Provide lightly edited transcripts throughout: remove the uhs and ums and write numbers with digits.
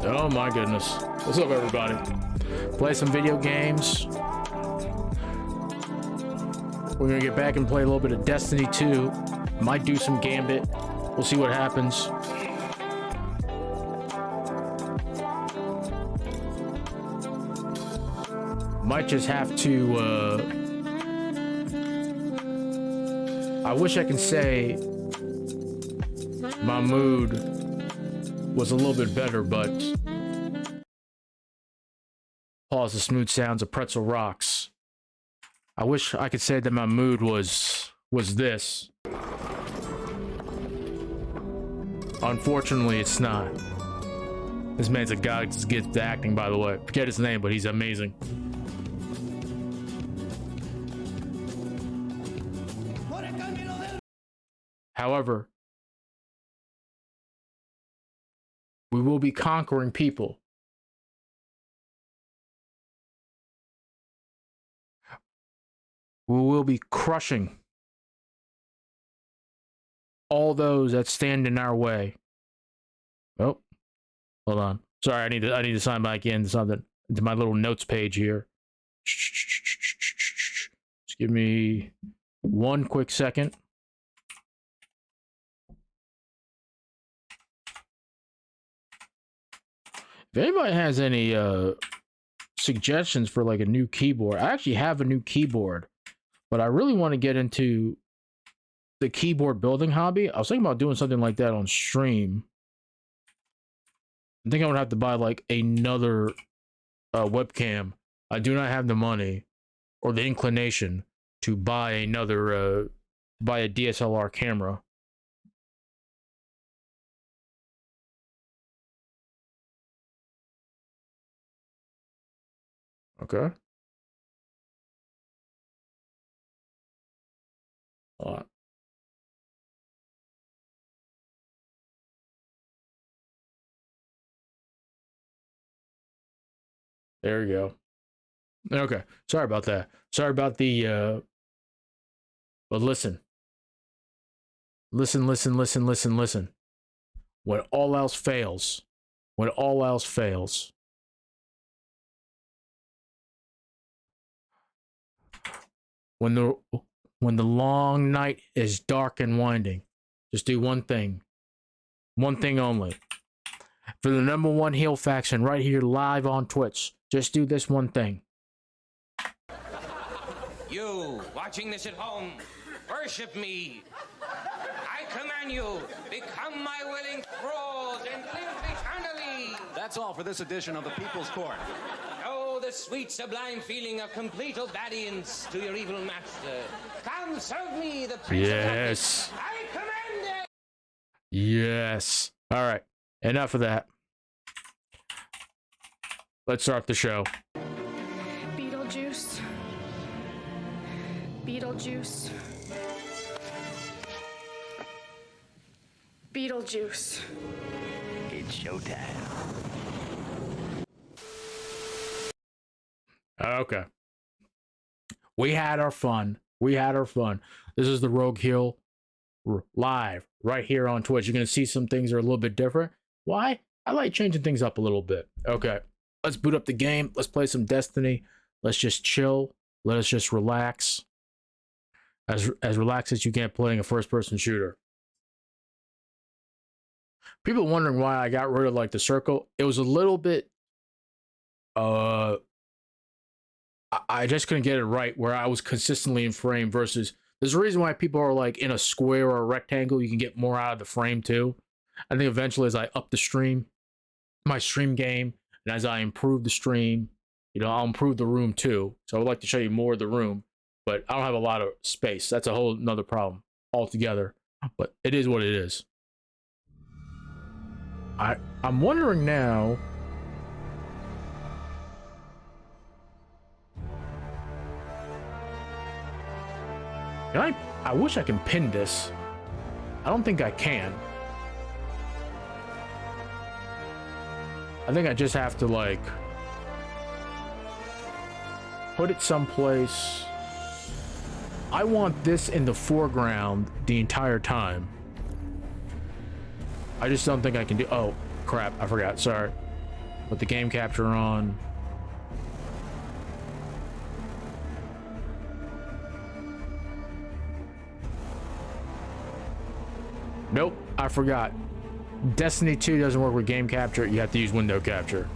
Oh my goodness. What's up, everybody? Play some video games. We're gonna get back and play a little bit of Destiny 2. Might do some Gambit. We'll see what happens. Might just have to, I wish I could say my mood was a little bit better, but pause the smooth sounds of pretzel rocks. I wish I could say that my mood was this. Unfortunately, it's not. This man's a god who gets to acting, by the way. Forget his name, but he's amazing. However, we will be conquering people. We will be crushing all those that stand in our way. Oh, hold on. Sorry, I need to sign back into something, into my little notes page here. Just give me one quick second. If anybody has any suggestions for like a new keyboard, I actually have a new keyboard, but I really want to get into the keyboard building hobby. I was thinking about doing something like that on stream. I think I would have to buy like another webcam. I do not have the money or the inclination to buy another buy a DSLR camera. Okay. Hold on. There you go. Okay. Sorry about that. Sorry about the but listen. Listen. When all else fails, when all else fails, when the when the long night is dark and winding, just do one thing. One thing only. For the #1 heel faction right here live on Twitch, just do this one thing. You, watching this at home, worship me. I command you, become my willing thralls and live eternally. That's all for this edition of the People's Court. Oh, the sweet, sublime feeling of complete obedience to your evil master. Come, serve me, the Prince of Darkness. I command it. Yes. All right. Enough of that. Let's start the show. Beetlejuice. Beetlejuice. Beetlejuice. It's showtime. Okay. We had our fun. This is the Rogue Heel live right here on Twitch. You're going to see some things are a little bit different. Why? I like changing things up a little bit. Okay. Let's boot up the game. Let's play some Destiny. Let's just chill. Let us just relax. As relaxed as you can playing a first-person shooter. People wondering why I got rid of like the circle. It was a little bit I just couldn't get it right where I was consistently in frame versus there's a reason why people are like in a square or a rectangle, you can get more out of the frame too. I think eventually as I up the stream, my stream game, and as I improve the stream, you know, I'll improve the room too. So I would like to show you more of the room, but I don't have a lot of space. That's a whole nother problem altogether, but it is what it is. I'm wondering now. I wish I can pin this. I don't think I can. I think I just have to like put it someplace. I want this in the foreground the entire time. I just don't think I can do. Oh crap, I forgot. Sorry. Put the game capture on. Nope, I forgot. Destiny 2 doesn't work with game capture. You have to use window capture.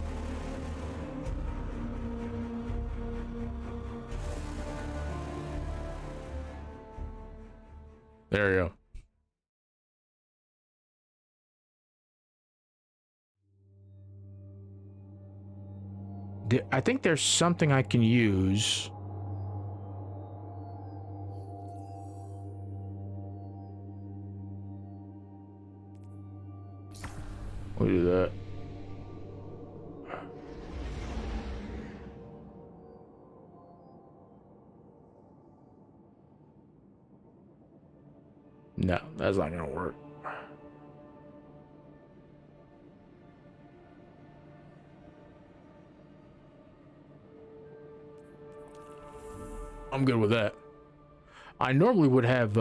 There you go. I think there's something I can use. We'll do that. No, that's not gonna work. I'm good with that. I normally would have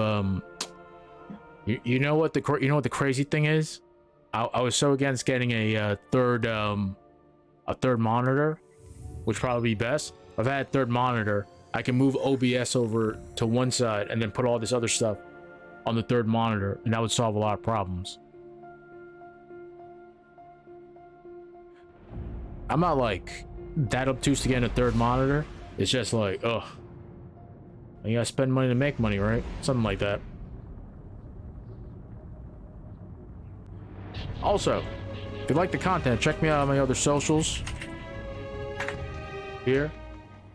you know what the crazy thing is? I was so against getting a third monitor, which probably be best. If I had a third monitor, I can move OBS over to one side and then put all this other stuff on the third monitor, and that would solve a lot of problems. I'm not like that obtuse to get a third monitor. It's just like, ugh. You gotta spend money to make money, right? Something like that. Also, if you like the content, check me out on my other socials. Here.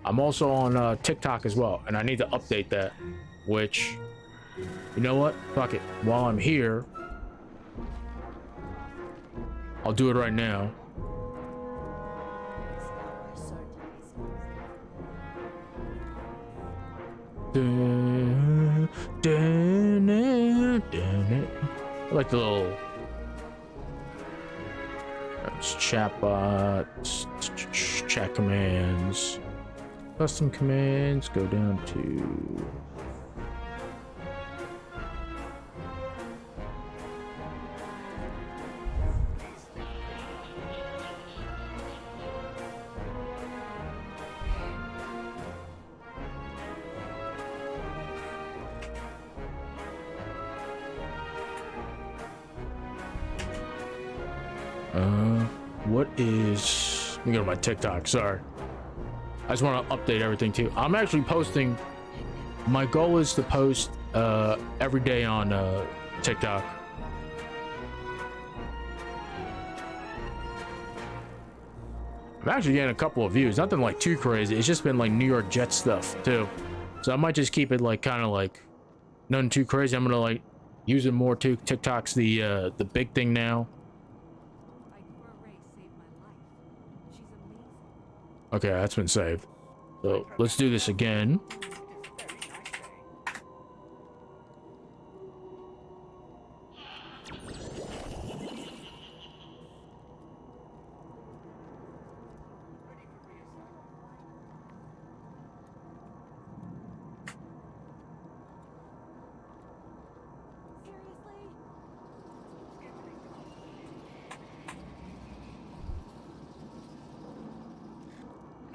I'm also on TikTok as well, and I need to update that, which, you know what? Fuck it. While I'm here, I'll do it right now. Dun, dun, dun, dun. I like the little chatbots, chat commands, custom commands. Go down to what is, let me go to my TikTok, sorry. I just want to update everything too. I'm actually posting, my goal is to post every day on TikTok. I'm actually getting a couple of views, nothing like too crazy. It's just been like New York Jets stuff too. So I might just keep it like kind of like nothing too crazy. I'm gonna like use it more too. TikTok's the big thing now. Okay, that's been saved. So let's do this again.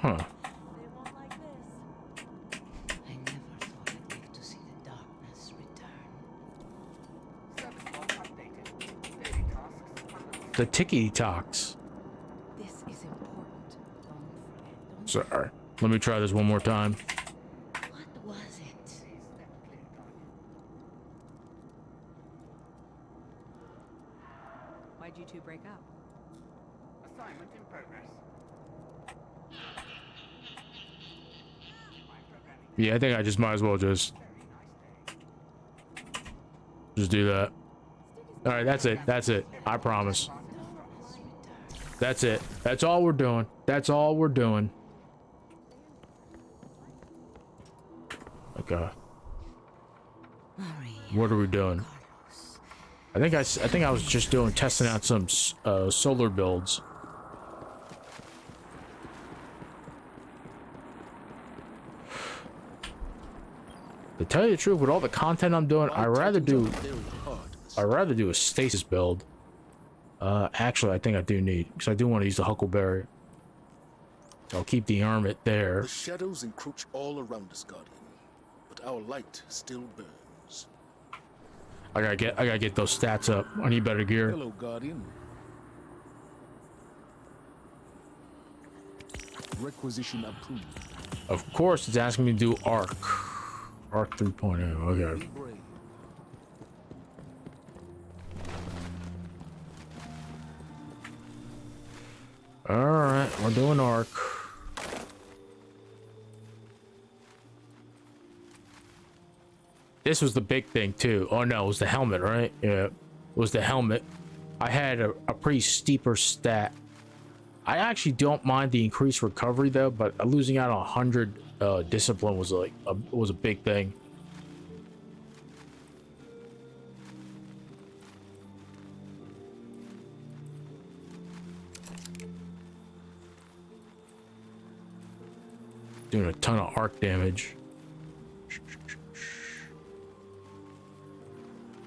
Huh. They won't like this. I never thought I'd live to see the darkness return. The Tiki Talks. This is important. Don't forget. Sorry. Let me try this one more time. What was it? Why'd you two break up? Assignment in progress. Yeah, I think I just might as well just do that. All right, that's it. That's it. I promise. That's it. That's all we're doing. That's all we're doing. Okay. What are we doing? I think I was just testing out some solar builds. To tell you the truth, with all the content I'm doing, I'd rather do a stasis build. Actually, I think I do need, because I do want to use the Huckleberry. I'll keep the Armit there. The shadows encroach all around us, Guardian, but our light still burns. I gotta get those stats up. I need better gear. Hello, Guardian. Requisition approved. Of course, it's asking me to do Arc 3.0. Okay. Be brave. All right, we're doing Arc. This was the big thing too. Oh no, it was the helmet, right? Yeah, it was the helmet. I had a pretty steeper stat. I actually don't mind the increased recovery though, but losing out on 100 discipline was like was a big thing. Doing a ton of arc damage.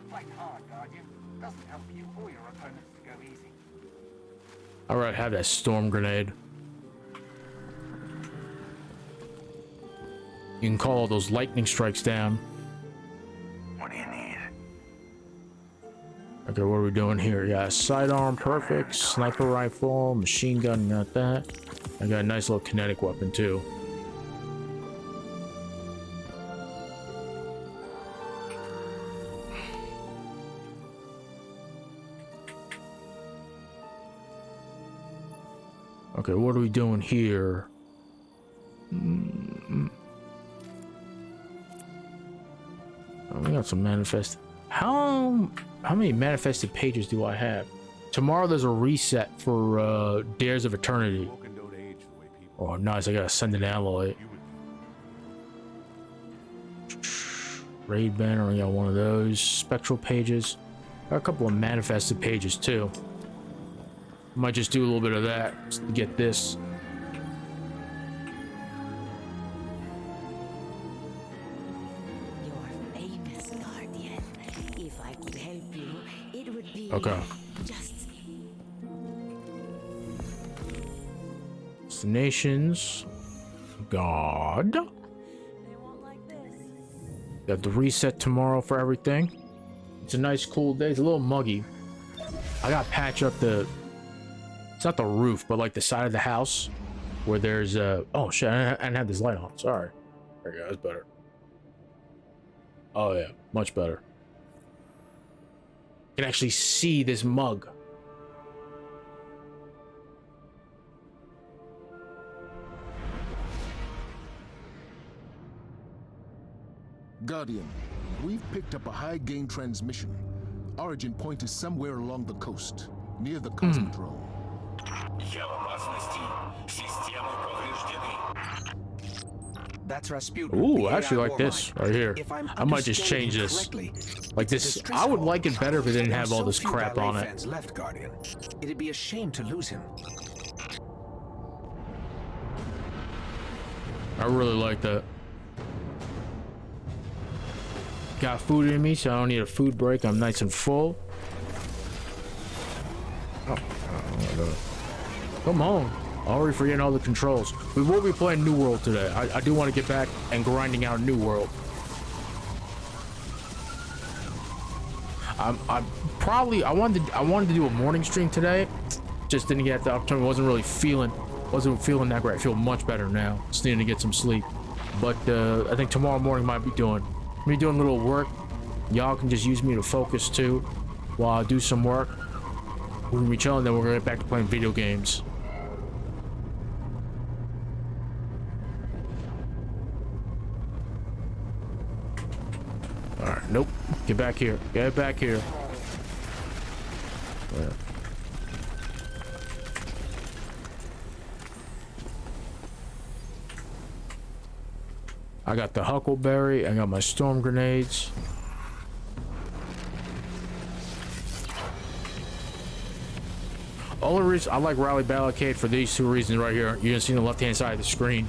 Fight hard, Guardian. Doesn't help you or your opponents to go easy. All right, have that storm grenade. You can call all those lightning strikes down. What do you need? Okay, what are we doing here? Yeah, sidearm, perfect. Sniper rifle, machine gun, got that. I got a nice little kinetic weapon too. Okay, what are we doing here? Oh, we got some manifest. How many manifested pages do I have? Tomorrow there's a reset for Dares of Eternity. Oh, nice! I gotta send an alloy. Raid banner, we got one of those. Spectral pages. Got a couple of manifested pages too. Might just do a little bit of that just to get this. You're famous, Guardian. If I could help you, it would be Okay. just Destinations. God. Got the reset tomorrow for everything. It's a nice cool day. It's a little muggy. I got to patch up the, it's not the roof, but like the side of the house where there's a, oh shit, I didn't have this light on. Sorry. There you go. That's better. Oh yeah, much better. You can actually see this mug. Guardian, we've picked up a high-gain transmission. Origin point is somewhere along the coast, near the Cosmodrome. That's Rasputin. Ooh, the I actually AI like this warmind. right here. If I'm I might just understanding change him this. correctly, Like it's a this, distress I would call. like it better if it didn't There are have all so this few crap ballet on it. fans left, Guardian. It'd be a shame to lose him. I really like that. Got food in me, so I don't need a food break. I'm nice and full. Oh, come on. Already forgetting all the controls. We will be playing New World today. I do want to get back and grinding out New World. I'm probably I wanted to do a morning stream today. Just didn't get the opportunity. Wasn't feeling that great. I feel much better now. Just needing to get some sleep. But I think tomorrow morning might be doing a little work. Y'all can just use me to focus too while I do some work. We're gonna be chilling, then we're gonna get back to playing video games. Alright, nope. Get back here. Get back here. Yeah. I got the Huckleberry. I got my storm grenades. All the reason I like Rally Barricade for these two reasons right here. You can see on the left-hand side of the screen.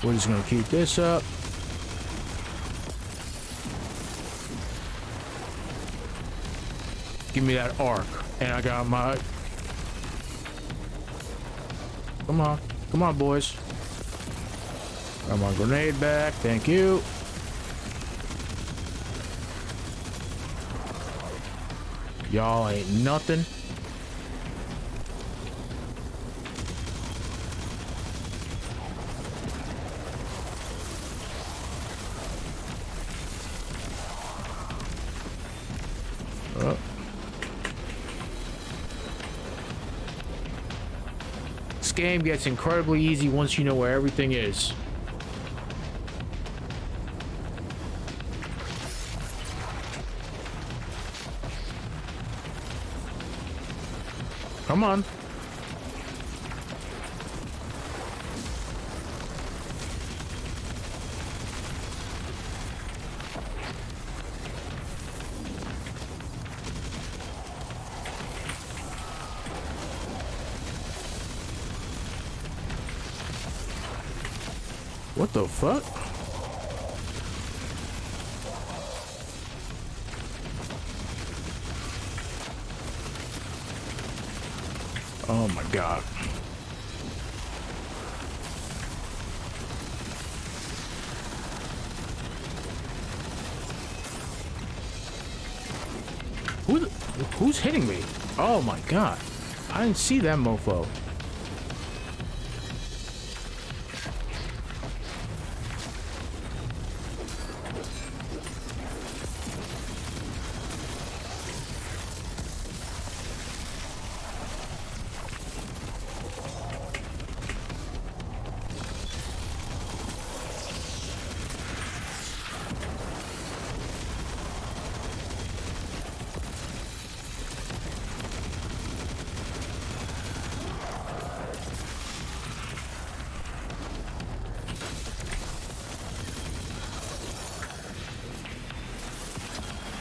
We're just gonna keep this up. Give me that arc. And I got my... Come on, boys. Got my grenade back. Thank you. Y'all ain't nothing. This game gets incredibly easy once you know where everything is. Come on. What the fuck? Oh my god. Who's hitting me? Oh my god. I didn't see that mofo.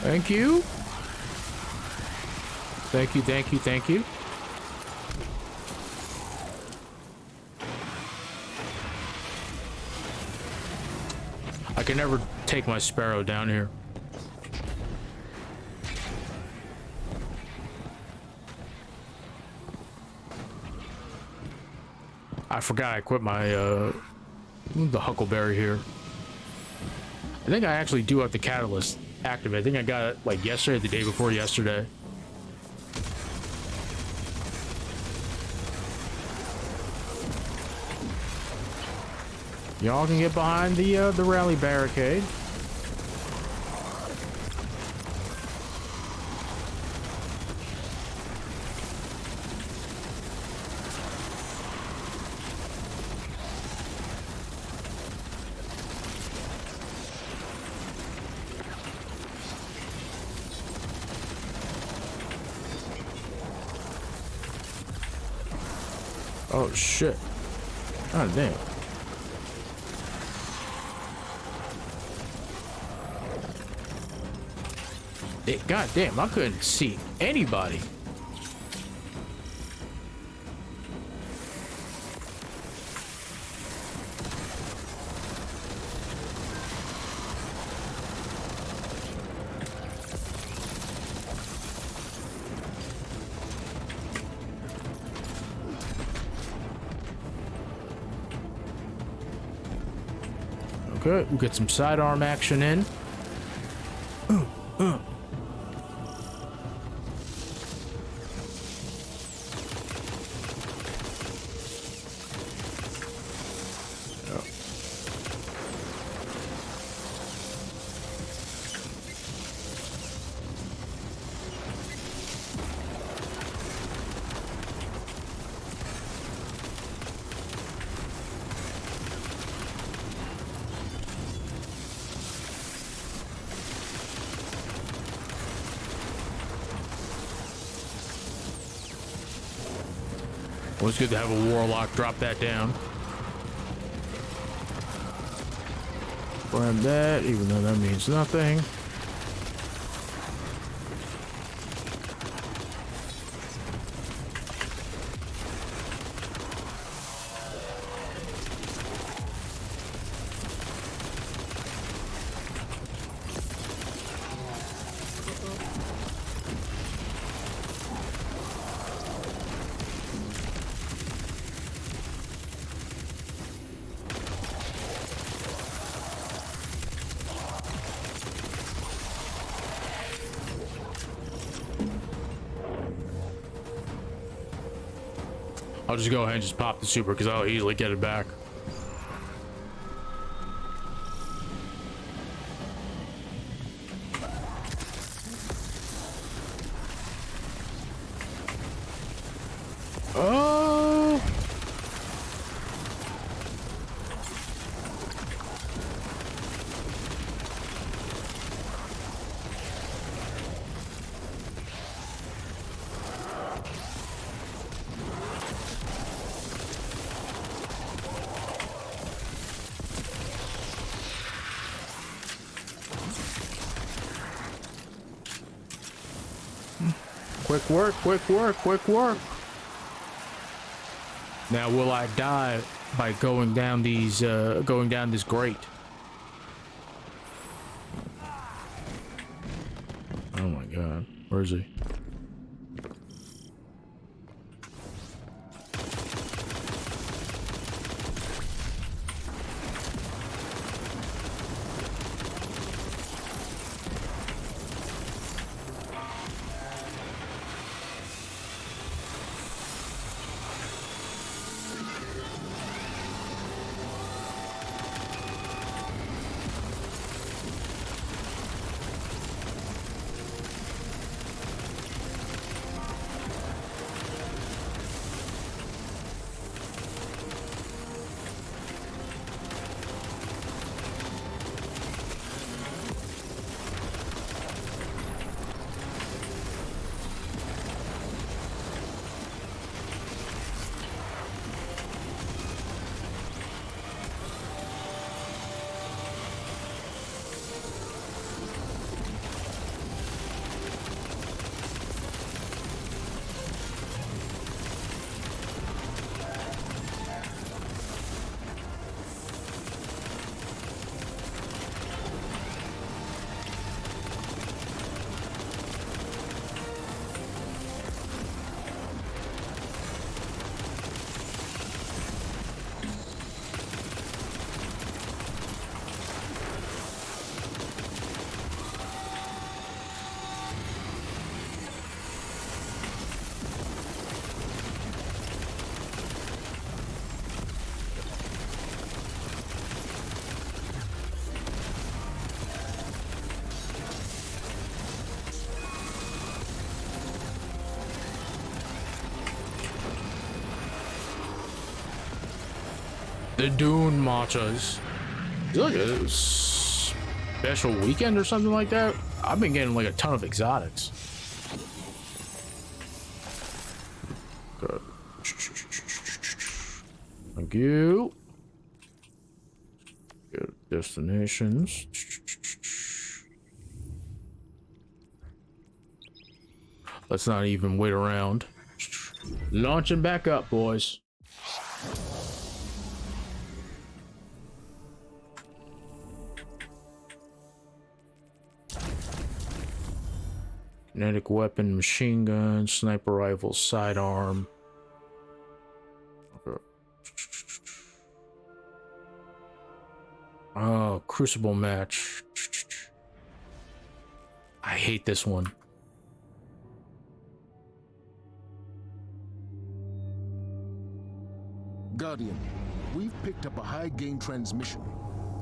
Thank you. Thank you, thank you, thank you. I can never take my Sparrow down here. I forgot I equipped my the Huckleberry here. I think I actually do have the catalyst active. I think I got it like yesterday, or the day before yesterday. Y'all can get behind the rally barricade. Oh shit. God damn. God damn, I couldn't see anybody. Okay, we'll get some sidearm action in. Well, it's good to have a warlock drop that down. Grab that, even though that means nothing. I'll just go ahead and just pop the super because I'll easily get it back. Oh! Quick work, quick work, quick work. Now, will I die by going down these, going down this grate? Oh my god, where is he? The Dune matchas. Is it like a special weekend or something like that? I've been getting like a ton of exotics. Good. Thank you. Good destinations. Let's not even wait around. Launching back up, boys. Kinetic weapon, machine gun, sniper rifle, sidearm. Okay. Oh, crucible match. I hate this one. Guardian, we've picked up a high gain transmission.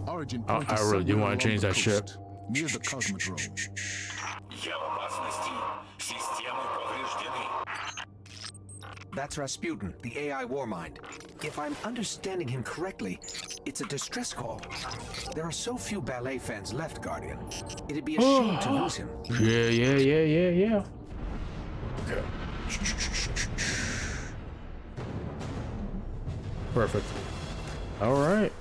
Origin I point is really do somewhere want to along change the that ship. coast, near the Cosmodrome. Я в опасности. Системы повреждены. That's Rasputin, the AI Warmind. If I'm understanding him correctly, it's a distress call. There are so few ballet fans left, Guardian. It'd be a shame to lose him. Yeah. Okay. Perfect. All right.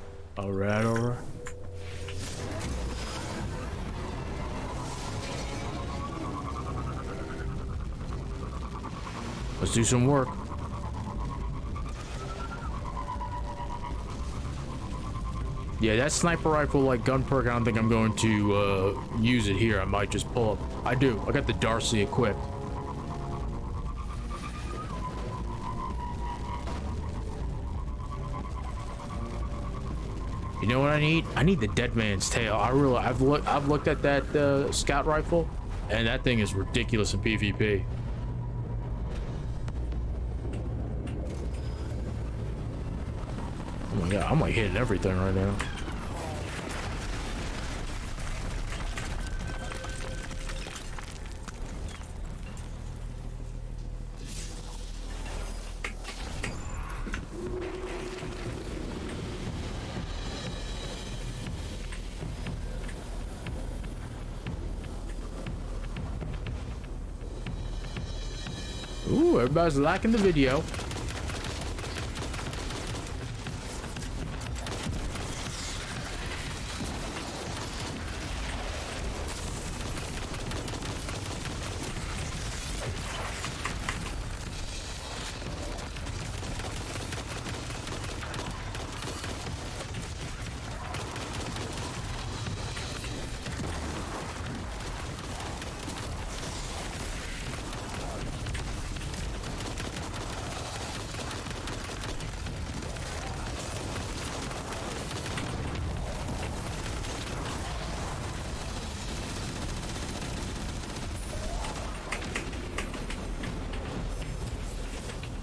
Let's do some work. Yeah, that sniper rifle like gun perk, I don't think I'm going to use it here. I might just pull up. I do. I got the Darcy equipped. You know what I need? I need the Dead Man's Tail. I've looked at that scout rifle, and that thing is ridiculous in PvP. Oh my god, I'm like hitting everything right now. Ooh, everybody's liking the video.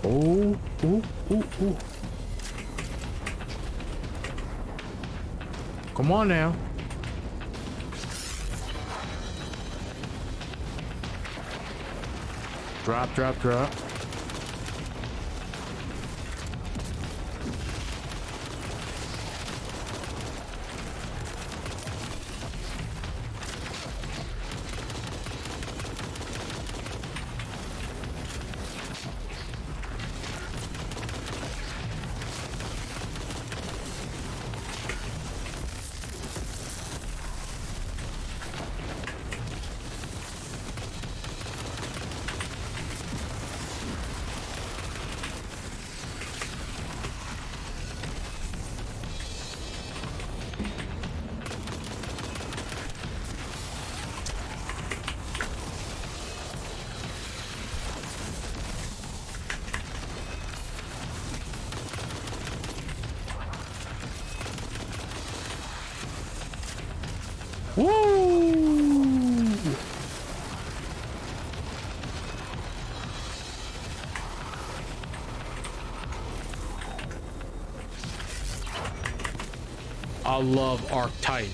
Oh, ooh. Come on now. Drop. Woo! I love Arc Titan.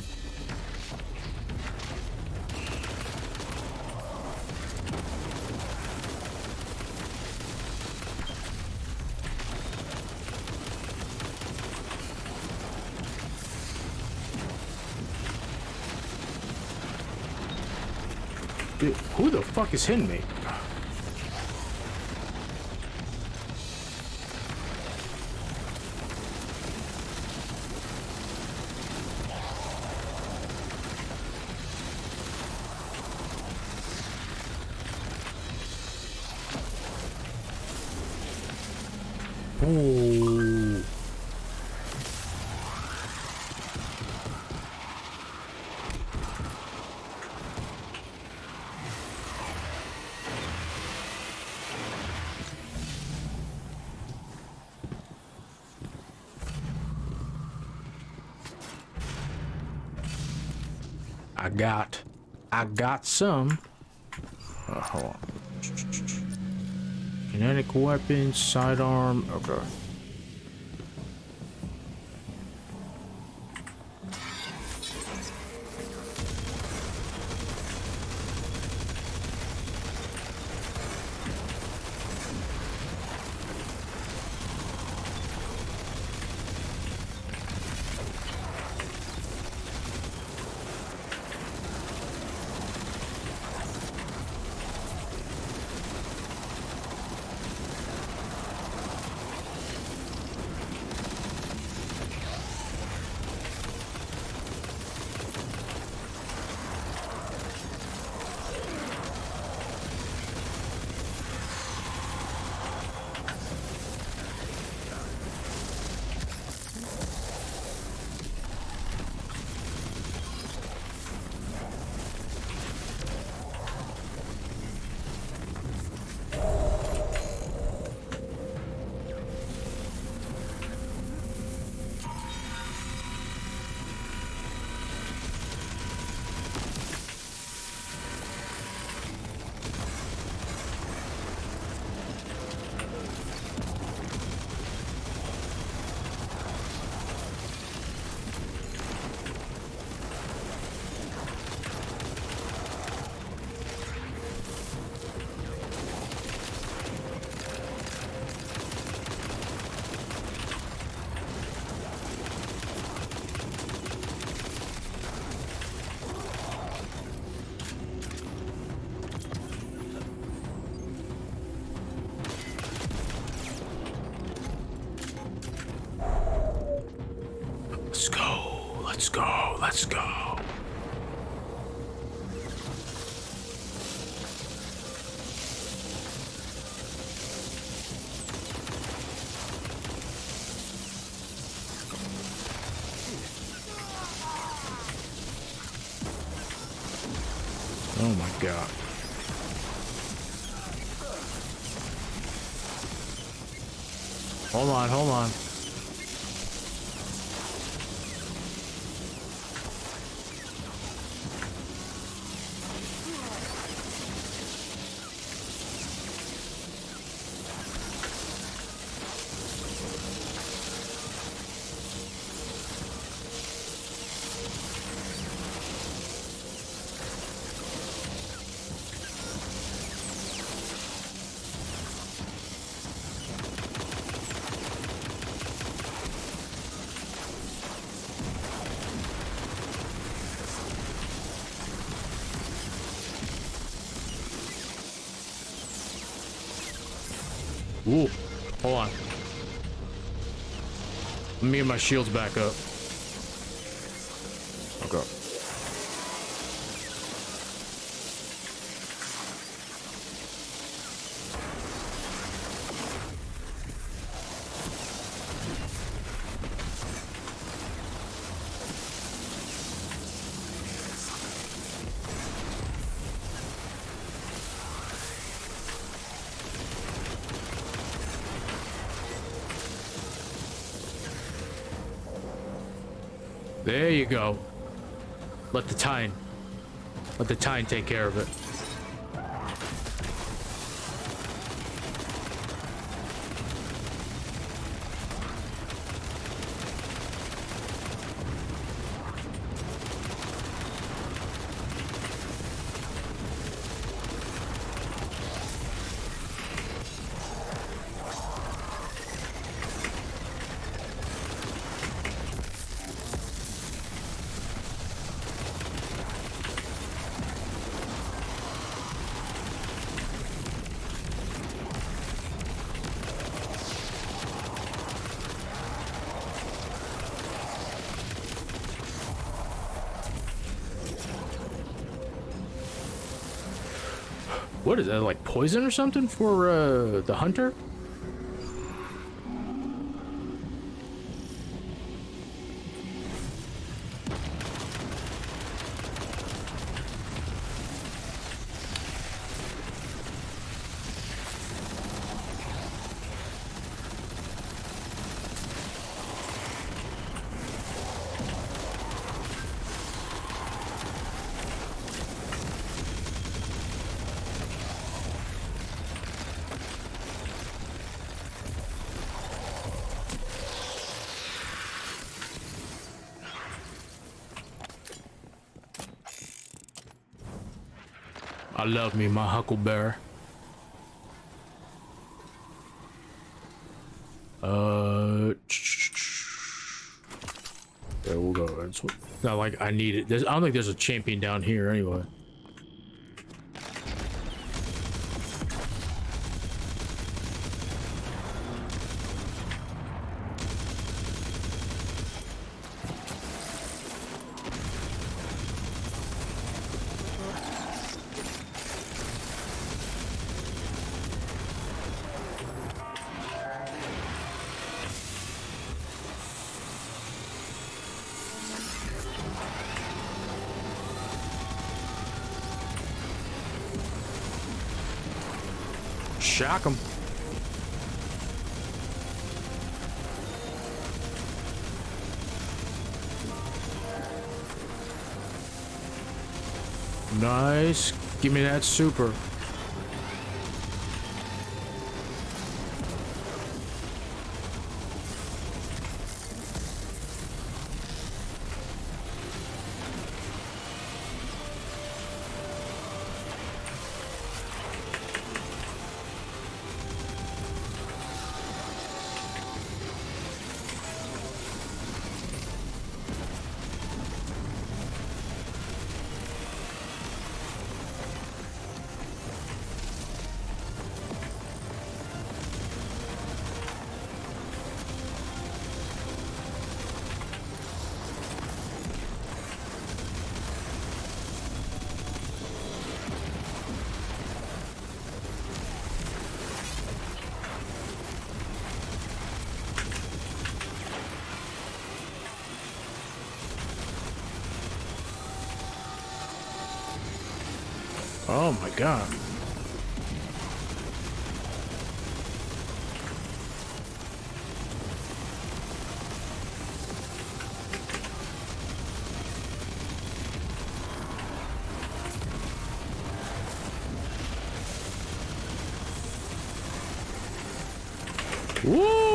Dude, who the fuck is hitting me? Ooh. I got some. Hold on. Kinetic weapons, sidearm. Okay. Let's go. Oh my god. Hold on. Ooh, hold on. Let me get my shields back up. Okay. There you go. Let the Tine take care of it. What is that, like poison or something for the hunter? I love me my huckleberry. Yeah, we'll go. It's not like I need it. I don't think there's a champion down here anyway. Shock him. Nice. Give me that super. Oh my god. Woo!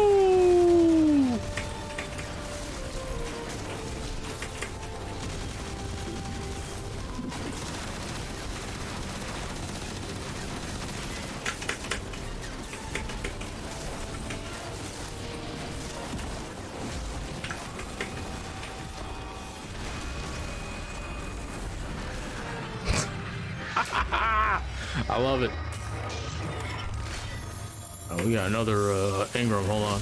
I love it. Oh, we got another Ingram. Hold on.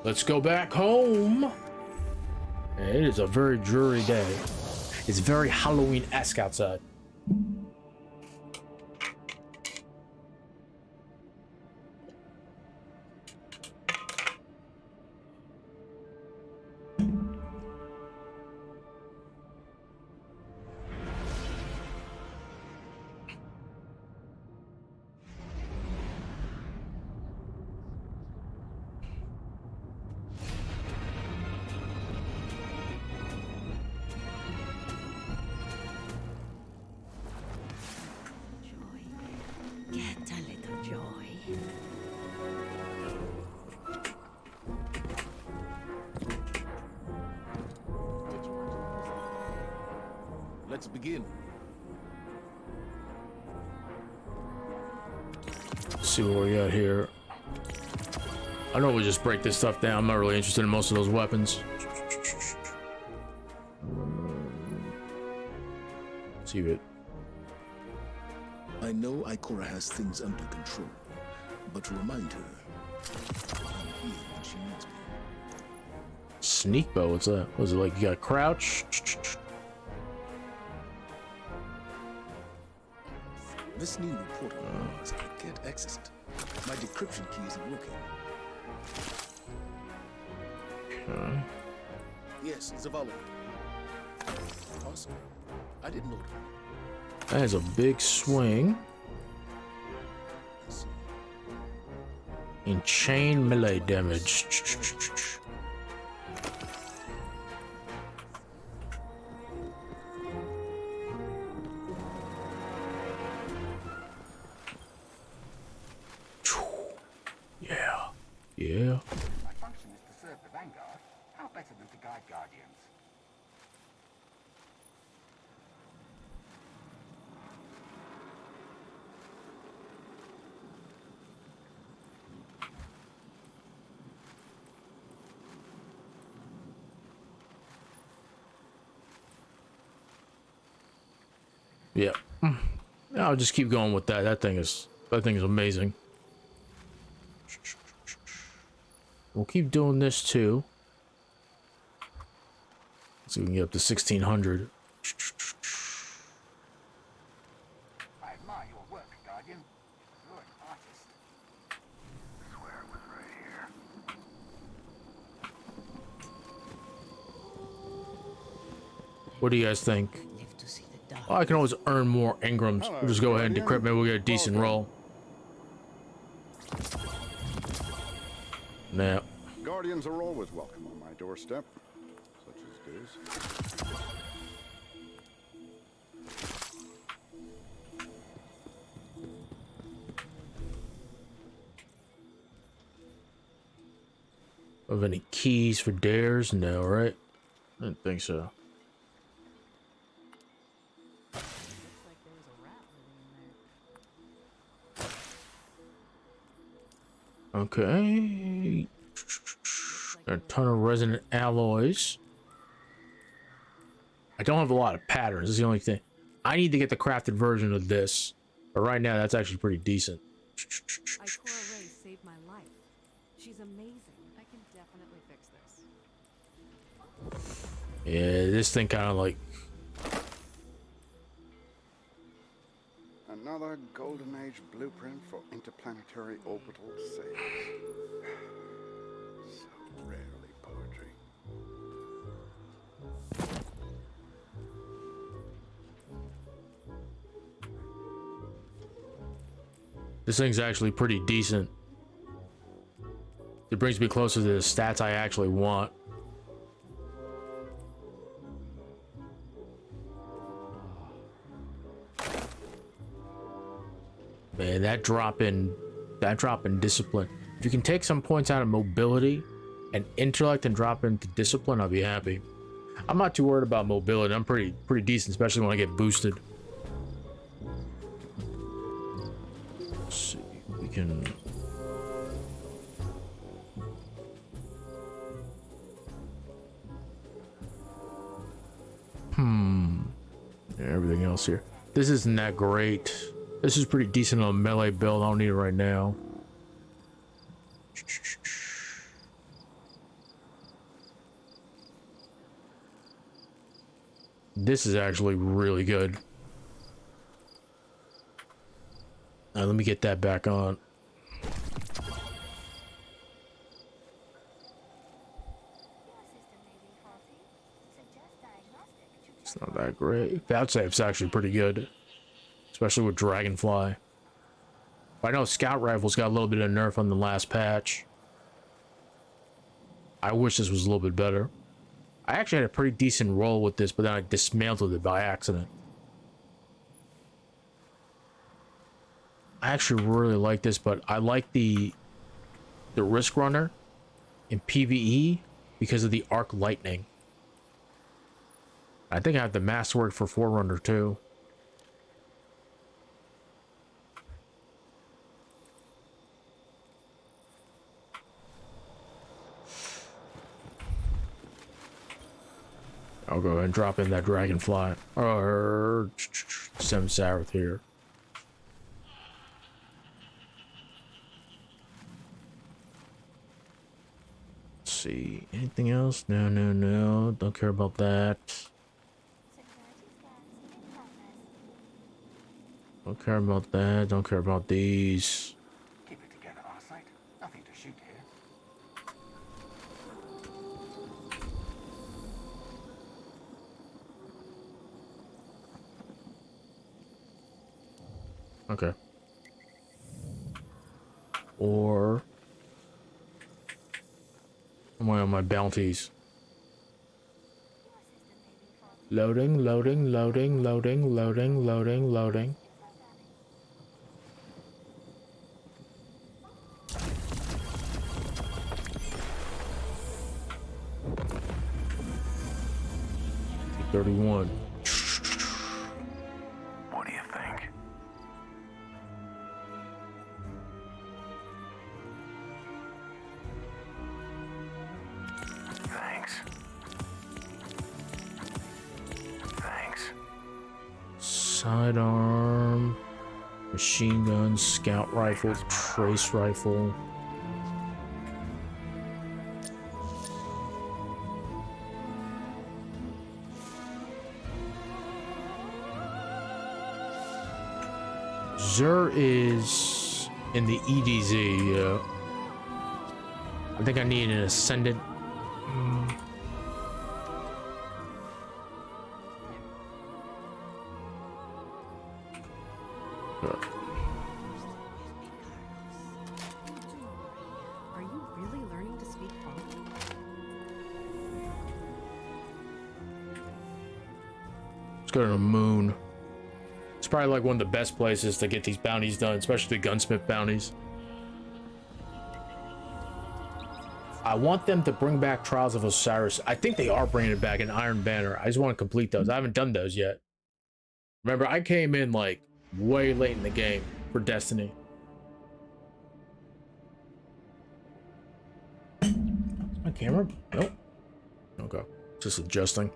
Let's go back home. It is a very dreary day. It's very Halloween-esque outside. Get a little joy. Let's begin. see what we got here. I know we just break this stuff down. I'm not really interested in most of those weapons. See it. I know Ikora has things under control, but remind her, I'm here when she needs me. Sneak bow, what's that? Was it like you got crouch? This new report of Mars, I can't access it. My decryption key isn't working. Okay. Yes, Zavala. Awesome. I didn't know that. That is a big swing. Let's see. In chain melee damage. Yeah. Yeah. My function is to serve the Vanguard. How better than to guide Guardians? Yeah. I'll just keep going with that. That thing is amazing. We'll keep doing this too. Let's see if we can get up to 1600. I admire your work, Guardian. You're an artist. Swear it was right here. What do you guys think? Live to see the dark. Oh, I can always earn more engrams. We'll just go ahead and decrypt. Maybe we'll get a decent roll. Nah. Guardians are always welcome on my doorstep, such as this. Have any keys for dares? No, right? I didn't think so. Looks like there was a rat living in there. Okay. Got a ton of resonant alloys. I don't have a lot of patterns. This is the only thing. I need to get the crafted version of this. But right now, that's actually pretty decent. Ikora Ray saved my life. She's amazing. I can definitely fix this. Yeah, this thing kind of like... Another Golden Age blueprint for interplanetary orbital sails. So rarely poetry. This thing's actually pretty decent. It brings me closer to the stats I actually want. Man, that drop in discipline. If you can take some points out of mobility and intellect and drop into discipline, I'll be happy. I'm not too worried about mobility. I'm pretty decent, especially when I get boosted. Let's see, we can. Everything else here. This isn't that great. This is pretty decent on a melee build. I don't need it right now. This is actually really good. Let me get that back on. It's not that great. I'd say it's actually pretty good. Especially with Dragonfly. I know Scout Rifles got a little bit of nerf on the last patch. I wish this was a little bit better. I actually had a pretty decent roll with this, but then I dismantled it by accident. I actually really like this, but I like the Risk Runner in PvE because of the Arc Lightning. I think I have the Masterwork for Forerunner too. I'll go ahead and drop in that dragonfly. Or Samsarath here. Let's see. Anything else? No, no, no. Don't care about that. Don't care about that. Don't care about these. Keep it together, Arcite. Nothing to shoot here. Okay. Or am I on my bounties? Loading, loading, loading, loading, loading, loading, loading. T-31. What do you think? Thanks. Thanks. Sidearm, machine gun, scout rifle, trace rifle. Xur is in the EDZ, yeah. I think I need an ascendant. Are you really learning to speak Funk? Let's go to the moon. It's probably like one of the best places to get these bounties done, especially the gunsmith bounties. I want them to bring back Trials of Osiris. I think they are bringing it back in Iron Banner. I just want to complete those. I haven't done those yet. Remember, I came in like way late in the game for Destiny. Is my camera? Nope. Okay. Just adjusting.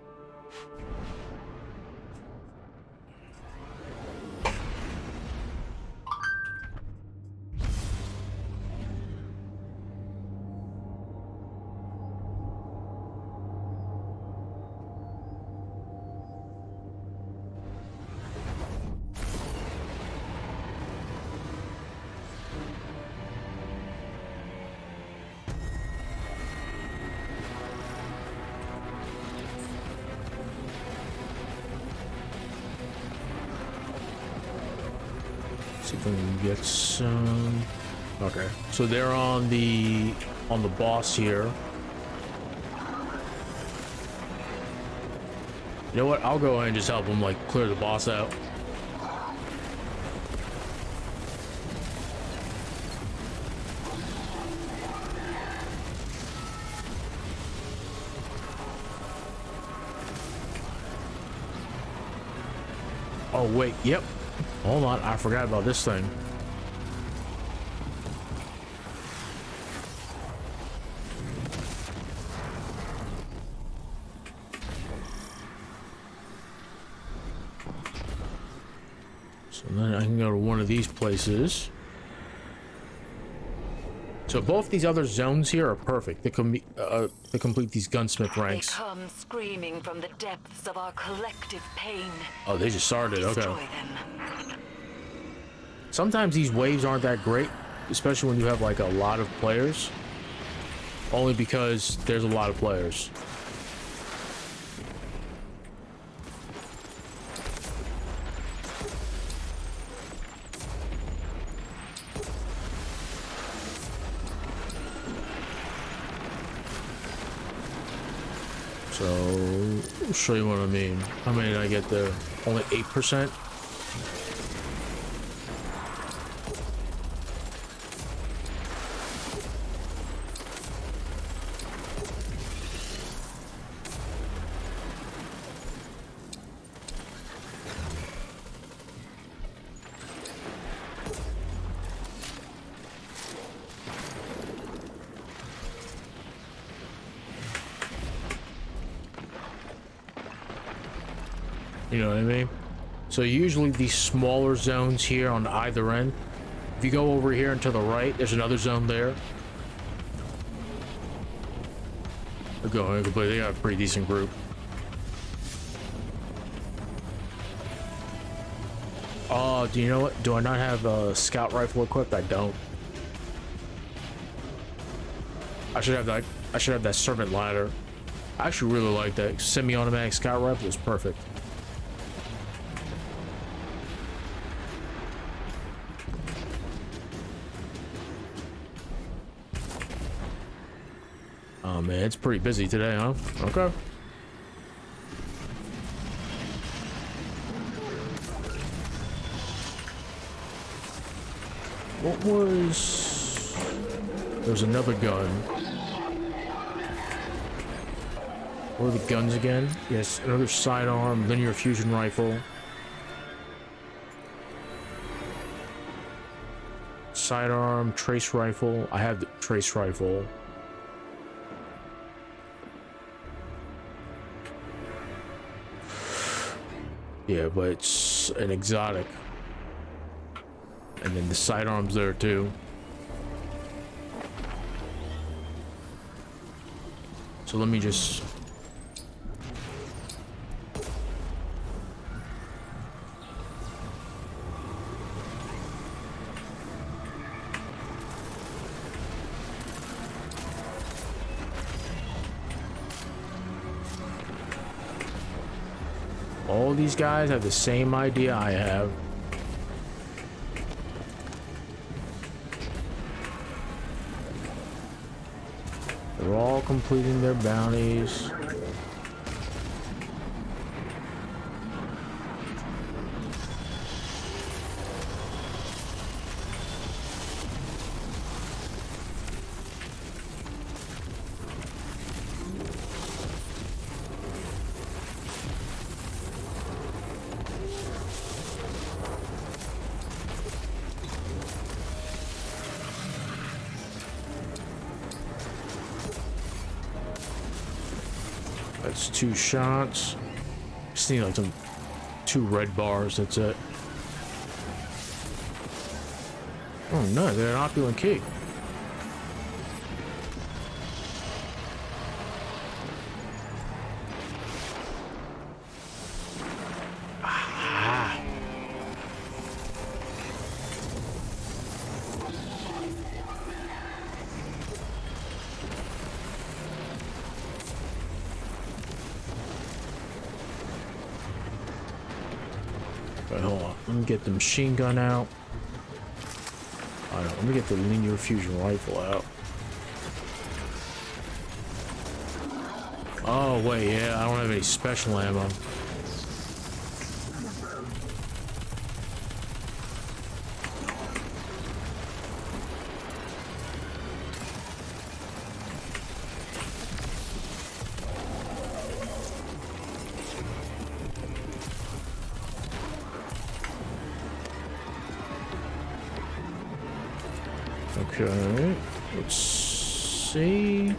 See if we can get some. Okay, so they're on the boss here. You know what? I'll go ahead and just help them like clear the boss out. Oh wait, yep. Hold on, I forgot about this thing. So then I can go to one of these places. So both these other zones here are perfect to complete these gunsmith ranks. They come screaming from the depths of our collective pain. Oh, they just started. Okay. Destroy them. Sometimes these waves aren't that great, especially when you have like a lot of players. Only because there's a lot of players. So, I'll show you what I mean. How many did I get there? Only 8%? You know what I mean? So usually these smaller zones here on either end, if you go over here and to the right, there's another zone there. They're going completely. They got a pretty decent group. Oh, do you know what? Do I not have a scout rifle equipped? I don't. I should have that. I should have that servant ladder. I actually really like that. Semi-automatic scout rifle is perfect. Oh man, it's pretty busy today, huh? Okay. What was... There's another gun. What are the guns again? Yes, another sidearm, linear fusion rifle. Sidearm, trace rifle. I have the trace rifle. Yeah, but it's an exotic. And then the sidearm's there too. So let me just... All these guys have the same idea I have. They're all completing their bounties. That's 2 shots. Just need like 2 red bars, that's it. Oh no, they're an opulent cake. Hold on, let me get the machine gun out. Alright, let me get the linear fusion rifle out. Oh wait, yeah, I don't have any special ammo. Okay, let's see.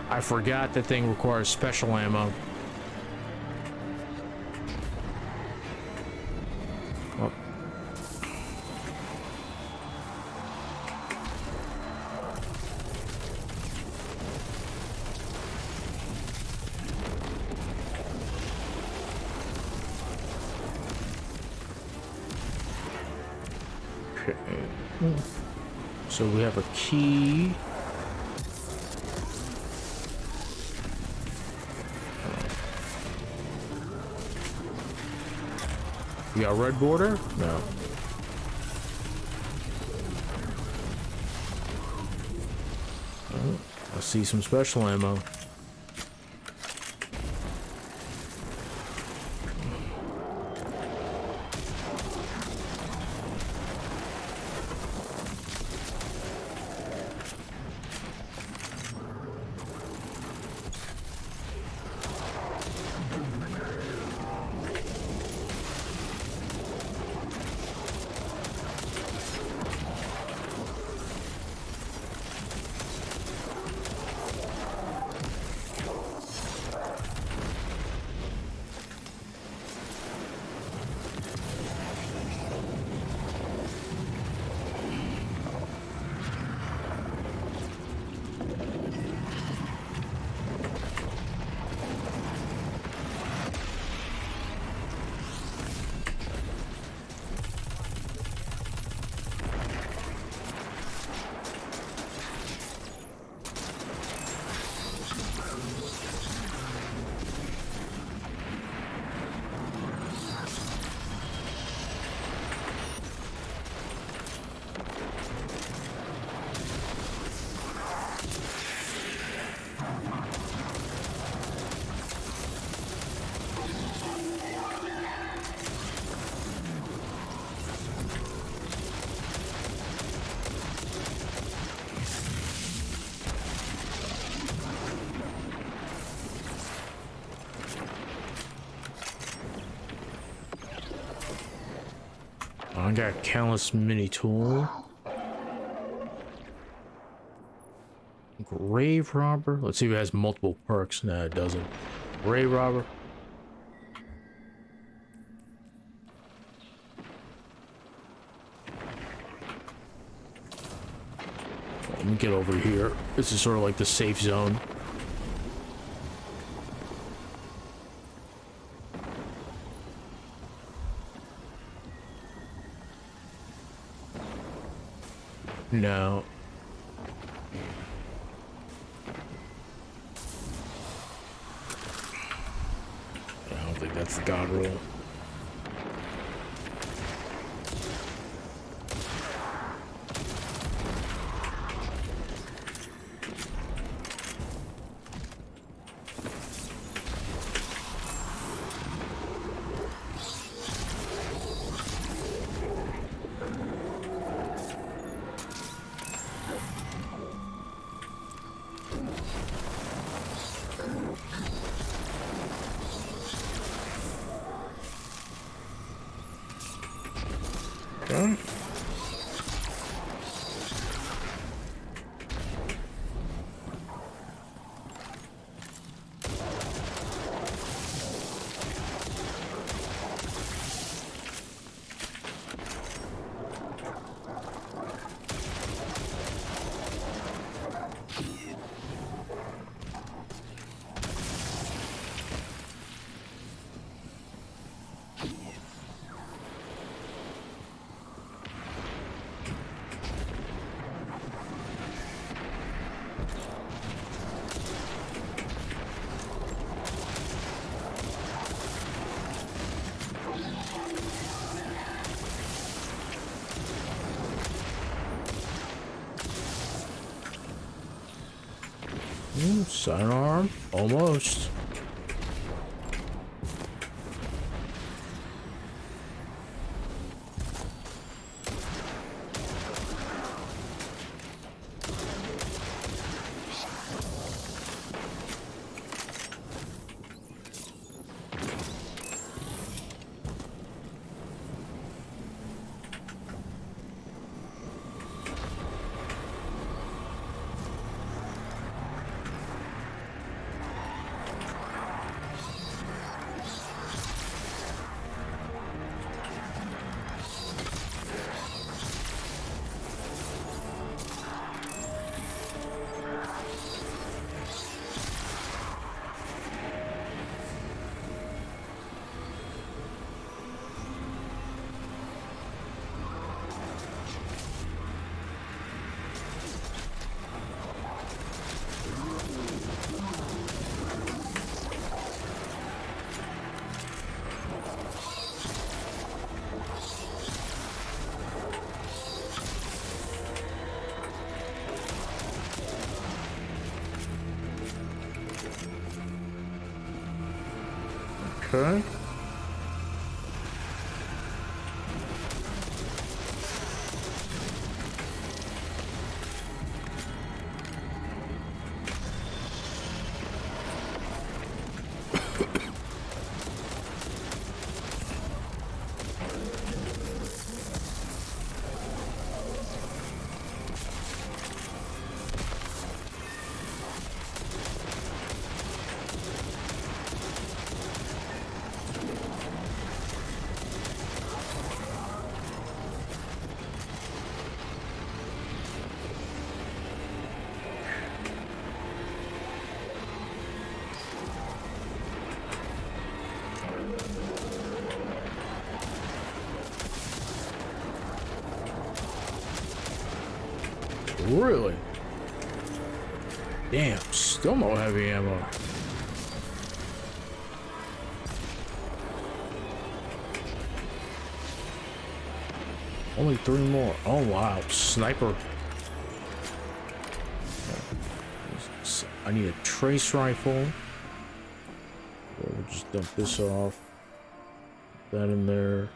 I forgot that thing requires special ammo. Oh. So we have a key. You got a red border? No. Oh, I see some special ammo. I got countless mini tool. Grave robber. Let's see if it has multiple perks. No, it doesn't. Grave robber. Let me get over here. This is sort of like the safe zone. No. I don't think that's the god roll. Okay. Sidearm, almost. Okay. Really? Damn, still no heavy ammo. Only 3 more. Oh wow, sniper. I need a trace rifle. We'll just dump this off. Put that in there.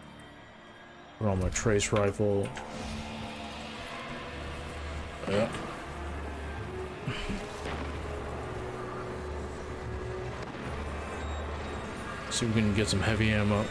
Put on my trace rifle. Yep. See if we can get some heavy ammo.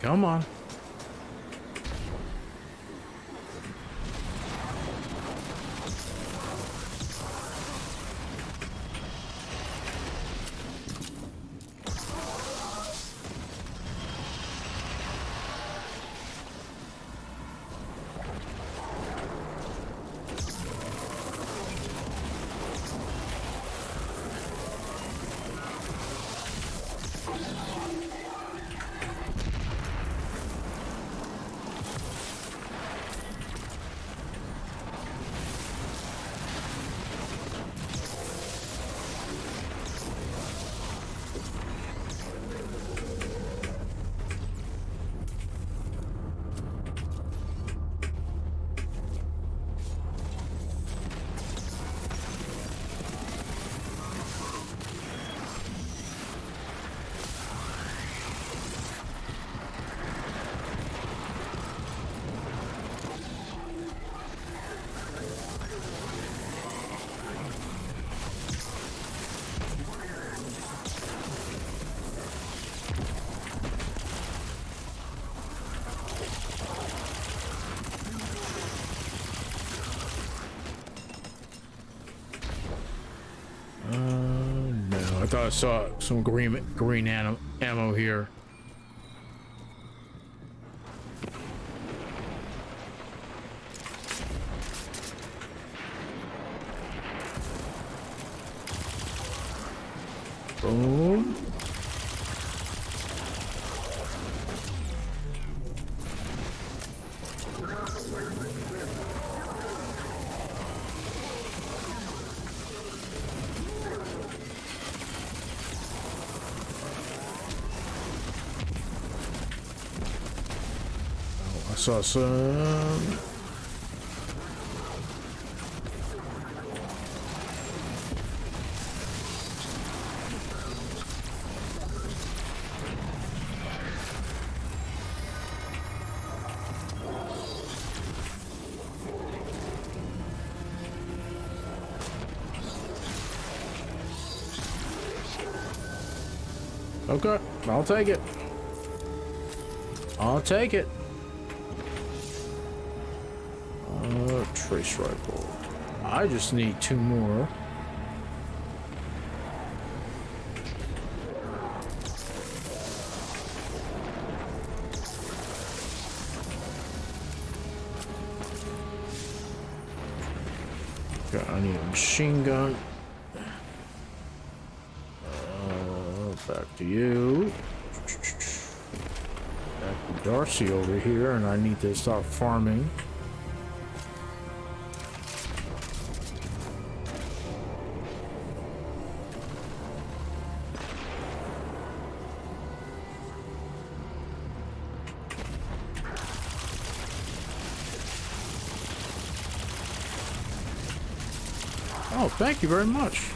Come on. No, I thought I saw some green ammo here. Boom. I saw some. Okay, I'll take it. I'll take it. Trace rifle. I just need 2 more. Okay, I need a machine gun. Back to you. Back to Darcy over here, and I need to start farming. Oh, thank you very much.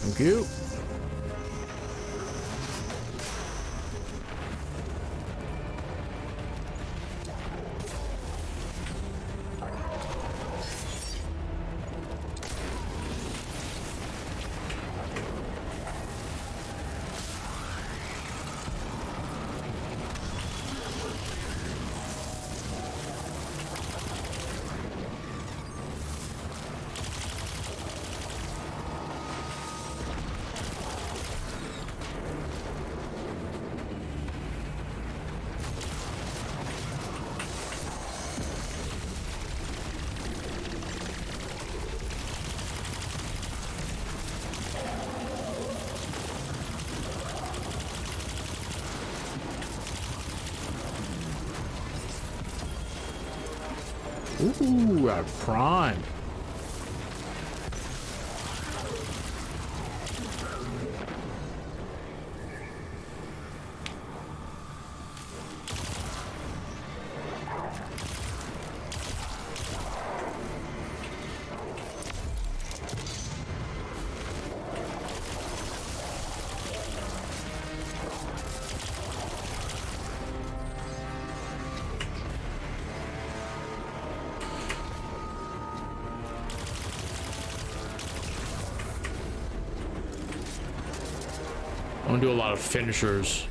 Thank you. Ooh, a prime. gonna do a lot of finishers.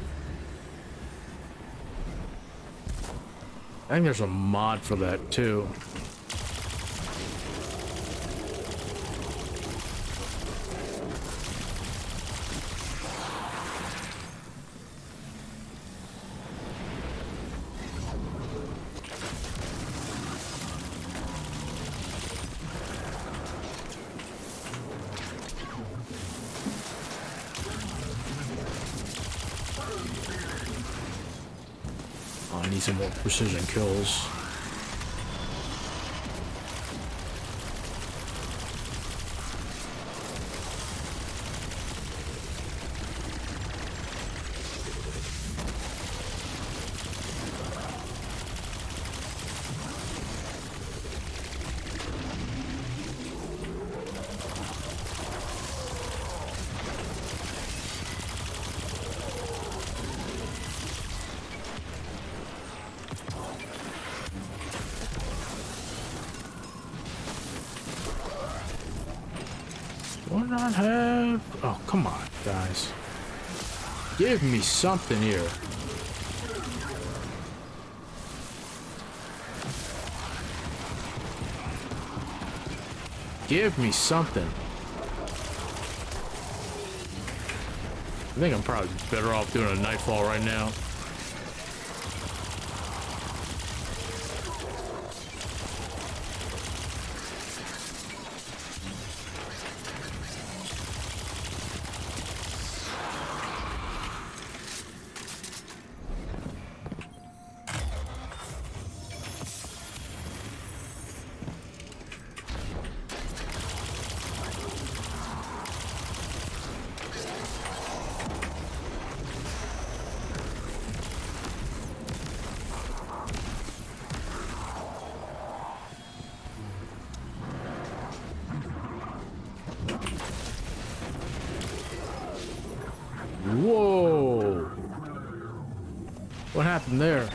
I think there's a mod for that too. I need some more precision kills. What do I have? Oh, come on, guys. Give me something here. Give me something. I think I'm probably better off doing a Nightfall right now. Whoa! What happened there?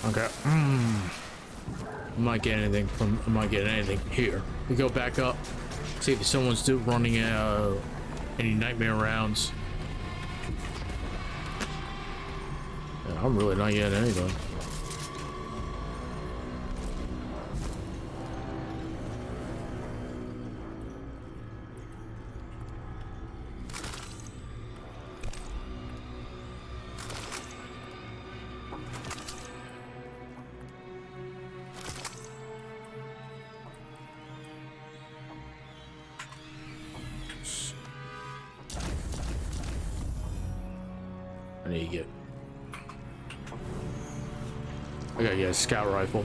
Okay. I might get anything from. I might get anything here. We go back up. See if someone's still running any nightmare rounds. Yeah, I'm really not getting anything. I need to get. I gotta get a scout rifle.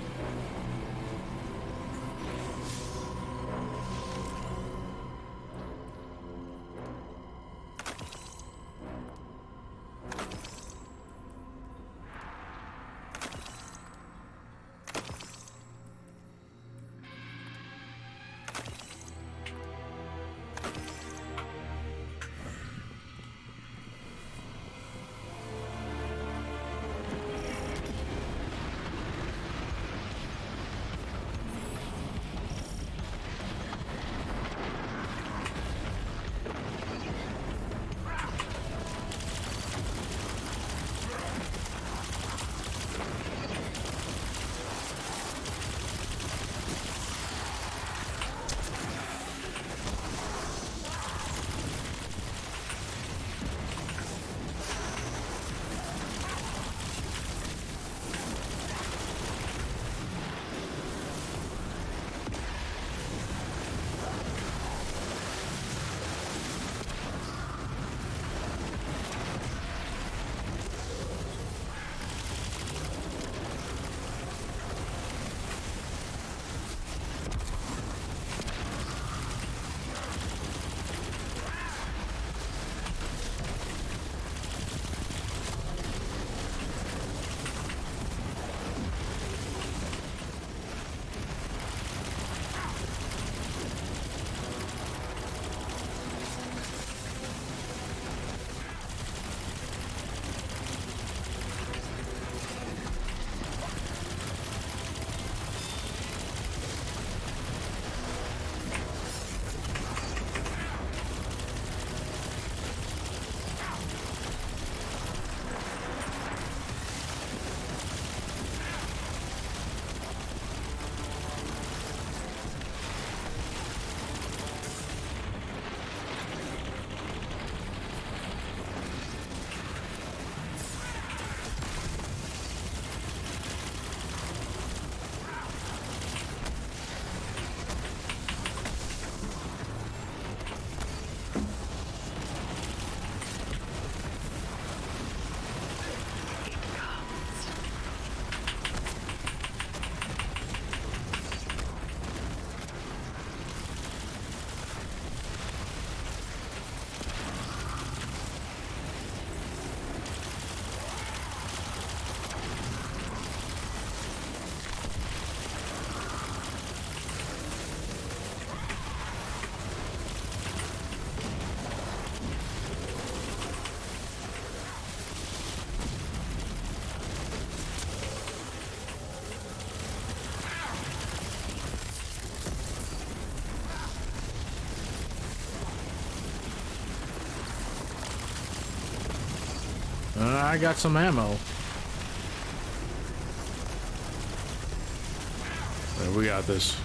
I got some ammo. There, we got this.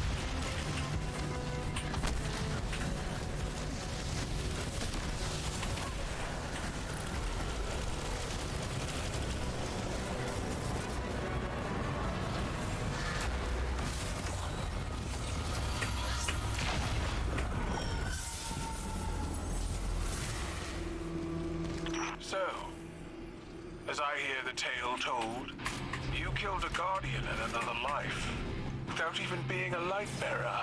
So, as I hear the tale told, you killed a guardian in another life, without even being a light bearer.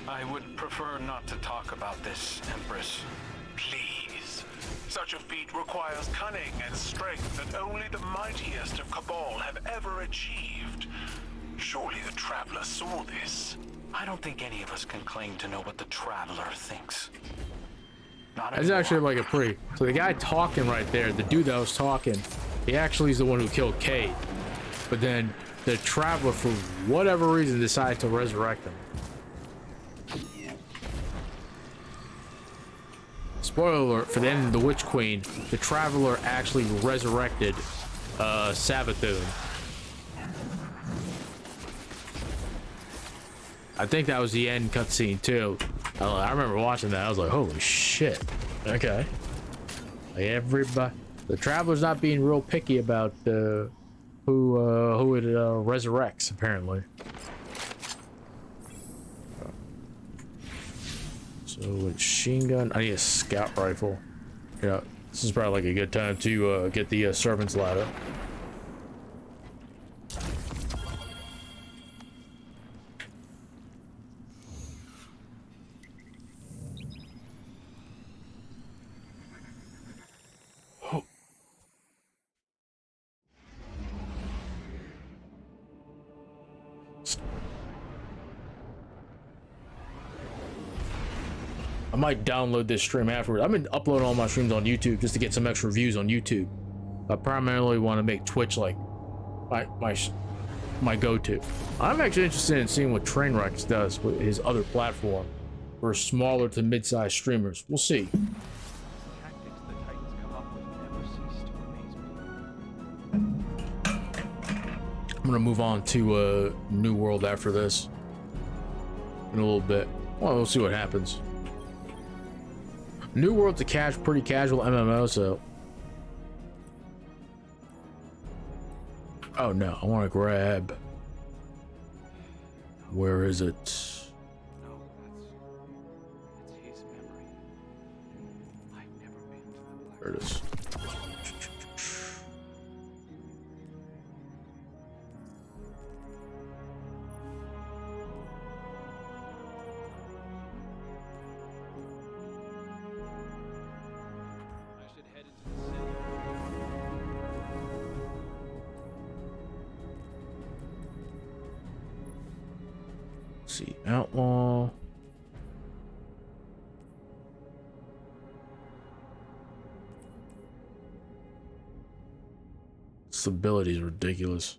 I would prefer not to talk about this, Empress. Please. Such a feat requires cunning and strength that only the mightiest of Cabal have ever achieved. Surely the Traveler saw this. I don't think any of us can claim to know what the Traveler thinks. Not That's anymore. actually like a pretty. So the guy talking right there, the dude that was talking, he actually is the one who killed Kate. But then the Traveler, for whatever reason, decided to resurrect him. Spoiler alert, for the end of the Witch Queen, the Traveler actually resurrected Savathun. I think that was the end cutscene too. I remember watching that. I was like, holy shit. Okay. Like everybody, the Traveler's not being real picky about who it resurrects, apparently. So machine gun. I need a scout rifle. Yeah, this is probably like a good time to get the servant's ladder. I might download this stream afterwards. I've been uploading all my streams on YouTube just to get some extra views on YouTube. I primarily want to make Twitch like my go-to. I'm actually interested in seeing what Trainwreck does with his other platform for smaller to mid-sized streamers. We'll see. Tactics the Titans come up with never cease to amaze me. I'm gonna move on to New World after this in a little bit. Well, we'll see what happens. New World's a pretty casual MMO, so. Oh no, I want to grab. Where is it? No, it's his memory. I've never been to the Black. There it is. I should head into the city. Let's see, outlaw. Stability is ridiculous.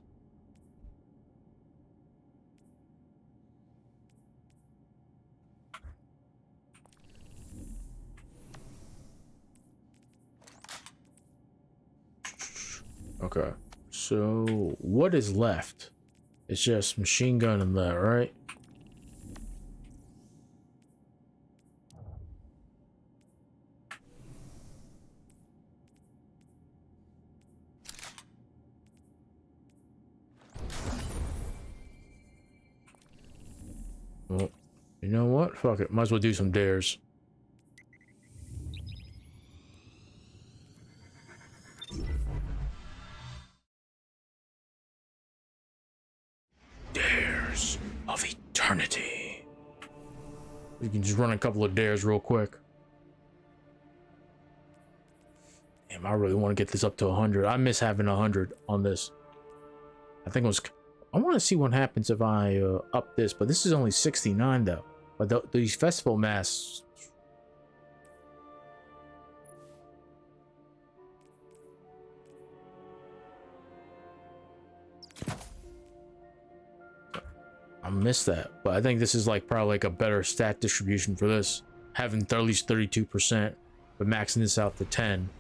Okay, so what is left? It's just machine gun and that, right? Well, you know what? Fuck it. Might as well do some dares. Dares of Eternity. We can just run a couple of dares real quick. Damn, I really want to get this up to 100. I miss having 100 on this. I think it was... I want to see what happens if I up this, but this is only 69 though. But these festival masks... I missed that, but I think this is like probably like a better stat distribution for this. Having at least 32%, but maxing this out to 10.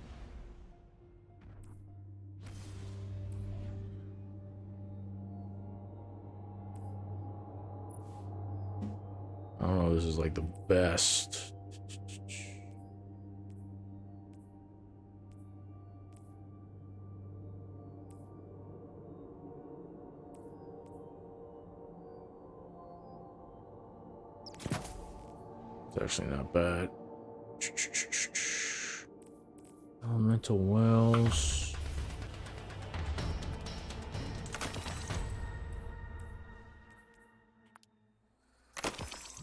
I don't know, this is like the best. It's actually not bad. Elemental wells.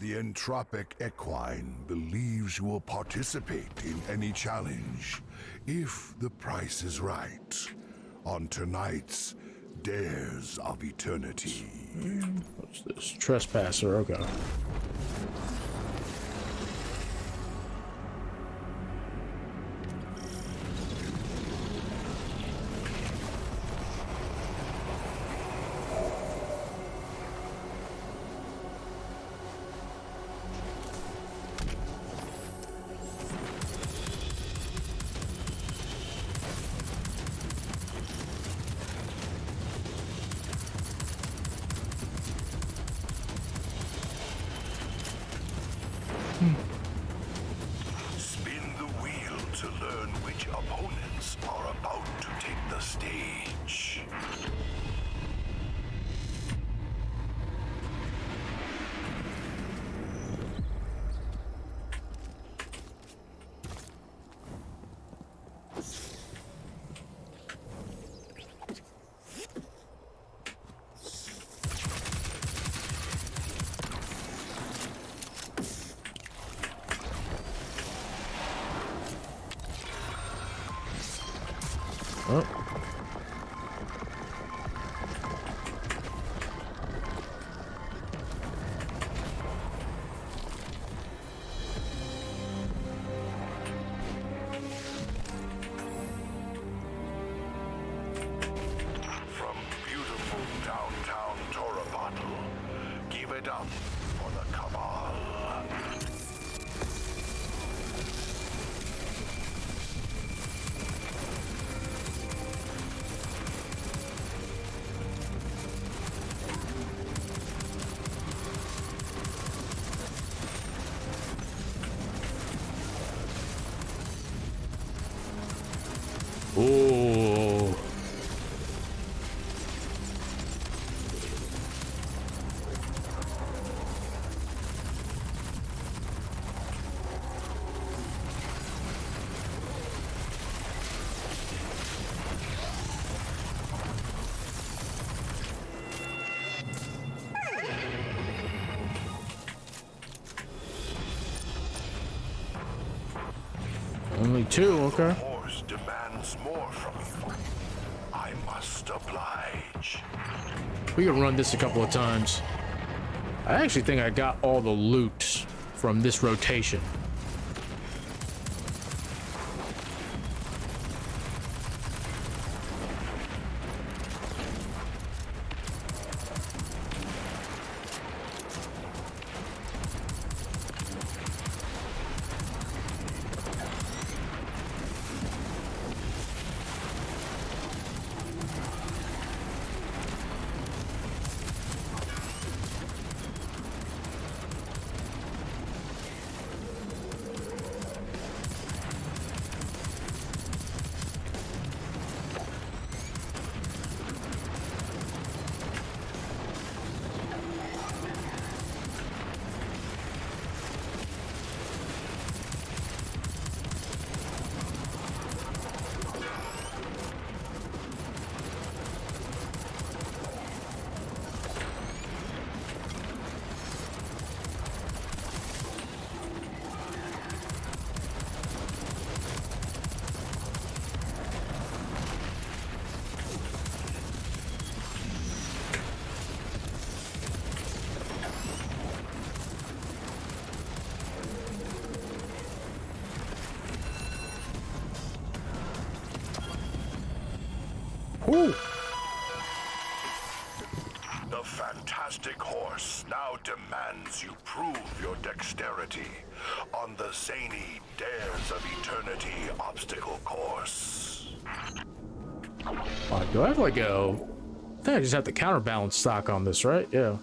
The entropic equine believes you will participate in any challenge if the price is right on tonight's Dares of Eternity. What's this? Trespasser, okay. Spin the wheel to learn which opponents are about to take the stage. Oh. From beautiful downtown Torabottle, give it up for the Cabal. Oh. Only two, okay. Horse demands more from you. I must oblige. We can run this a couple of times. I actually think I got all the loot from this rotation. Whew. The fantastic horse now demands you prove your dexterity on the zany Dares of Eternity obstacle course. Do I have like a... I think I just have the counterbalance stock on this, right? Yeah.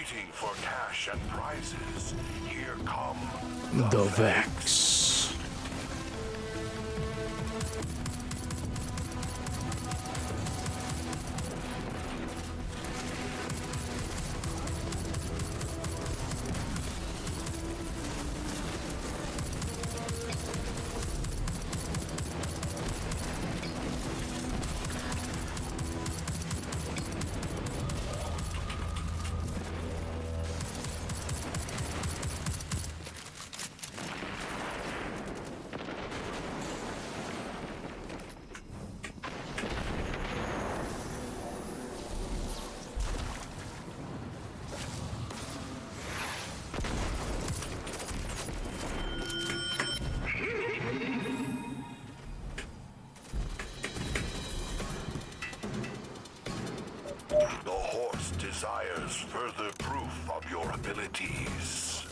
competing for cash and prizes. Here come The Vex. The horse desires further proof of your abilities.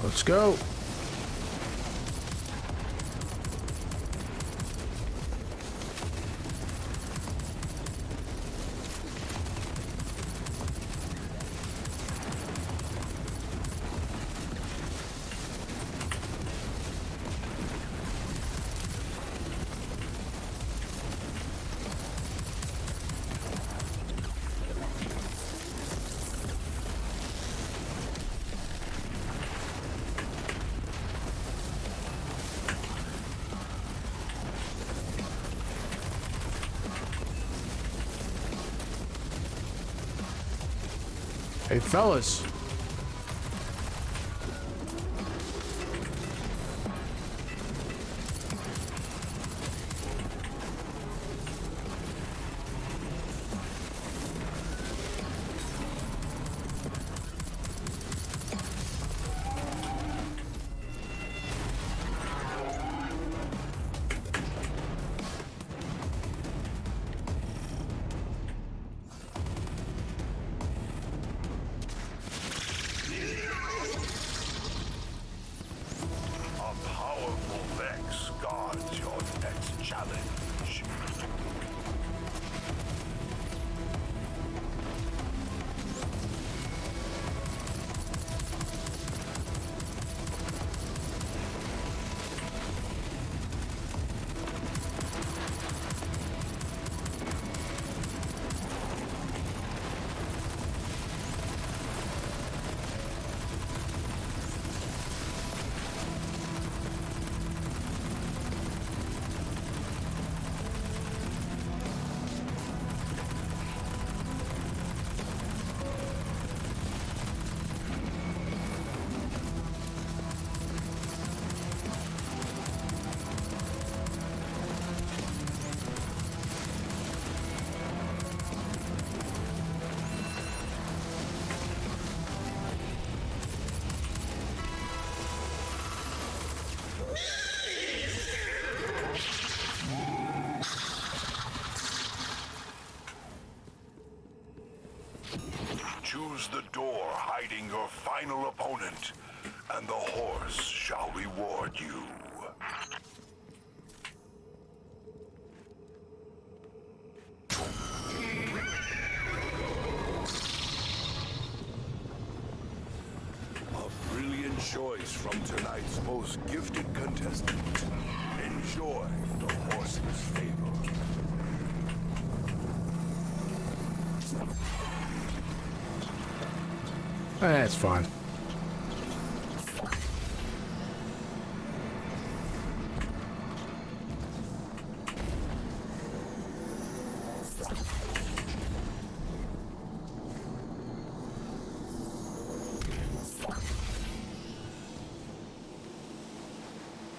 Let's go. Hey, fellas. Choose the door hiding your final opponent, and the horse shall reward you. A brilliant choice from tonight's most gifted contestant. Enjoy the horse's favor. That's fine.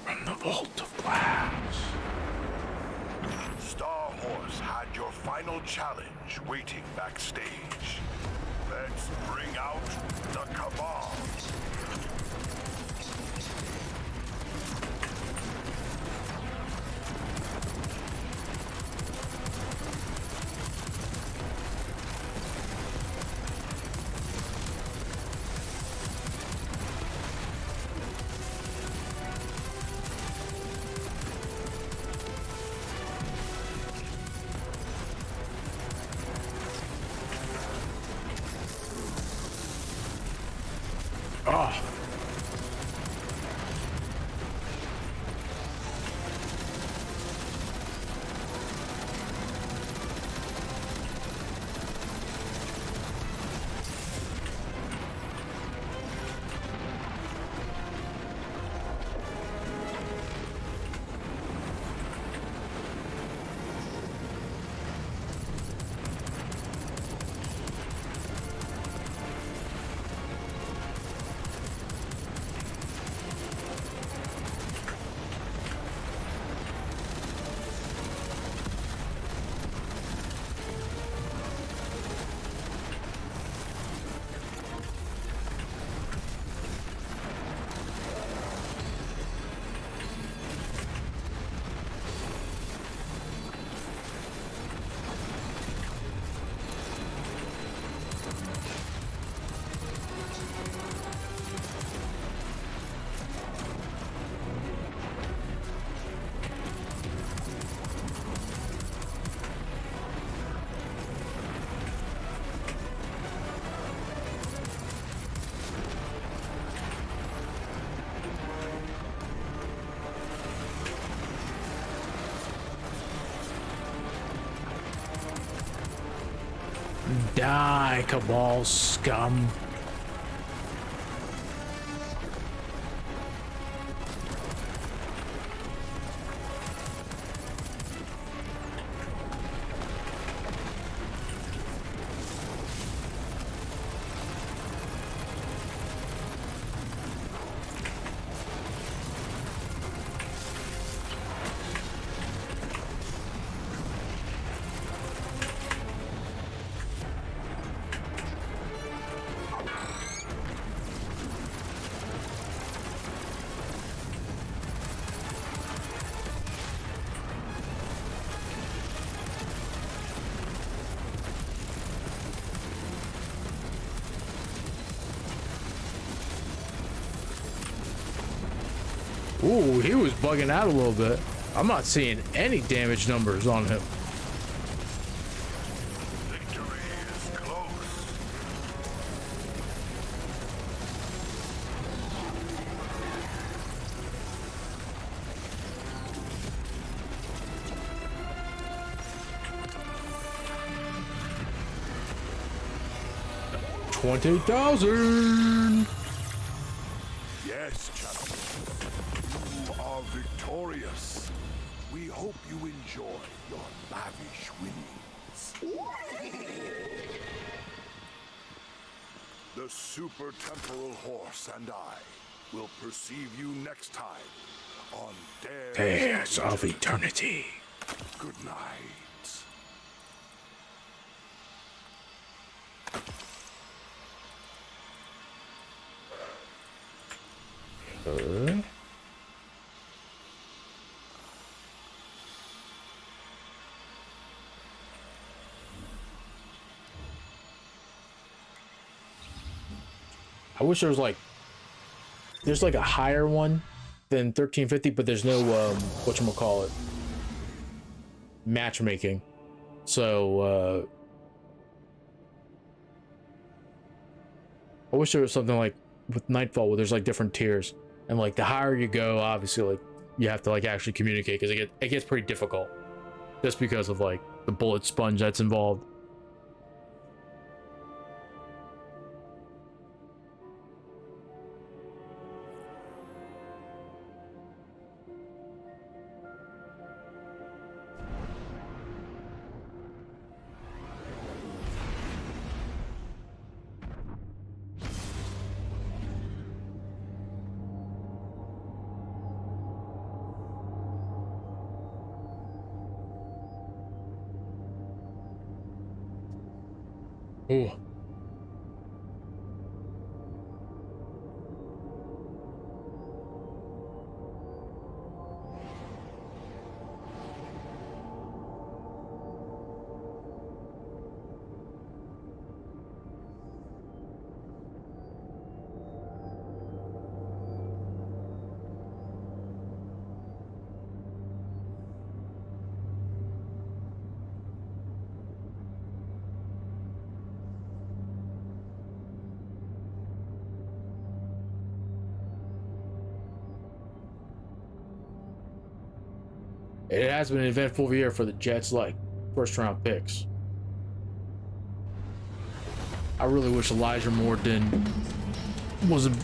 From the Vault of Glass. Star Horse had your final challenge waiting backstage. Let's bring out the Cabal. Oh. Die, Cabal scum. Ooh, he was bugging out a little bit. I'm not seeing any damage numbers on him. Victory is close. $20,000. Yes, champion. You are victorious. We hope you enjoy your lavish winnings. The Super Temporal Horse and I will perceive you next time on Dares of Eternity. Good night. I wish there was like, there's like a higher one than 1350, but there's no whatchamacallit, matchmaking. So I wish there was something like with Nightfall where there's like different tiers, and like the higher you go, obviously like you have to like actually communicate, because it gets pretty difficult just because of like the bullet sponge that's involved. Ooh. It has been an eventful year for the Jets, like first round picks. I really wish Elijah Moore wasn't.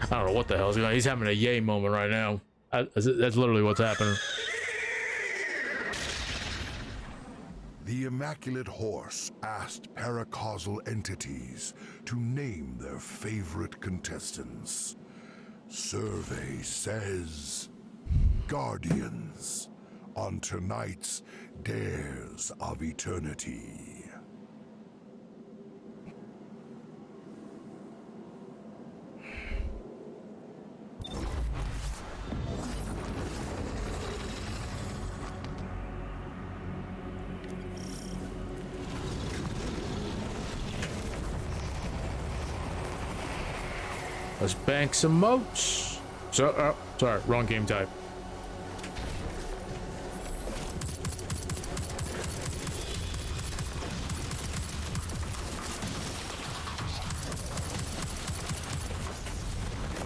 I don't know what the hell is going on. He's having a yay moment right now. That's literally what's happening. The Immaculate Horse asked paracausal entities to name their favorite contestants. Survey says Guardians on tonight's Dares of Eternity. Let's bank some moats. So, sorry, wrong game type.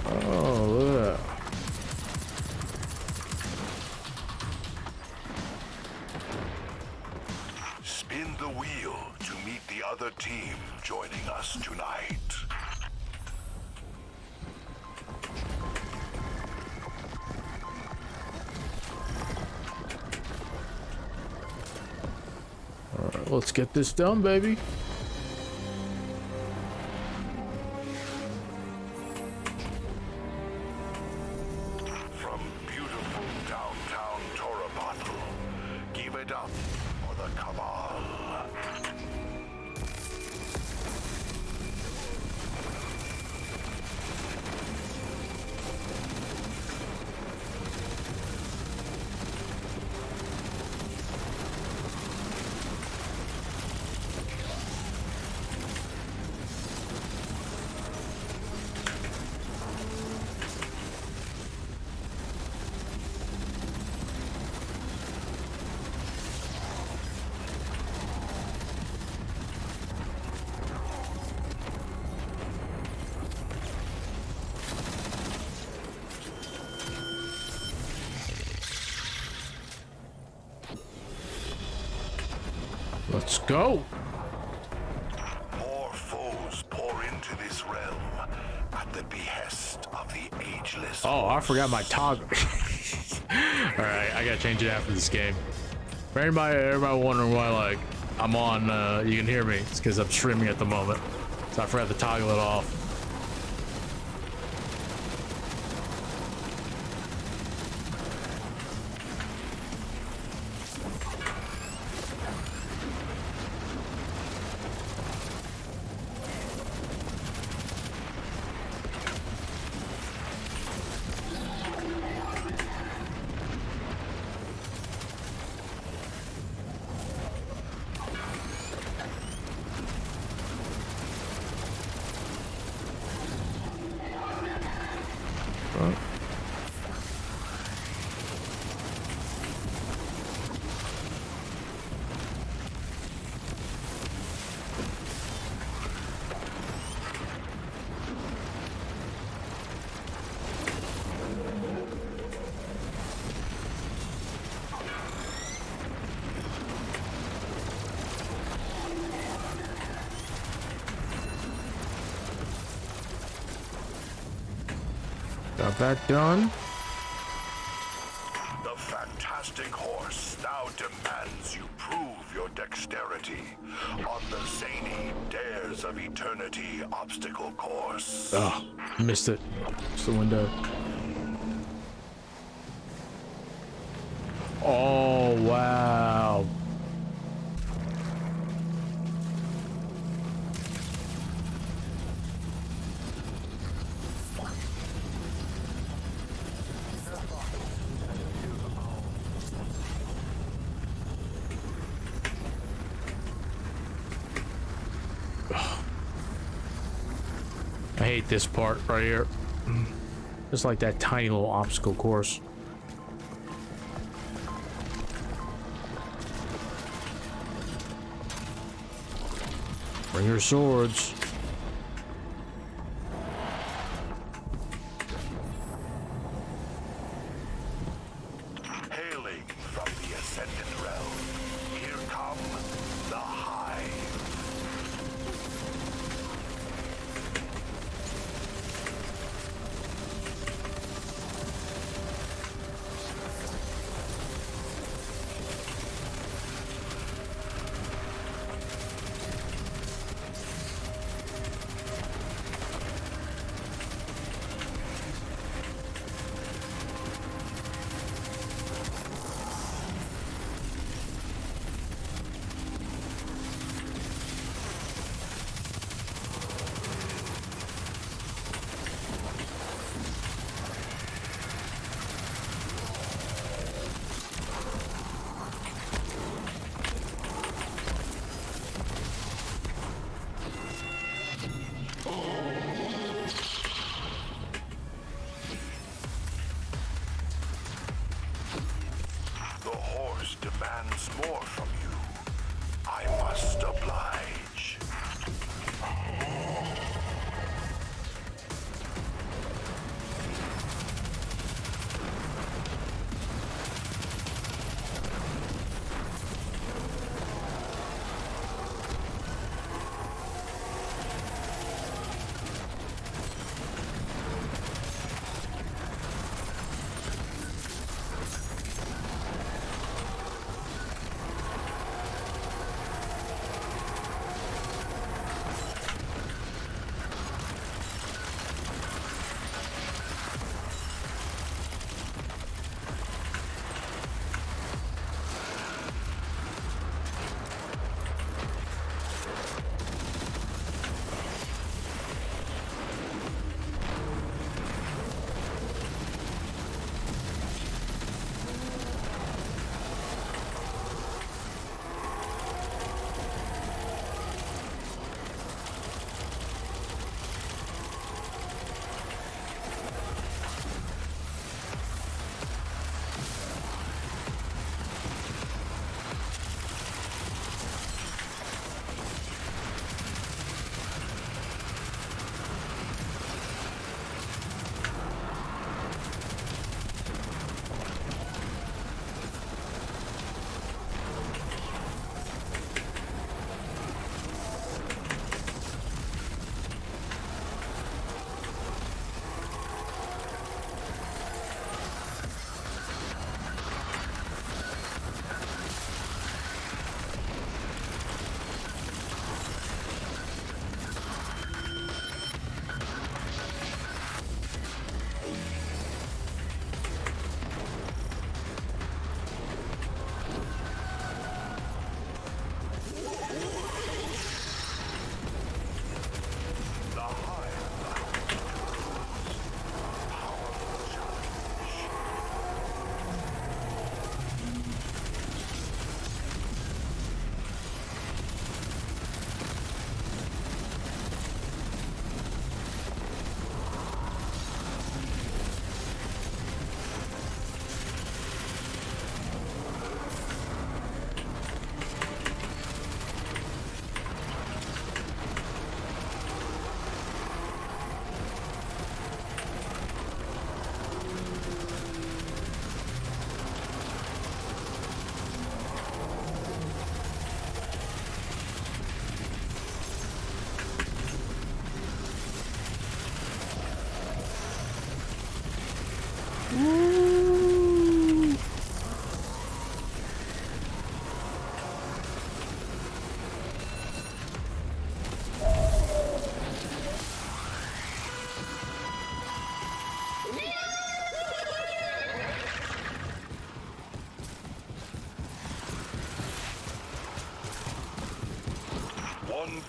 Oh, yeah. Spin the wheel to meet the other team joining us tonight. Alright, let's get this done, baby. From beautiful downtown Torabottle, give it up for the Cabal. Let's go. More foes pour into this realm at the behest of the ageless. Oh, I forgot my toggle. Alright, I gotta change it after this game. For everybody wondering why, like, I'm on, you can hear me. It's because I'm streaming at the moment. So I forgot to toggle it off. Got that done. The fantastic horse now demands you prove your dexterity on the zany Dares of Eternity obstacle course. Oh, missed it. It's the window. Oh, wow. I hate this part right here. Just like that tiny little obstacle course. Bring your swords. Hailing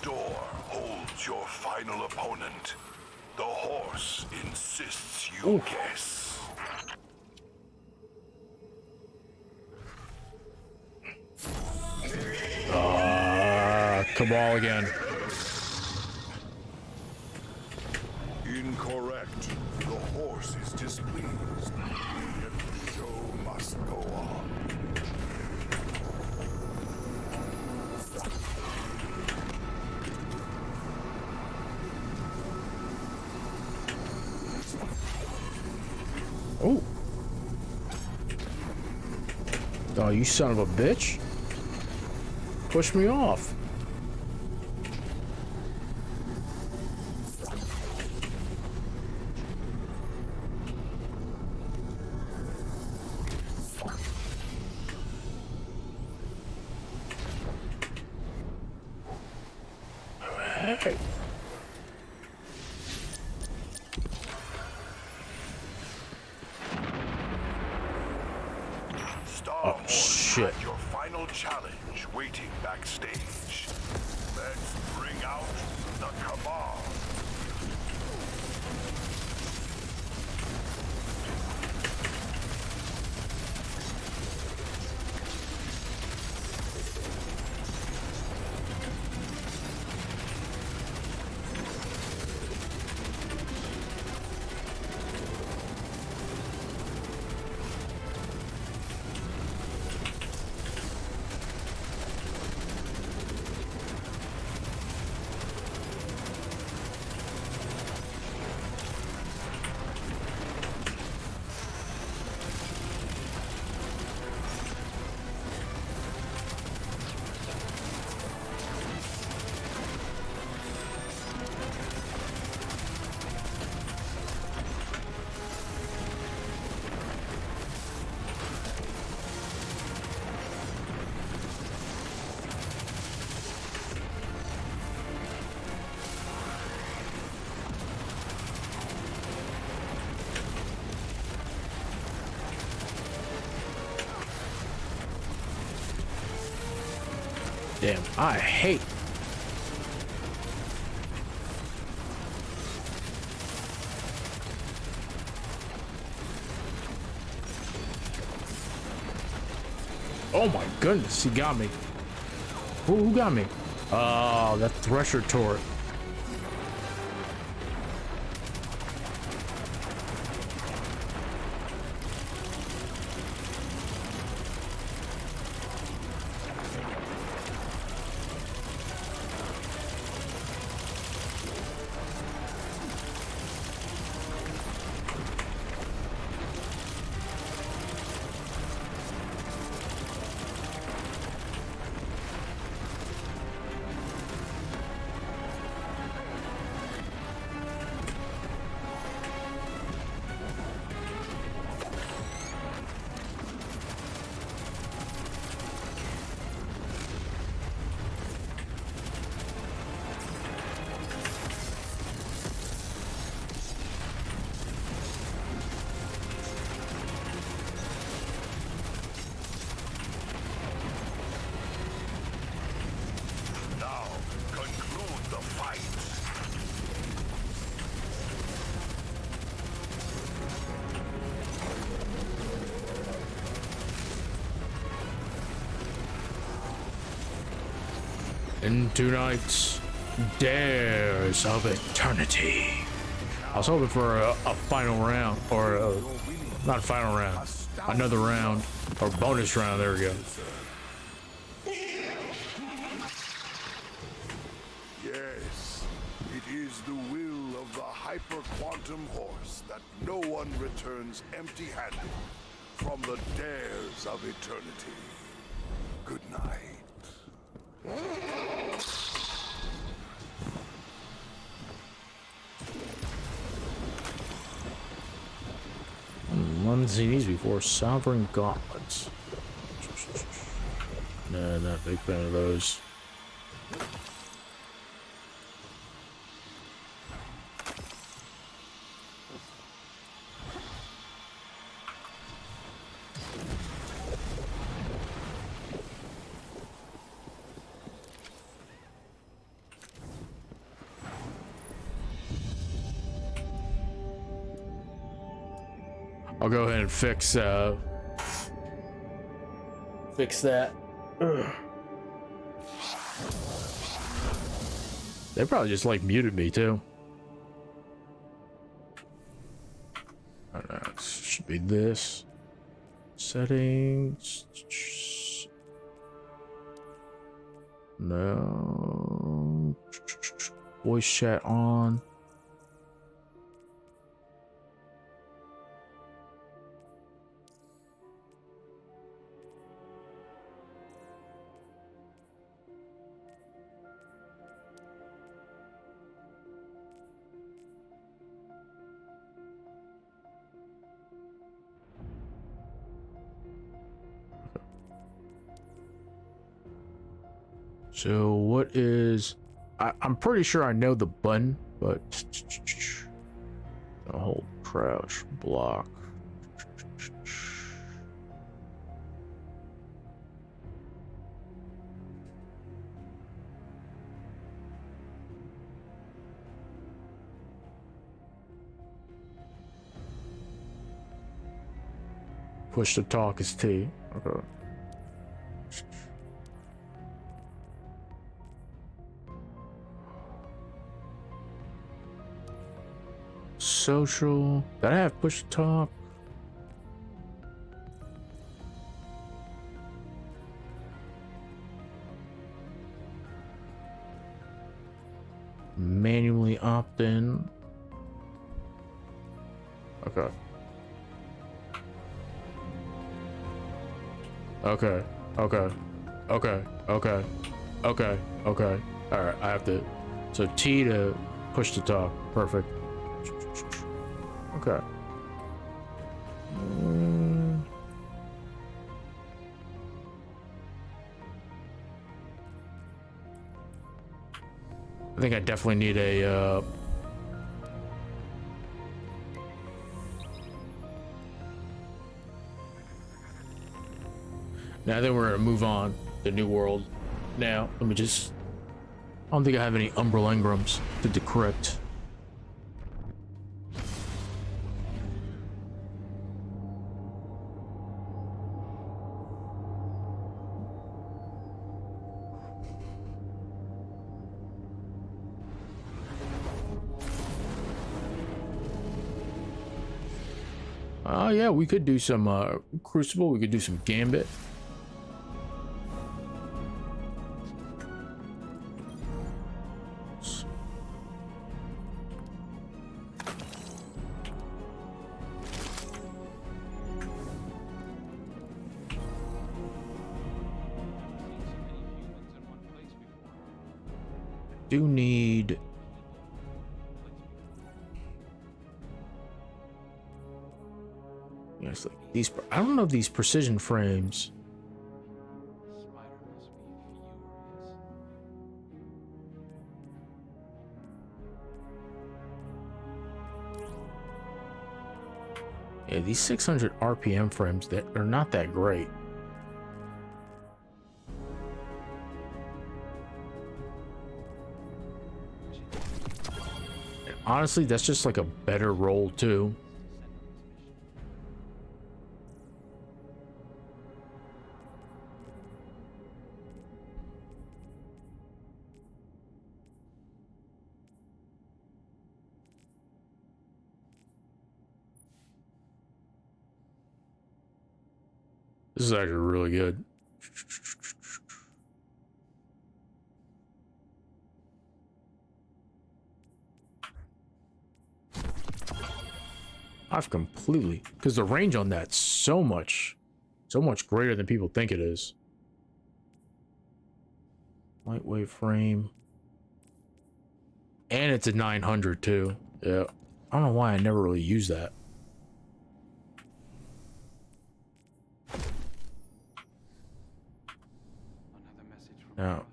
door holds your final opponent. The horse insists you guess. Cabal again. Incorrect. The horse is displeased. Yet the show must go on. Oh. Oh, you son of a bitch. Push me off. Hey. Starhorn shit. has your final challenge waiting backstage. Let's bring out the Cabal. Damn, I hate. Oh my goodness, he got me. Who got me? Oh, that Thresher turret. Now, conclude the fight. Into night's Dares of Eternity. I was hoping for a final round, or not a final round, another round, or bonus round. There we go. Yes, it is the will of the hyper-quantum horse that no one returns empty-handed from the dares of eternity. Good night. Run these before Sovereign Gauntlets. No, not a big fan of those. I'll go ahead and fix that. Ugh. They probably just like muted me too. I don't know, it should be this. Settings. No. Voice chat on. So what is, I'm pretty sure I know the button, but hold crouch block. Push to talk is T. Okay. Social. Did I have push to talk? Manually opt in. Okay. Okay. Okay. Okay. Okay. Okay. Okay. All right. I have to. So T to push to talk. Perfect. Okay. I think I definitely need a now then we're gonna move on to New World. Now, let me just, I don't think I have any Umbral Engrams to decrypt. Oh yeah, we could do some Crucible, we could do some Gambit. Do need yes, like these. I don't know if these precision frames. Yeah, these 600 RPM frames that are not that great. Honestly, that's just like a better roll too. This is actually really good. I've completely, because the range on that's so much greater than people think it is. Lightweight frame. And it's a 900 too. Yeah. I don't know why I never really use that. Now,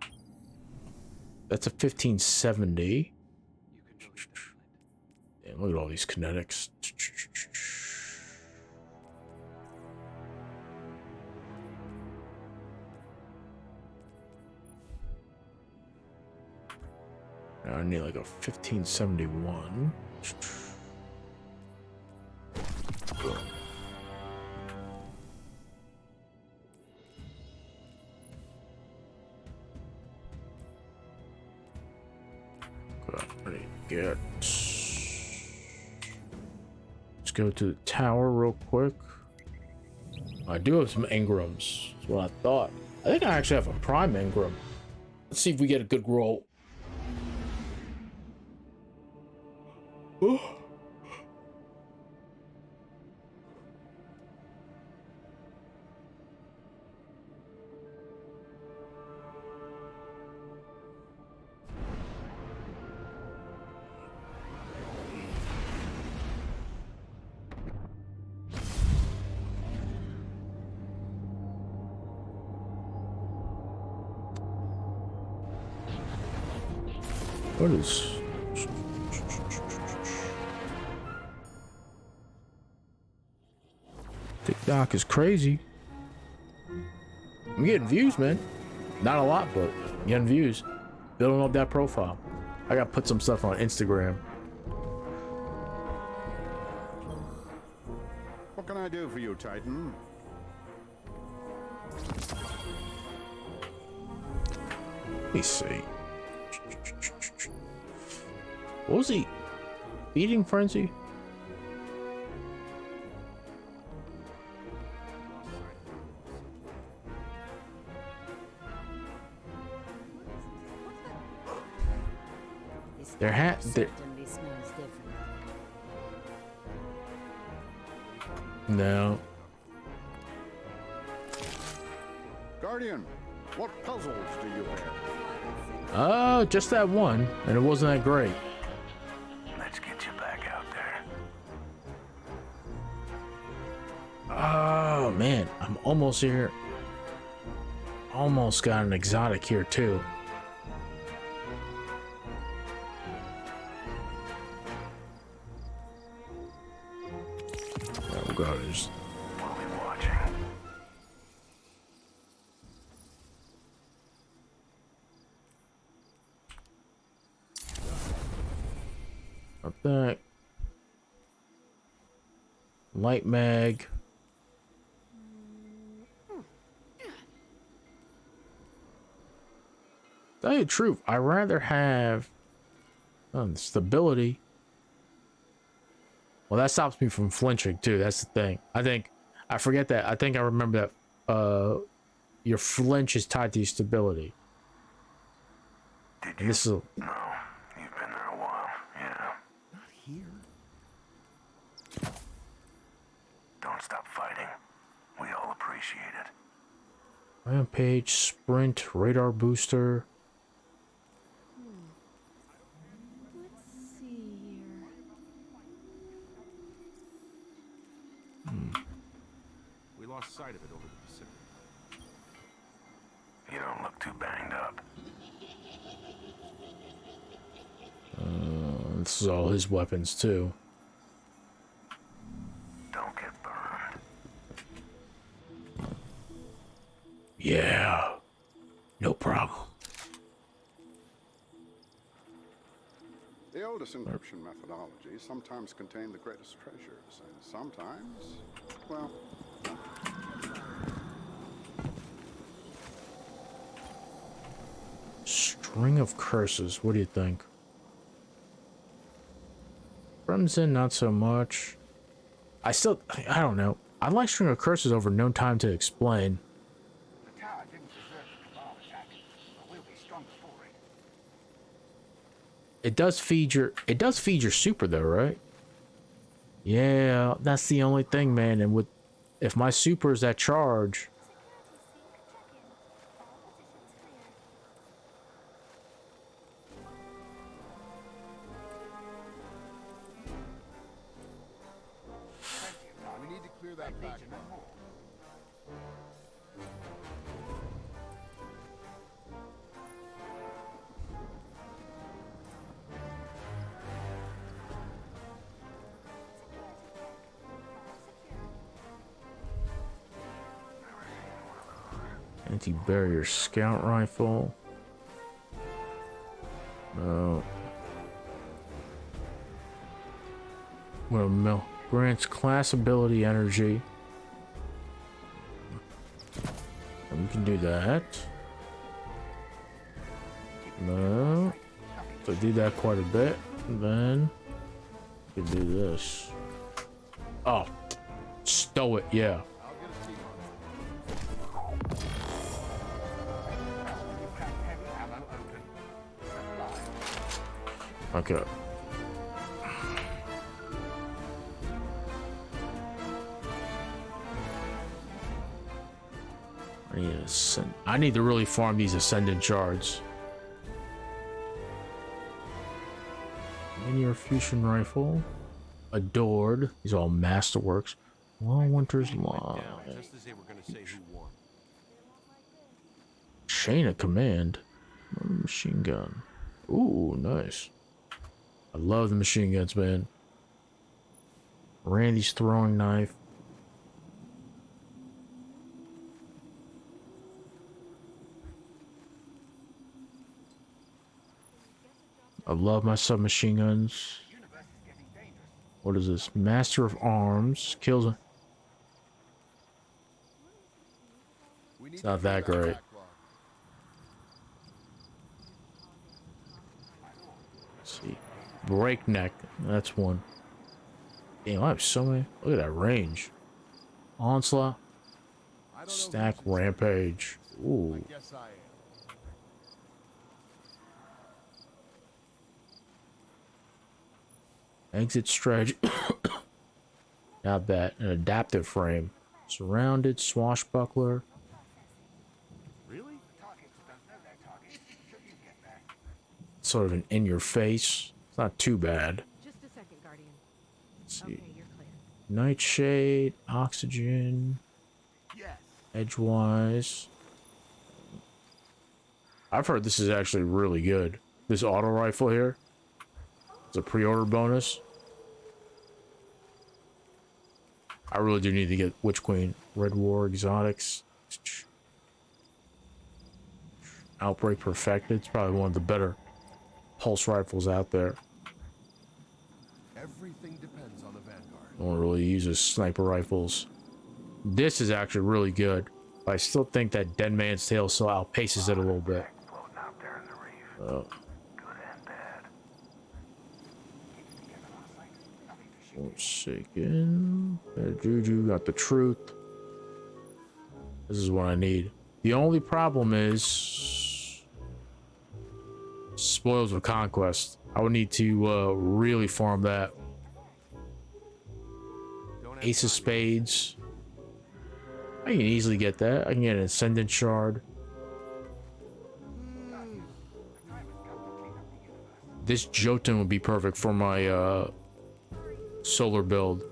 that's a 1570. Damn, look at all these kinetics. Now I need like a 1571. What do you get? Let's go to the tower real quick. I do have some Ingrams. That's what I thought. I think I actually have a prime Ingram. Let's see if we get a good roll. What is... TikTok is crazy. I'm getting views, man. Not a lot, but getting views. Building up that profile. I gotta put some stuff on Instagram. What can I do for you, Titan? Let me see. What was he? Feeding frenzy? There certainly smells different. No. Guardian, what puzzles do you have? Just that one, and it wasn't that great. Let's get you back out there. Oh man, I'm almost here. Almost got an exotic here too. Oh god, there's... We'll be watching. Up that. Light mag. Tell you the truth, I'd rather have stability. Well, that stops me from flinching too. That's the thing. I forget that. I think I remember that your flinch is tied to your stability. Did and this is No, you've been there a while, yeah. Not here. Don't stop fighting. We all appreciate it. rampage, sprint, radar booster. Let's see here. We lost sight of it over the Pacific. You don't look too banged up. This is all his weapons too. Don't get burned. Yeah, no problem. The oldest encryption methodologies sometimes contain the greatest treasures, and sometimes, well, String of curses. What do you think? Crimson, not so much. I don't know. I like String of Curses over No Time to Explain. The tower didn't deserve the Cabal attack, but we'll be stronger for it. It does feed your super though, right? Yeah, that's the only thing, man. And if my super is at charge, We need to clear that back. anti-barrier scout rifle. No. Well, grants class ability energy. We can do that. No. Nothing So I do that quite a bit. And then we can do this. Oh, stow it, yeah. Okay. I need to really farm these ascendant shards. Linear fusion rifle. Adored. These are all masterworks. Long Winter's Law. Chain of Command. Machine gun. Ooh, nice. I love the machine guns, man. Randy's throwing knife. I love my submachine guns. What is this? Master of Arms. Kills him. It's not that great. Let's see. Breakneck. That's one. Damn, I have so many. Look at that range. Onslaught. Stack Rampage. Ooh. Exit strategy. Not bad. An adaptive frame. Surrounded. Swashbuckler. Really? Sort of an in your face. It's not too bad. Just a second, Guardian. Let's see. Okay, you're clear. Nightshade. Oxygen. Yes. Edgewise. I've heard this is actually really good. This auto rifle here. It's a pre-order bonus. I really do need to get Witch Queen. Red War Exotics. Outbreak Perfected. It's probably one of the better pulse rifles out there. Everything depends on the Vanguard. No one really uses sniper rifles. This is actually really good. But I still think that Dead Man's Tale still outpaces it a little bit. Oh. 1 second. Juju got the truth. This is what I need. The only problem is Spoils of Conquest. I would need to really farm that. Ace of Spades. I can easily get that. I can get an Ascendant Shard. This Jotun would be perfect for my solar build.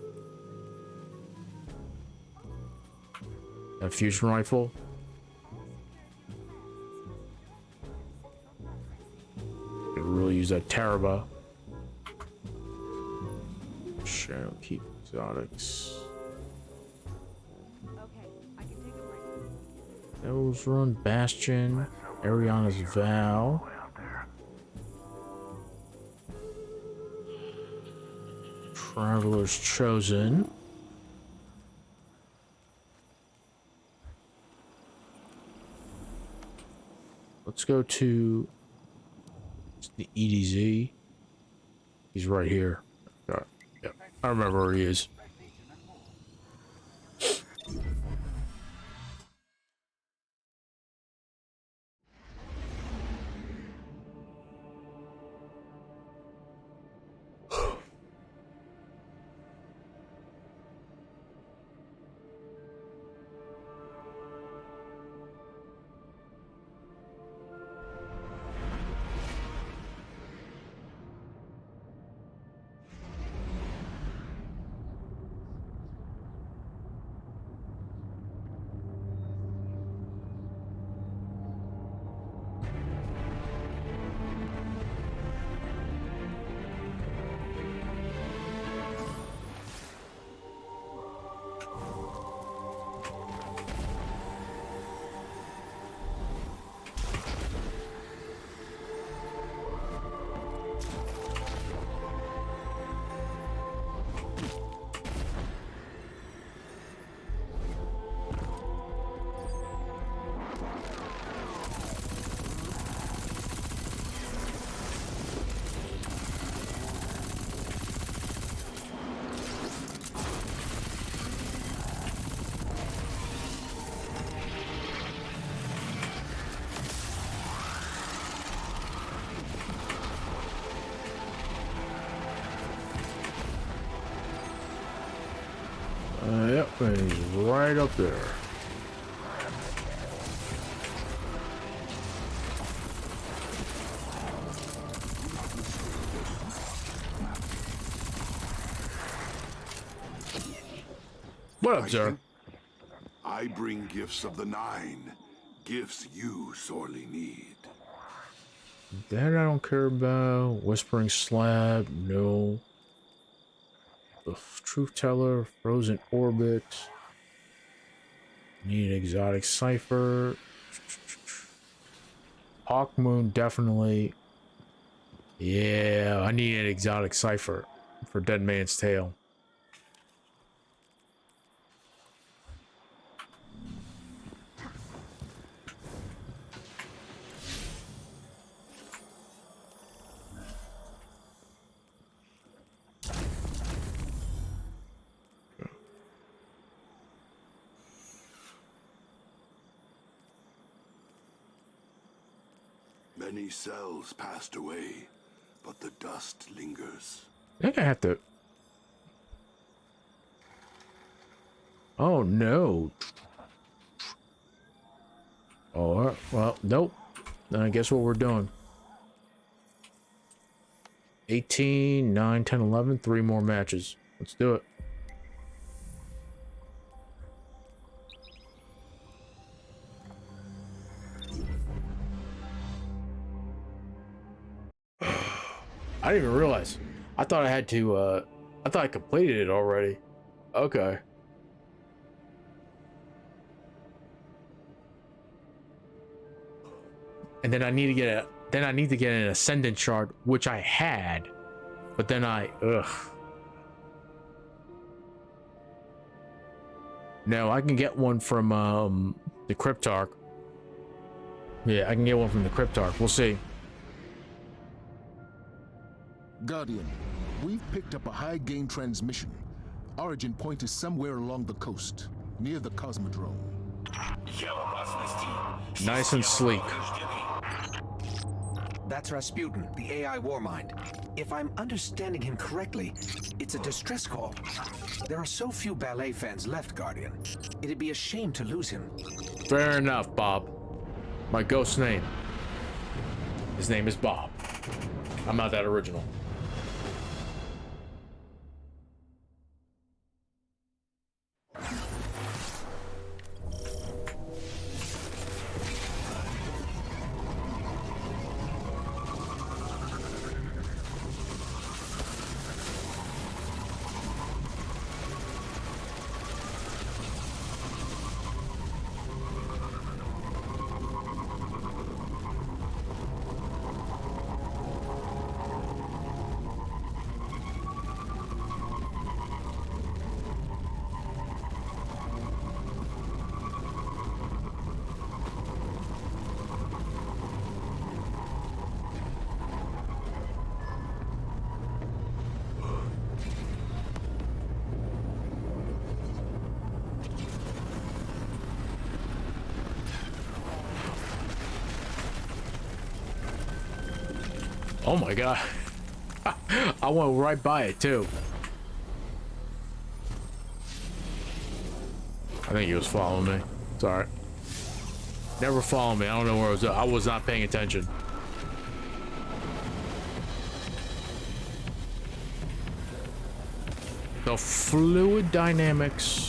A fusion rifle. Could really use that Taraba. Shadow Keep Exotics. Okay, I can take a break. Devil's Run, Bastion, Ariana's Vow. Traveler's Chosen. Let's go to the EDZ. He's right here. Yep, I remember where he is. and he's right up there. What up, sir? I bring gifts of the Nine. Gifts you sorely need. That I don't care about. Whispering Slab, no. The Truth Teller, Frozen Orbit. Need an exotic cipher. Hawk Moon, definitely. Yeah, I need an exotic cipher for Dead Man's Tale. Many cells passed away, but the dust lingers. I think I have to... Oh, no. Oh, well, nope. Then I guess what we're doing. 18, 9, 10, 11. 3 more matches. Let's do it. I didn't even realize. I thought I had to, I thought I completed it already. Okay. And then I need to get an ascendant shard, which I had. But then ugh. No, I can get one from, the Cryptarch. Yeah, I can get one from the Cryptarch. We'll see. Guardian, we've picked up a high-gain transmission. Origin point is somewhere along the coast, near the Cosmodrome. Nice and sleek. That's Rasputin, the AI Warmind. If I'm understanding him correctly, it's a distress call. There are so few ballet fans left, Guardian. It'd be a shame to lose him. Fair enough, Bob. My ghost name. His name is Bob. I'm not that original. Oh my god. I went right by it too. I think he was following me. It's alright. Never follow me. I don't know where I was at. I was not paying attention. The fluid dynamics.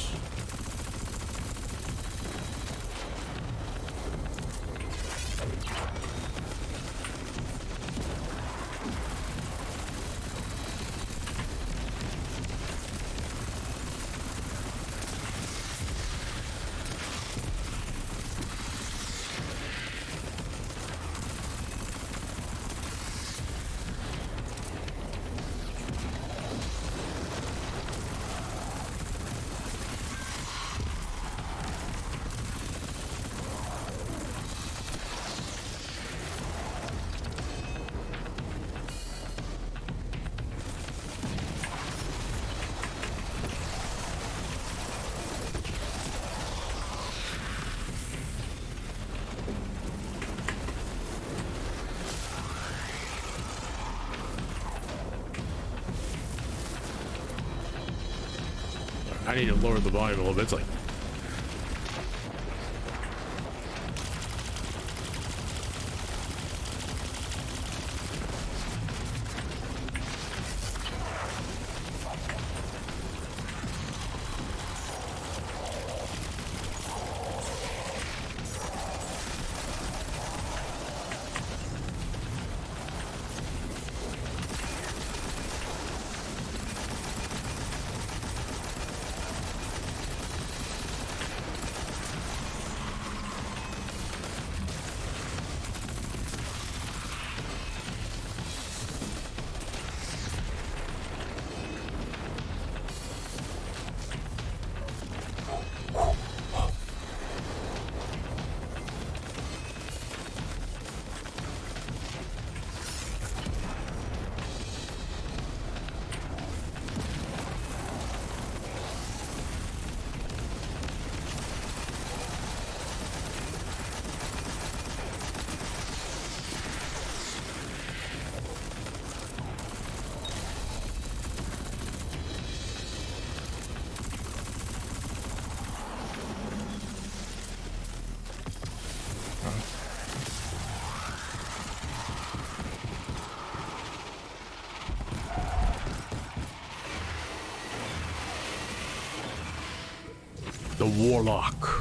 I need to lower the volume a little bit. It's like the Warlock.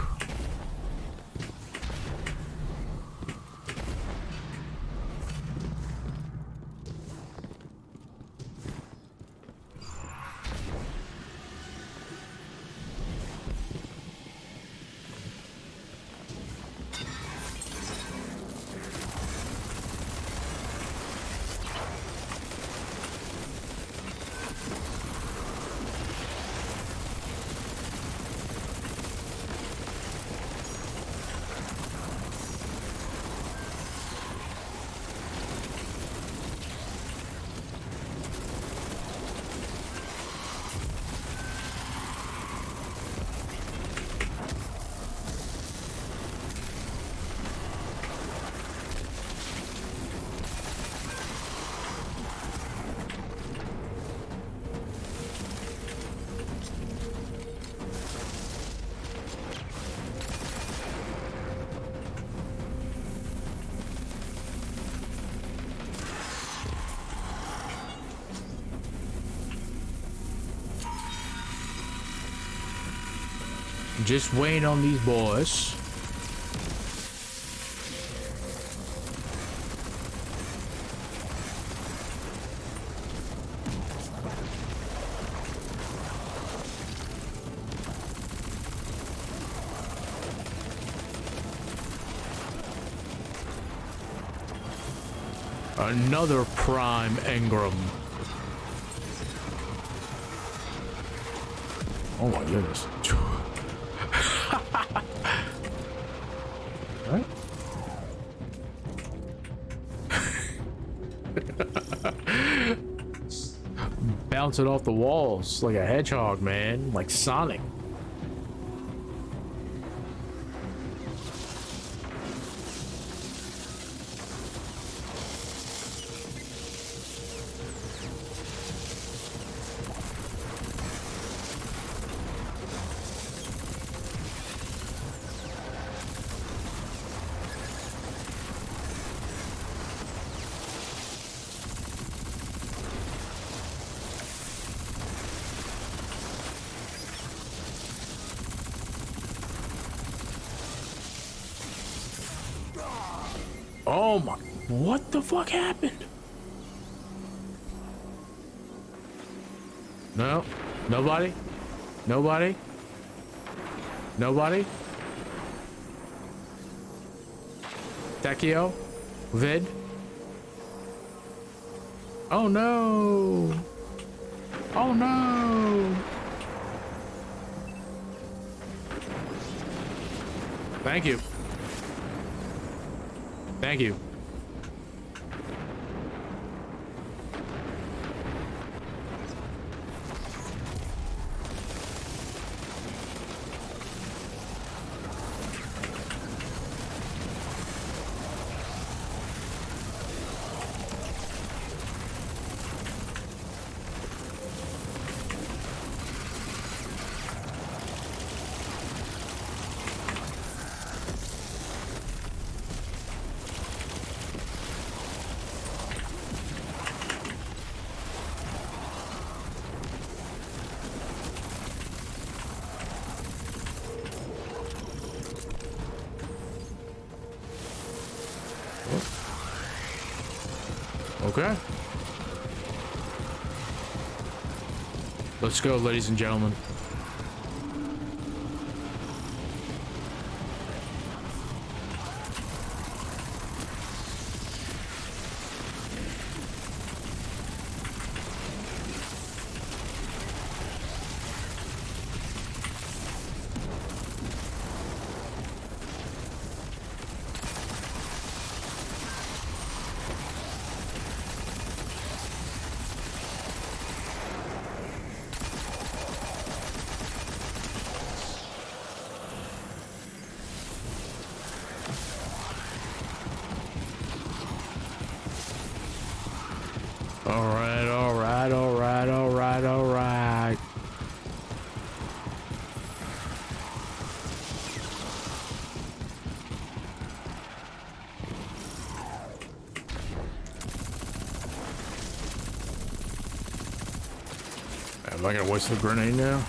Just waiting on these boys. Another Prime Engram. Oh my goodness. Right? Bouncing off the walls like a hedgehog, man, like Sonic. Oh my, what the fuck happened? No, nobody, nobody, nobody. Takio, Vid. Oh no. Oh no. Thank you. Thank you. Okay. Let's go, ladies and gentlemen. All right. Am I gonna waste the grenade now?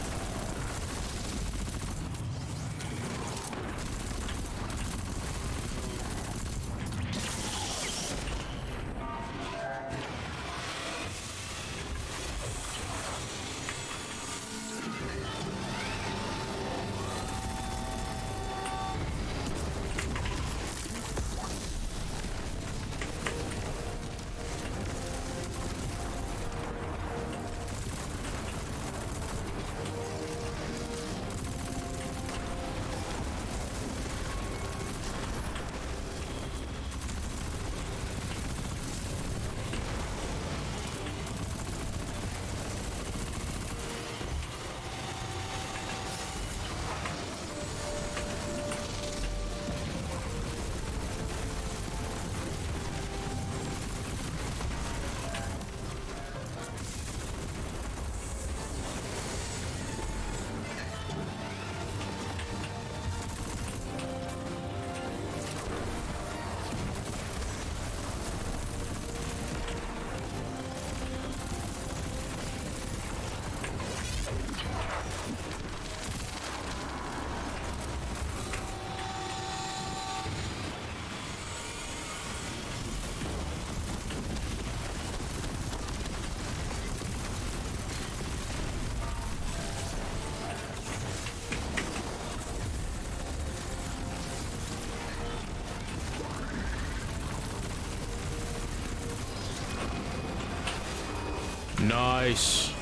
Nice.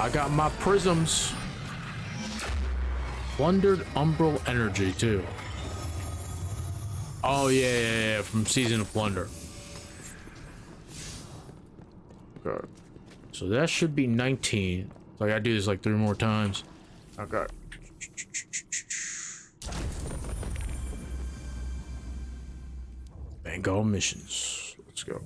I got my prisms. Plundered Umbral Energy too. Oh yeah, from Season of Plunder. Okay. So that should be 19. So I gotta do this like 3 more times. Okay. Vanguard missions. Let's go.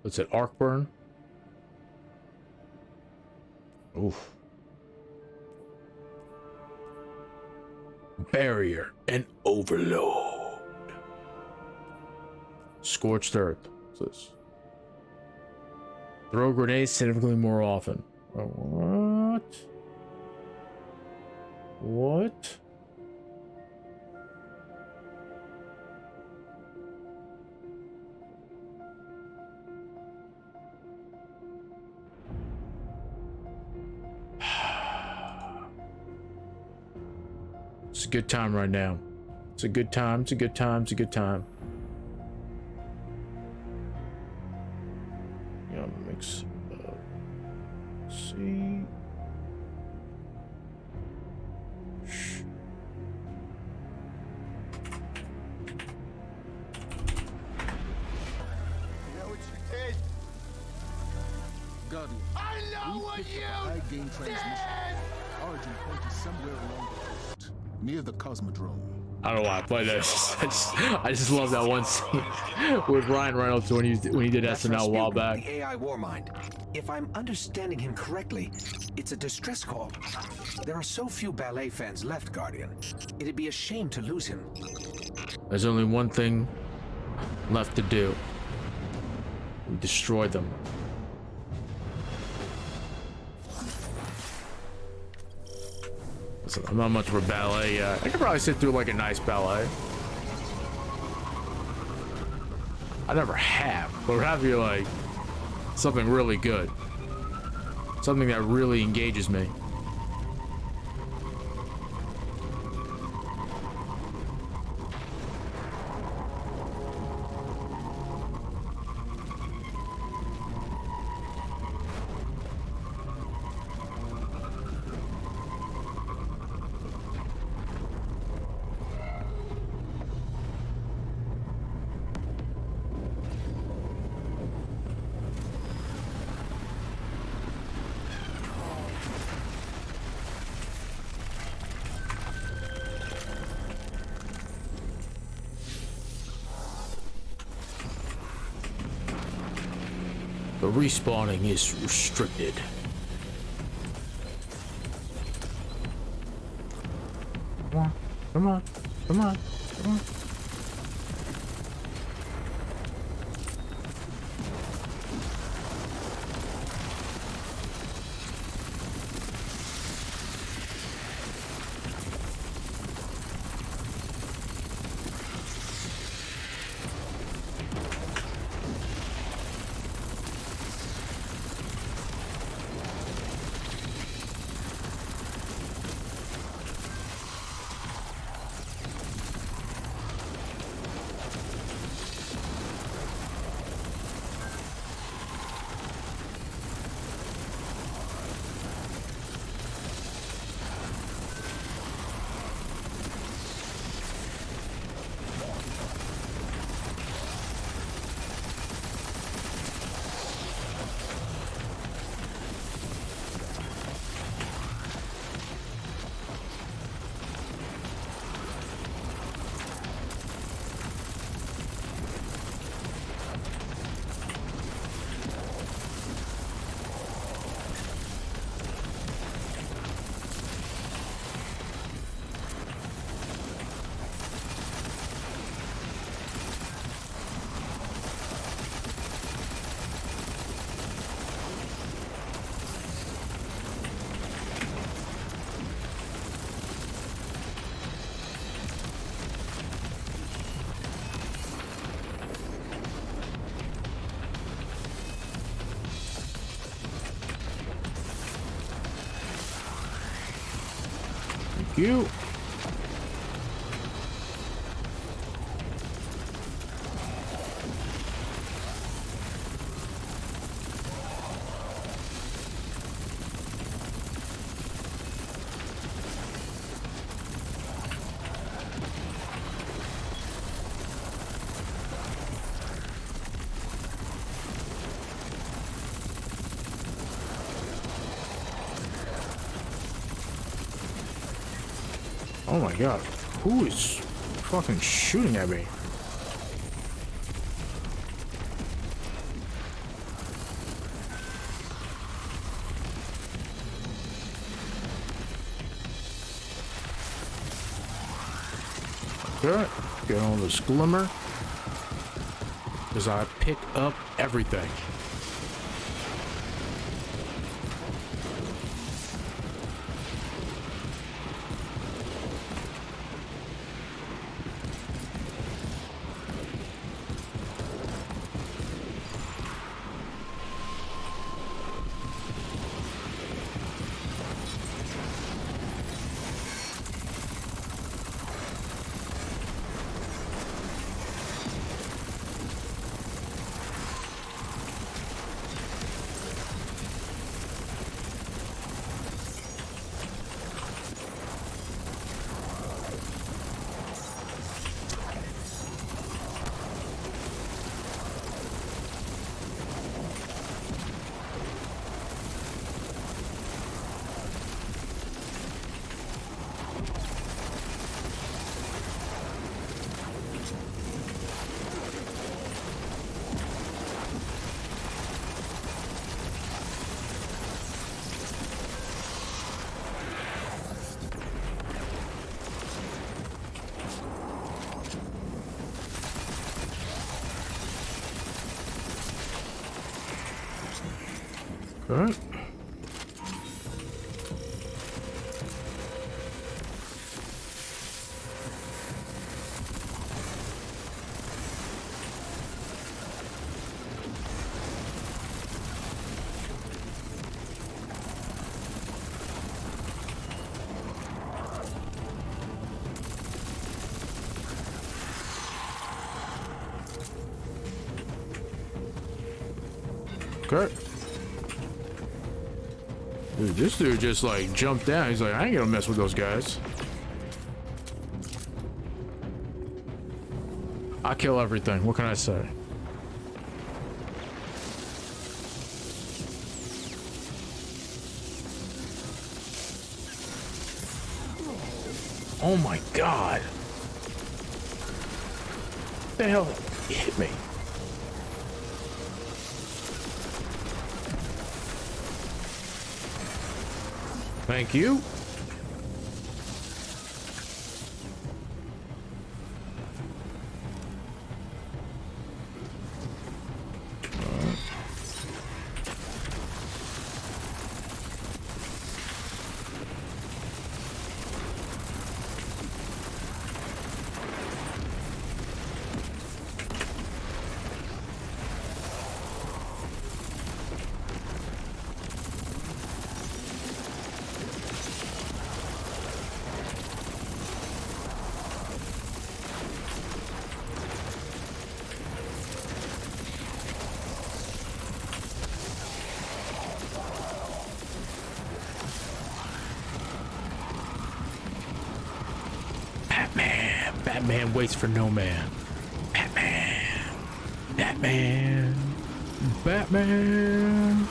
What's it? Arc burn? Oof. Barrier and overload. Scorched earth. What's this? Throw grenades significantly more often. Oh, what? What? It's a good time right now. It's a good time. It's a good time. It's a good time. Yeah, mix. See. Shh. You know what you did? Guardian, I know we what picked up you a high-gain transmission. did! Origin point is somewhere along the coast, near the Cosmodrome. I don't know why I play this. I just love that one scene with Ryan Reynolds when he did That's SNL a while Rasputin, back. The AI Warmind. If I'm understanding him correctly, it's a distress call. There are so few ballet fans left, Guardian. It'd be a shame to lose him. There's only one thing left to do. We destroy them. Listen, I'm not much of a ballet yet. I could probably sit through like a nice ballet. I never have, but it would have to be like something really good. Something that really engages me. The respawning is restricted. Come on, come on, come on, come on. You. Oh my god, who is fucking shooting at me? Okay, get on this glimmer. Because I pick up everything. All right. Okay. Dude, this dude just like jumped down. He's like, I ain't gonna mess with those guys. I kill everything. What can I say? Oh my god. What the hell hit me? Thank you. Batman waits for no man. Batman. Batman. Batman.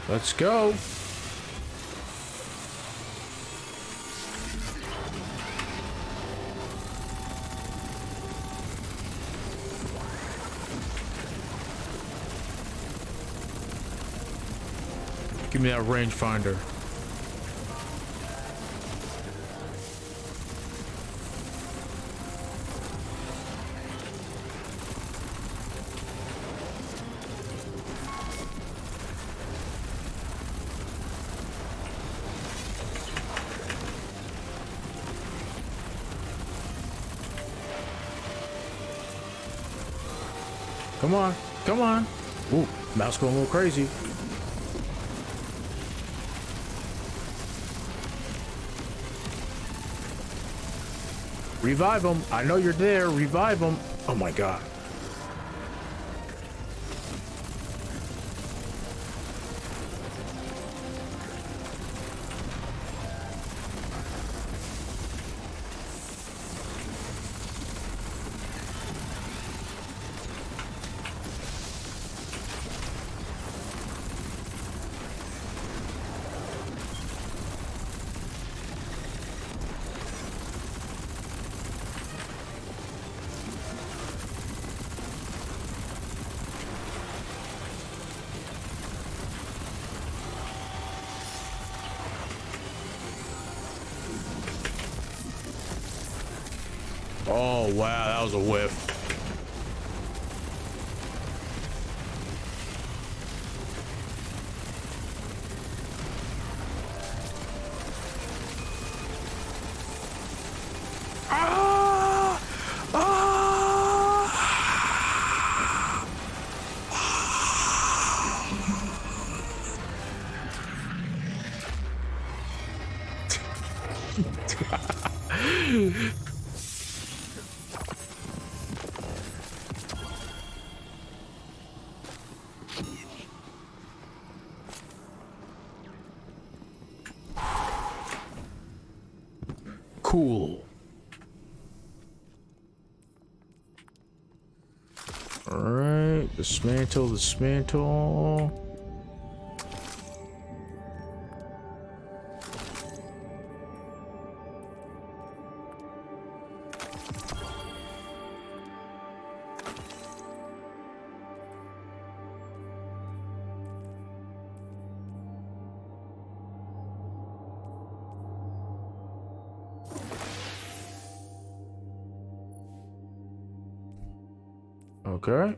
Let's go. Give me that rangefinder. Come on, come on. Ooh, mouse going a little crazy. Revive him. I know you're there. Revive him. Oh my god. Oh wow, that was a whiff. Cool. All right, dismantle. Okay.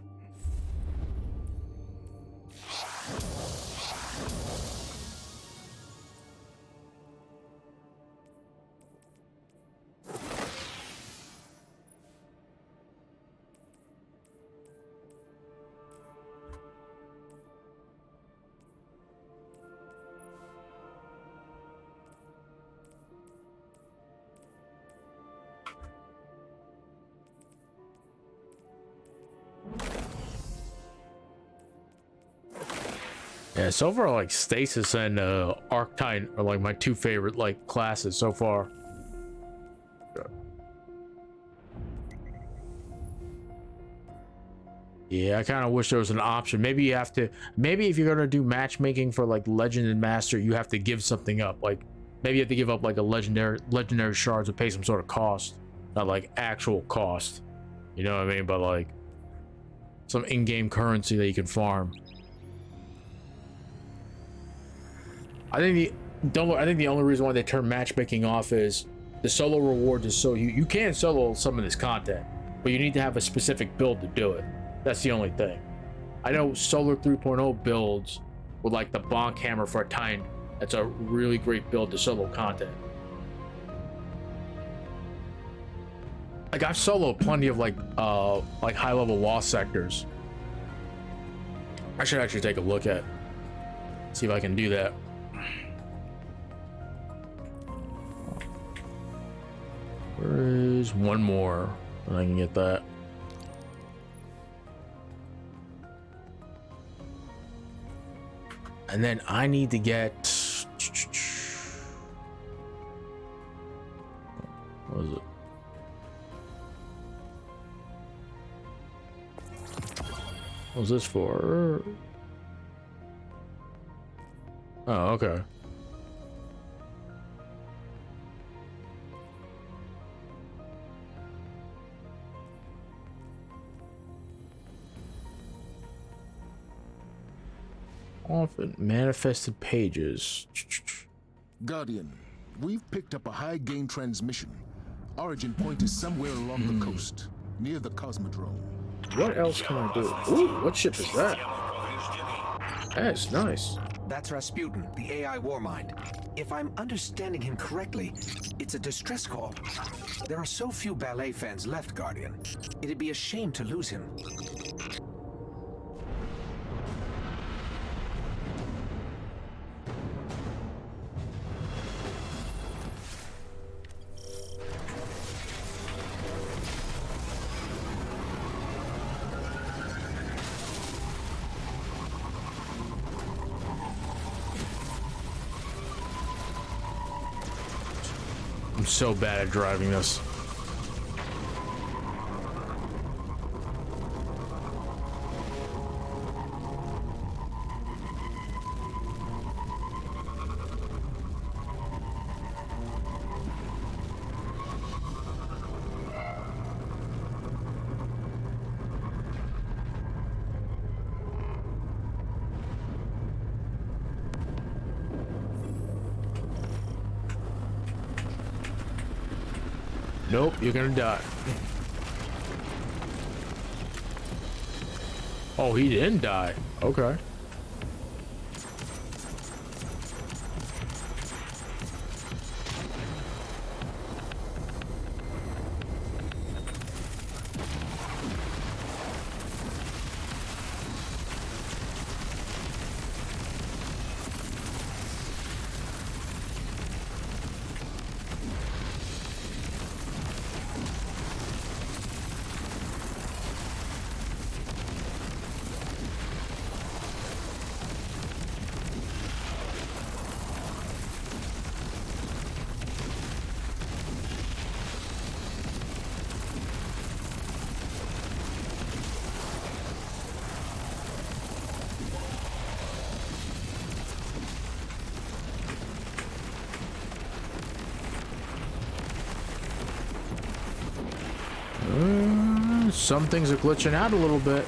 Yeah, so far, like, Stasis and Arctine are like my two favorite like classes so far. Yeah, I kind of wish there was an option. Maybe you have to, maybe if you're gonna do matchmaking for like Legend and Master, you have to give something up. Like maybe you have to give up like a legendary shards to pay some sort of cost, not like actual cost. You know what I mean? But like some in-game currency that you can farm. I think the only reason why they turn matchmaking off is the solo rewards is so you can solo some of this content, but you need to have a specific build to do it. That's the only thing. I know Solar 3.0 builds with like the Bonk Hammer for a Titan. That's a really great build to solo content. Like I've soloed plenty of like high level wall sectors. I should actually take a look at, see if I can do that. Where is one more? And I can get that. And then I need to get. What is it? What was this for? Oh, okay. Often manifested pages. Guardian, we've picked up a high gain transmission. Origin point is somewhere along the coast, near the Cosmodrome. What else can I do? Ooh, what ship is that? That's nice. That's Rasputin, the AI Warmind. If I'm understanding him correctly, it's a distress call. There are so few ballet fans left, Guardian. It'd be a shame to lose him. I'm so bad at driving this. Nope, you're gonna die. Oh, he didn't die. Okay. Some things are glitching out a little bit.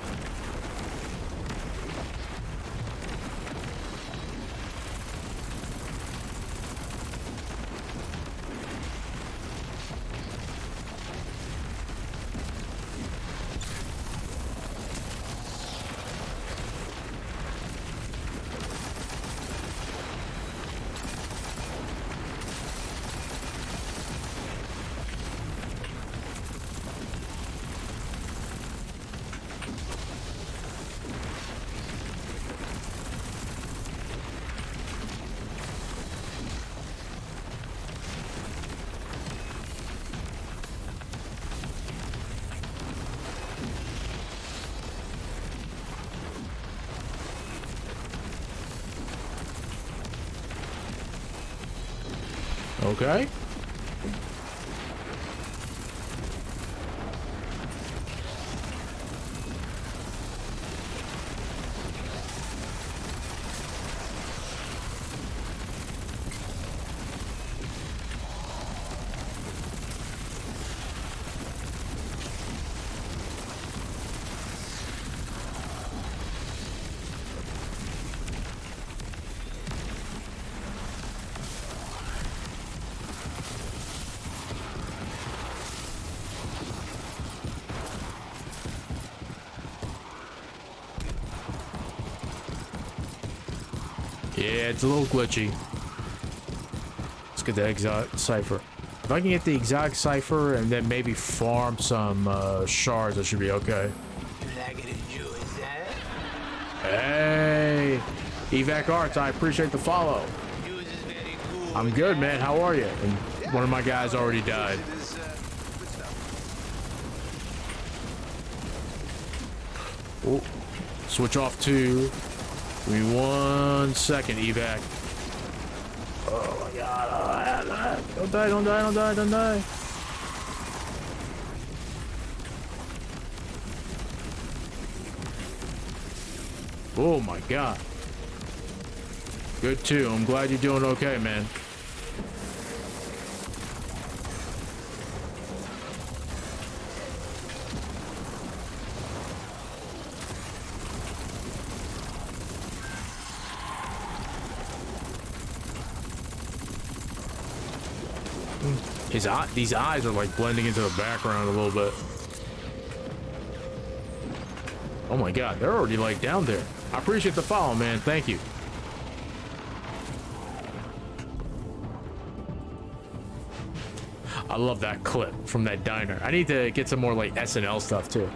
Okay. Yeah, it's a little glitchy. Let's get the exotic cipher. If I can get the exotic cipher and then maybe farm some shards, I should be okay. Hey, Evac Arts, I appreciate the follow. I'm good, man. How are you? And one of my guys already died. Oh, switch off to. Give me 1 second, Evac. Oh my god. Don't die, don't die, don't die, don't die. Oh my god. Good too. I'm glad you're doing okay, man. These eyes are like blending into the background a little bit. Oh my god, they're already like down there. I appreciate the follow, man. Thank you. I love that clip from that diner. I need to get some more like SNL stuff too.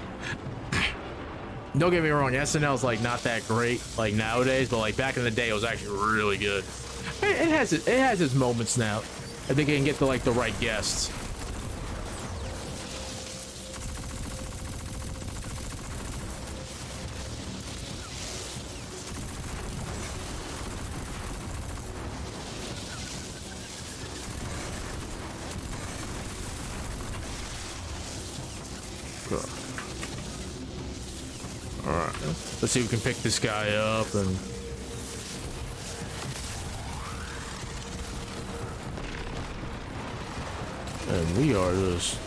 Don't get me wrong, SNL's like not that great like nowadays, but like back in the day it was actually really good. It has its moments now. I think it can get to like the right guests. All right, let's see if we can pick this guy up and. And we are this.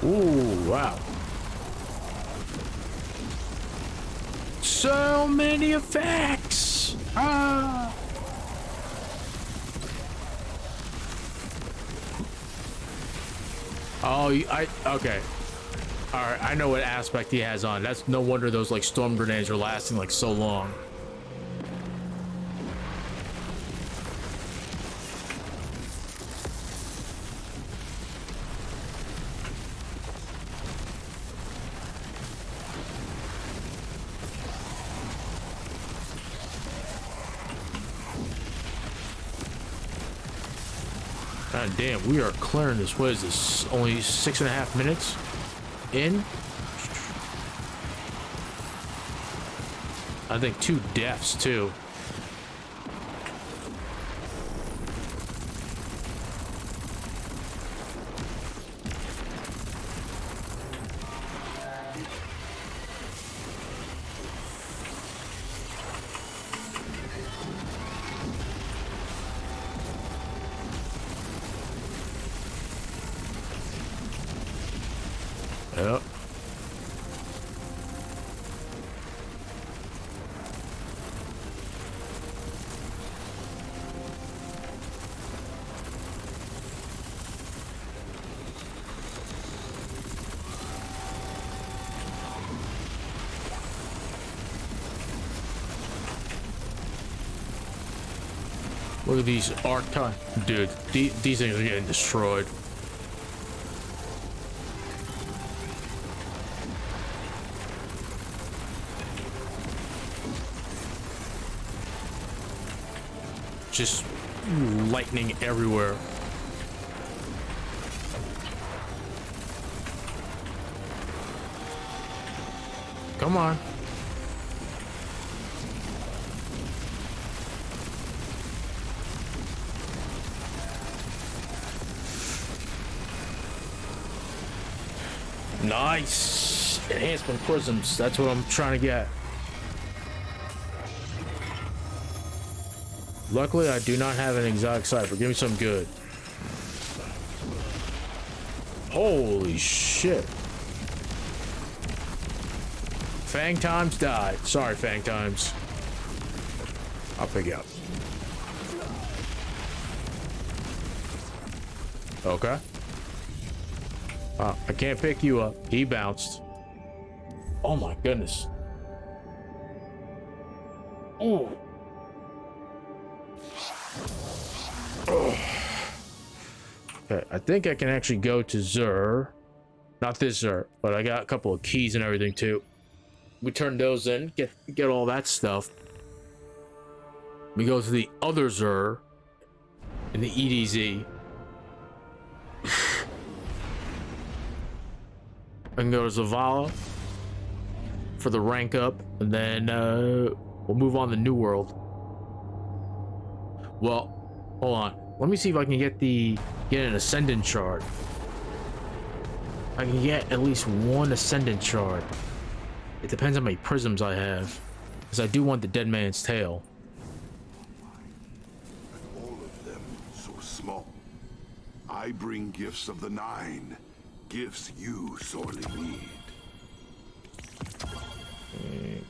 Ooh, wow. So many effects. Ah. Oh, okay. All right, I know what aspect he has on. That's no wonder those like storm grenades are lasting like so long. God damn, we are clearing this. What is this? Only 6.5 minutes in? I think 2 deaths too. Yep. Look at these archive, dude. These things are getting destroyed. just lightning everywhere. Come on. Nice. Enhancement prisms. That's what I'm trying to get. Luckily, I do not have an exotic cipher. Give me some good. Holy shit. Fang Times died. Sorry, Fang Times. I'll pick you up. Okay. I can't pick you up. He bounced. Oh my goodness. Ooh. Okay, I think I can actually go to Zur. Not this Zur, but I got a couple of keys and everything too. We turn those in, get all that stuff. We go to the other Zur in the EDZ. I can go to Zavala for the rank up, and then we'll move on to New World. Well, hold on. Let me see if I can get an Ascendant shard. I can get at least one Ascendant shard. It depends on how many prisms I have, because I do want the Dead Man's Tail. And all of them so small. I bring gifts of the Nine. Gifts you sorely need.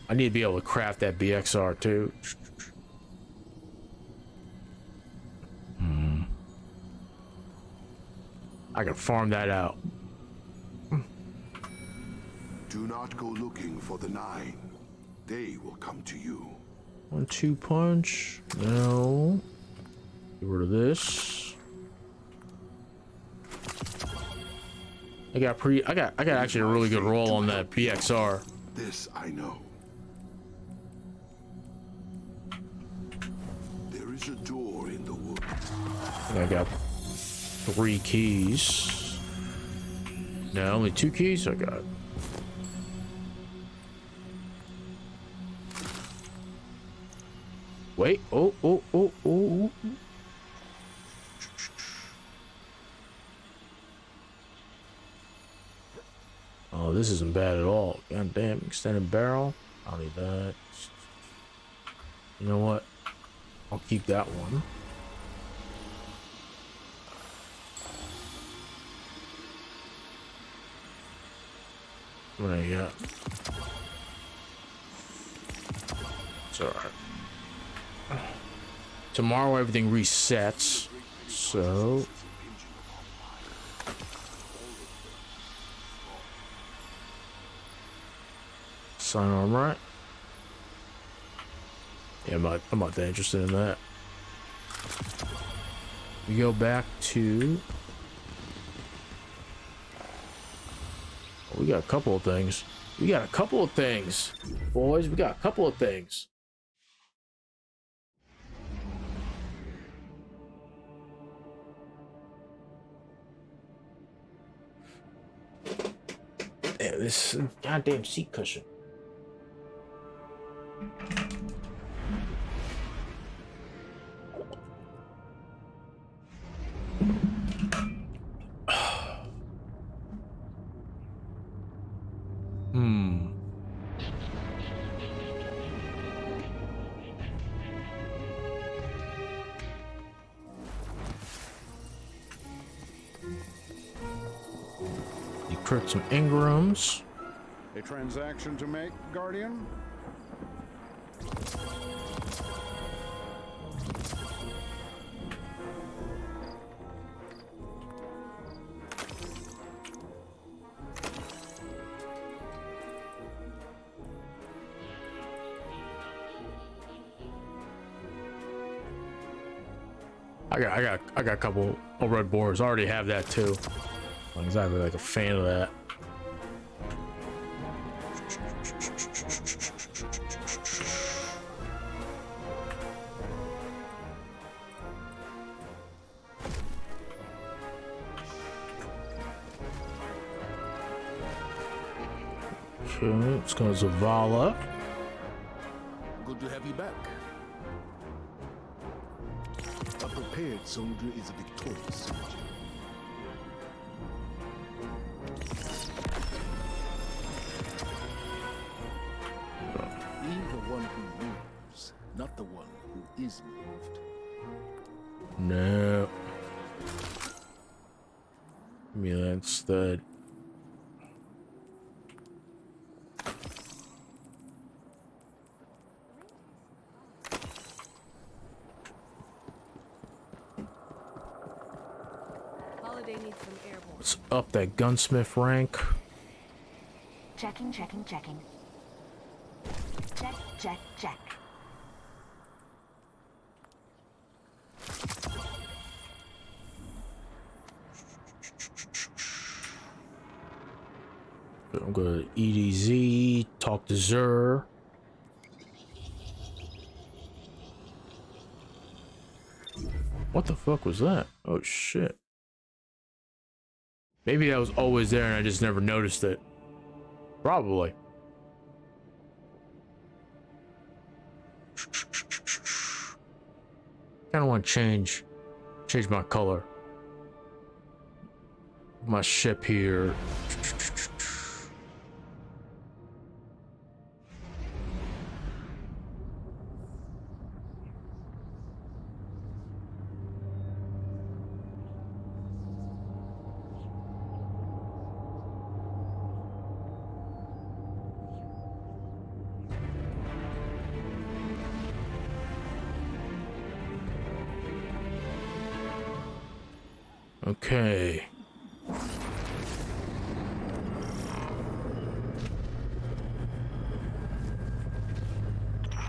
I need to be able to craft that BXR too. I can farm that out. Do not go looking for the Nine. They will come to you. 1-2 punch. No. Get rid of this. I got actually a really good roll on that BXR. This I know. There is a door in the woods. I got 3 keys. No, only 2 keys I got. Wait. Oh. Oh, this isn't bad at all. God damn, extended barrel. I'll need that. You know what? I'll keep that one. What do I got? It's alright. Tomorrow everything resets. So sign on, right? Yeah, I'm not that interested in that. We go back to... We got a couple of things. Boys, we got a couple of things. Yeah, this goddamn seat cushion. Decrypt some engrams. A transaction to make, Guardian? I got a couple of red boars. I already have that too. I'm not exactly like a fan of that. Okay, let's go Zavala. Good to have you back. A prepared soldier is a victorious soldier. Be the one who moves, not the one who is moved. No. I mean, that's the... Holiday needs some airborne. Let's up that gunsmith rank. Checking. Check. I'm gonna EDZ, talk to Zur. What the fuck was that? Oh shit. Maybe that was always there and I just never noticed it. Probably. Kinda wanna change my color. My ship here. Okay.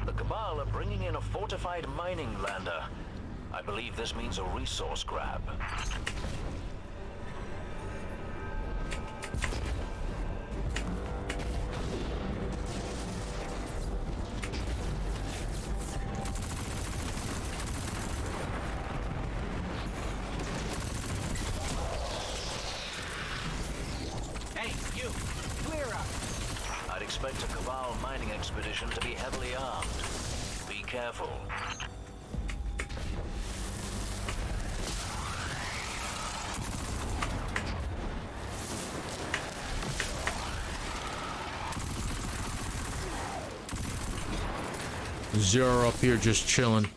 The Cabal are bringing in a fortified mining lander. I believe this means a resource grab. Hey, you! Clear up! I'd expect a Cabal mining expedition to be heavily armed. Be careful. Zero up here just chilling.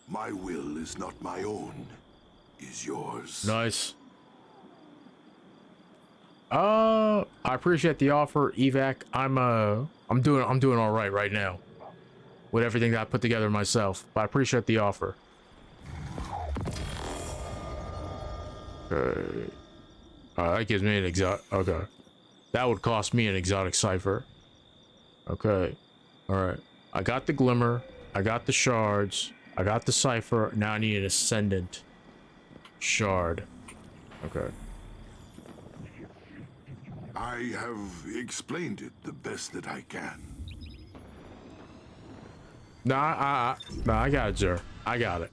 My will is not my own, is yours. Nice. I appreciate the offer, Evac. I'm doing all right now with everything that I put together myself. But I appreciate the offer. Okay. That gives me an exotic. Okay. That would cost me an exotic cipher. Okay. All right. I got the glimmer. I got the shards. I got the cipher. Now I need an ascendant shard. Okay. I have explained it the best that I can. Nah, I got it, sir. I got it.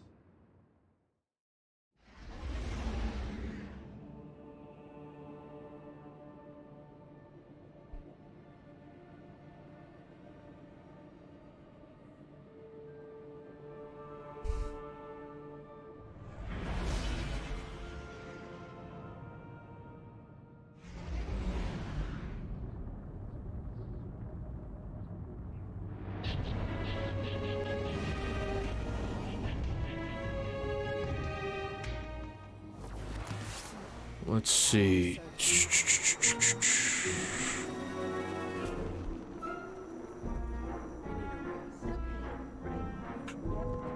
Let's see.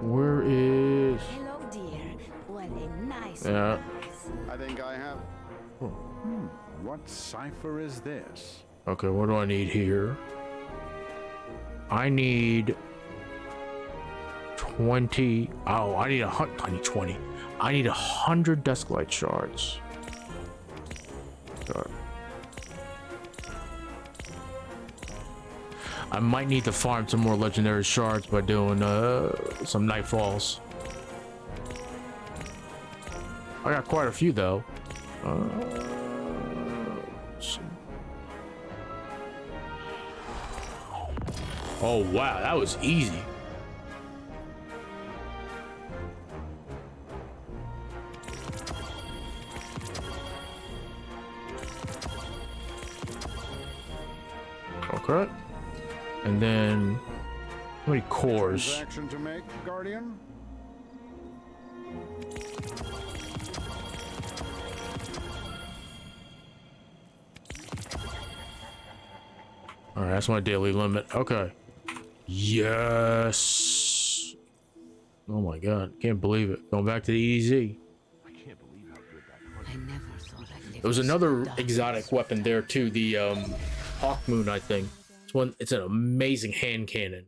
Where is... Hello, dear. What a nice Yeah. I think I have. What cipher is this? Okay, what do I need here? I need 20. Oh, I need 20. I need 100 desk light shards. Okay. I might need to farm some more legendary shards by doing some nightfalls. I got quite a few though. Let's see. Oh wow, that was easy. Okay. And then how many cores? Transaction to make, Guardian? All right, that's my daily limit. Okay. Yes. Oh my god, can't believe it. Going back to the EDZ. I can't believe how good that was. I never thought I'd live There was to see another darkness. exotic weapon there too, the Hawk Moon, I think. It's an amazing hand cannon.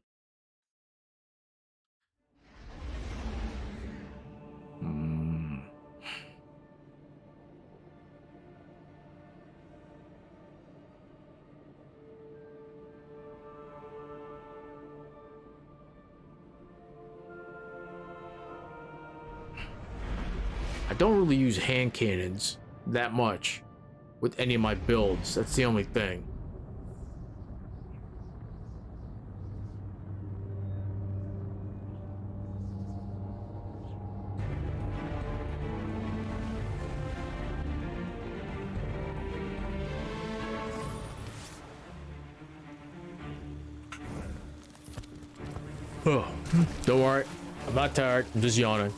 I don't really use hand cannons that much with any of my builds. That's the only thing. Oh, don't worry. I'm not tired. I'm just yawning.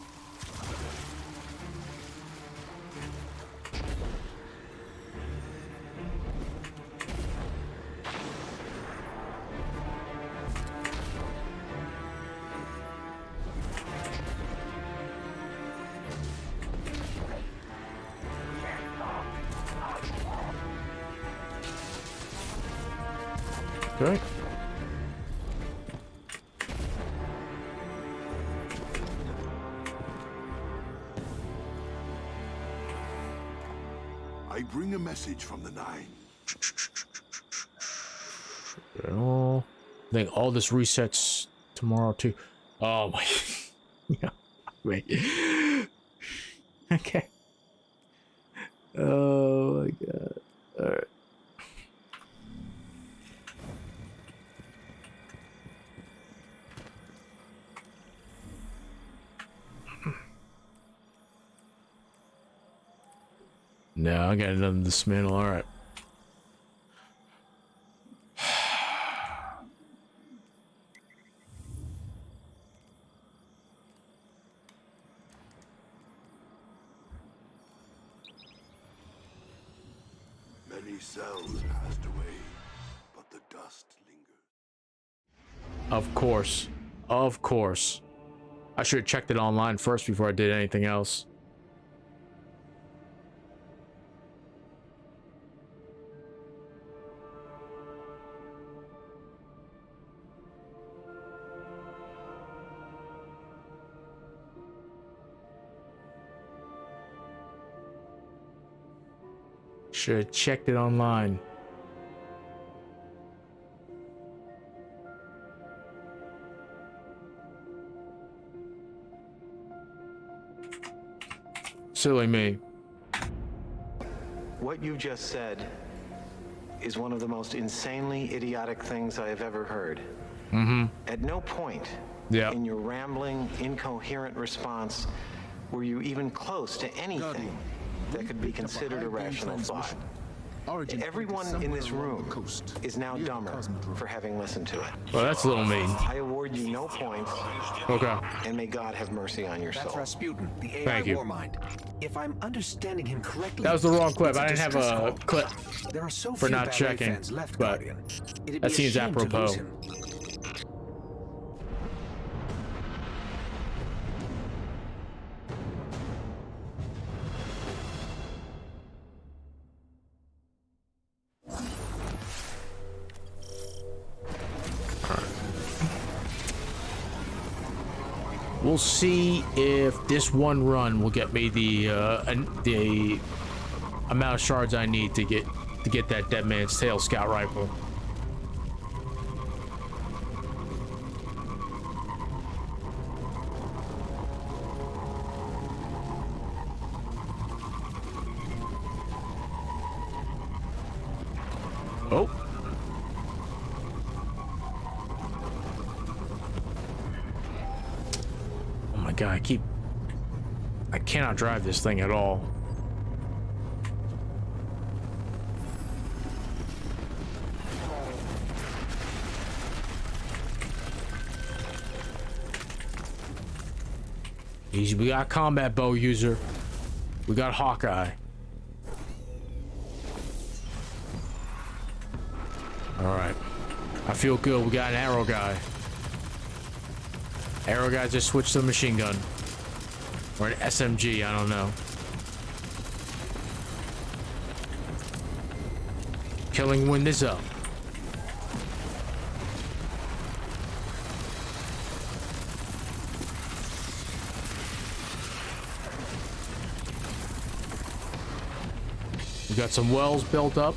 Okay. I bring a message from the Nine. I think all this resets tomorrow too. Oh my. Yeah. Wait. Okay. Oh my god. All right. No, I got another dismantle. All right. Many cells passed away, but the dust lingers. Of course. Of course. I should have checked it online first before I did anything else. Should have checked it online. Silly me. What you just said is one of the most insanely idiotic things I have ever heard. Mm-hmm. At no point in your rambling, incoherent response were you even close to anything that could be considered a rational thought. Everyone in this room is now dumber for having listened to it. Well, that's a little mean. I award you no points. Okay. And may God have mercy on your soul. That's Rasputin, the AI Thank you. Warmind. If I'm understanding him correctly, That was the wrong clip. it's I didn't have distress a call. clip There are so for few not ballet checking, fans left, but Guardian. It'd that be a seems shame to apropos. lose him. We'll see if this one run will get me the amount of shards I need to get that Dead Man's Tail scout rifle. Oh. God, I cannot drive this thing at all. Easy, we got combat bow user. We got Hawkeye. Alright. I feel good. We got an arrow guy. Arrow guy just switched to a machine gun. Or an SMG, I don't know. Killing wind is up. We got some wells built up.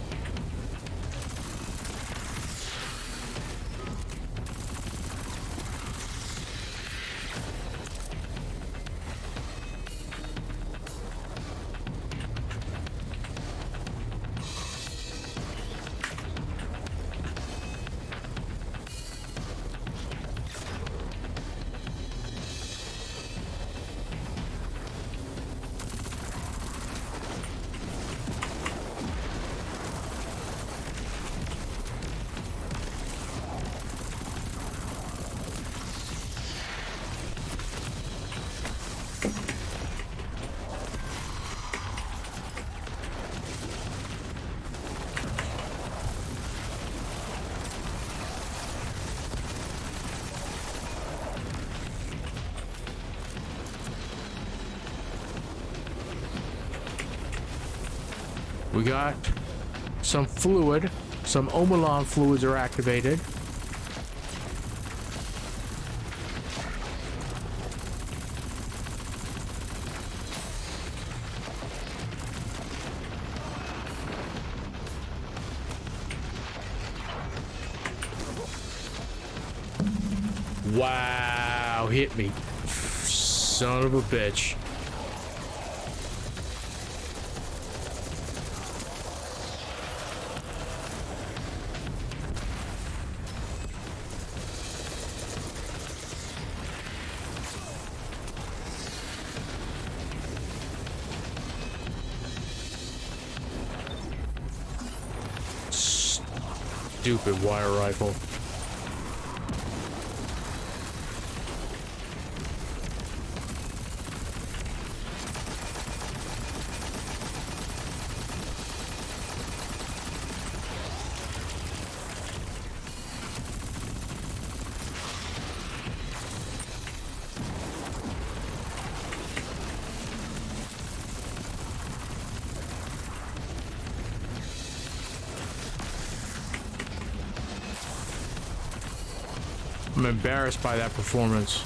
We got some fluid. Some Omalon fluids are activated. Wow, hit me. Son of a bitch. Stupid wire rifle. I'm embarrassed by that performance.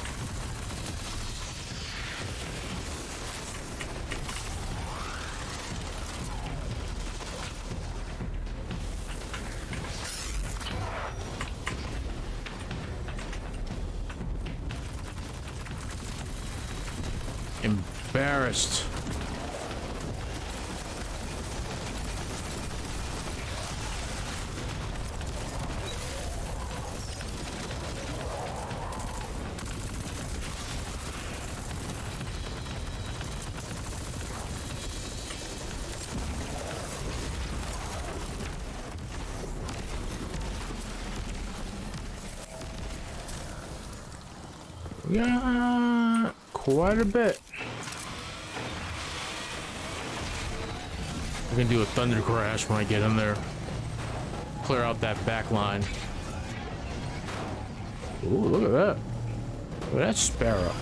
Embarrassed. Yeah, quite a bit. I can do a thunder crash when I get in there. Clear out that back line. Ooh, look at that. Look at that sparrow.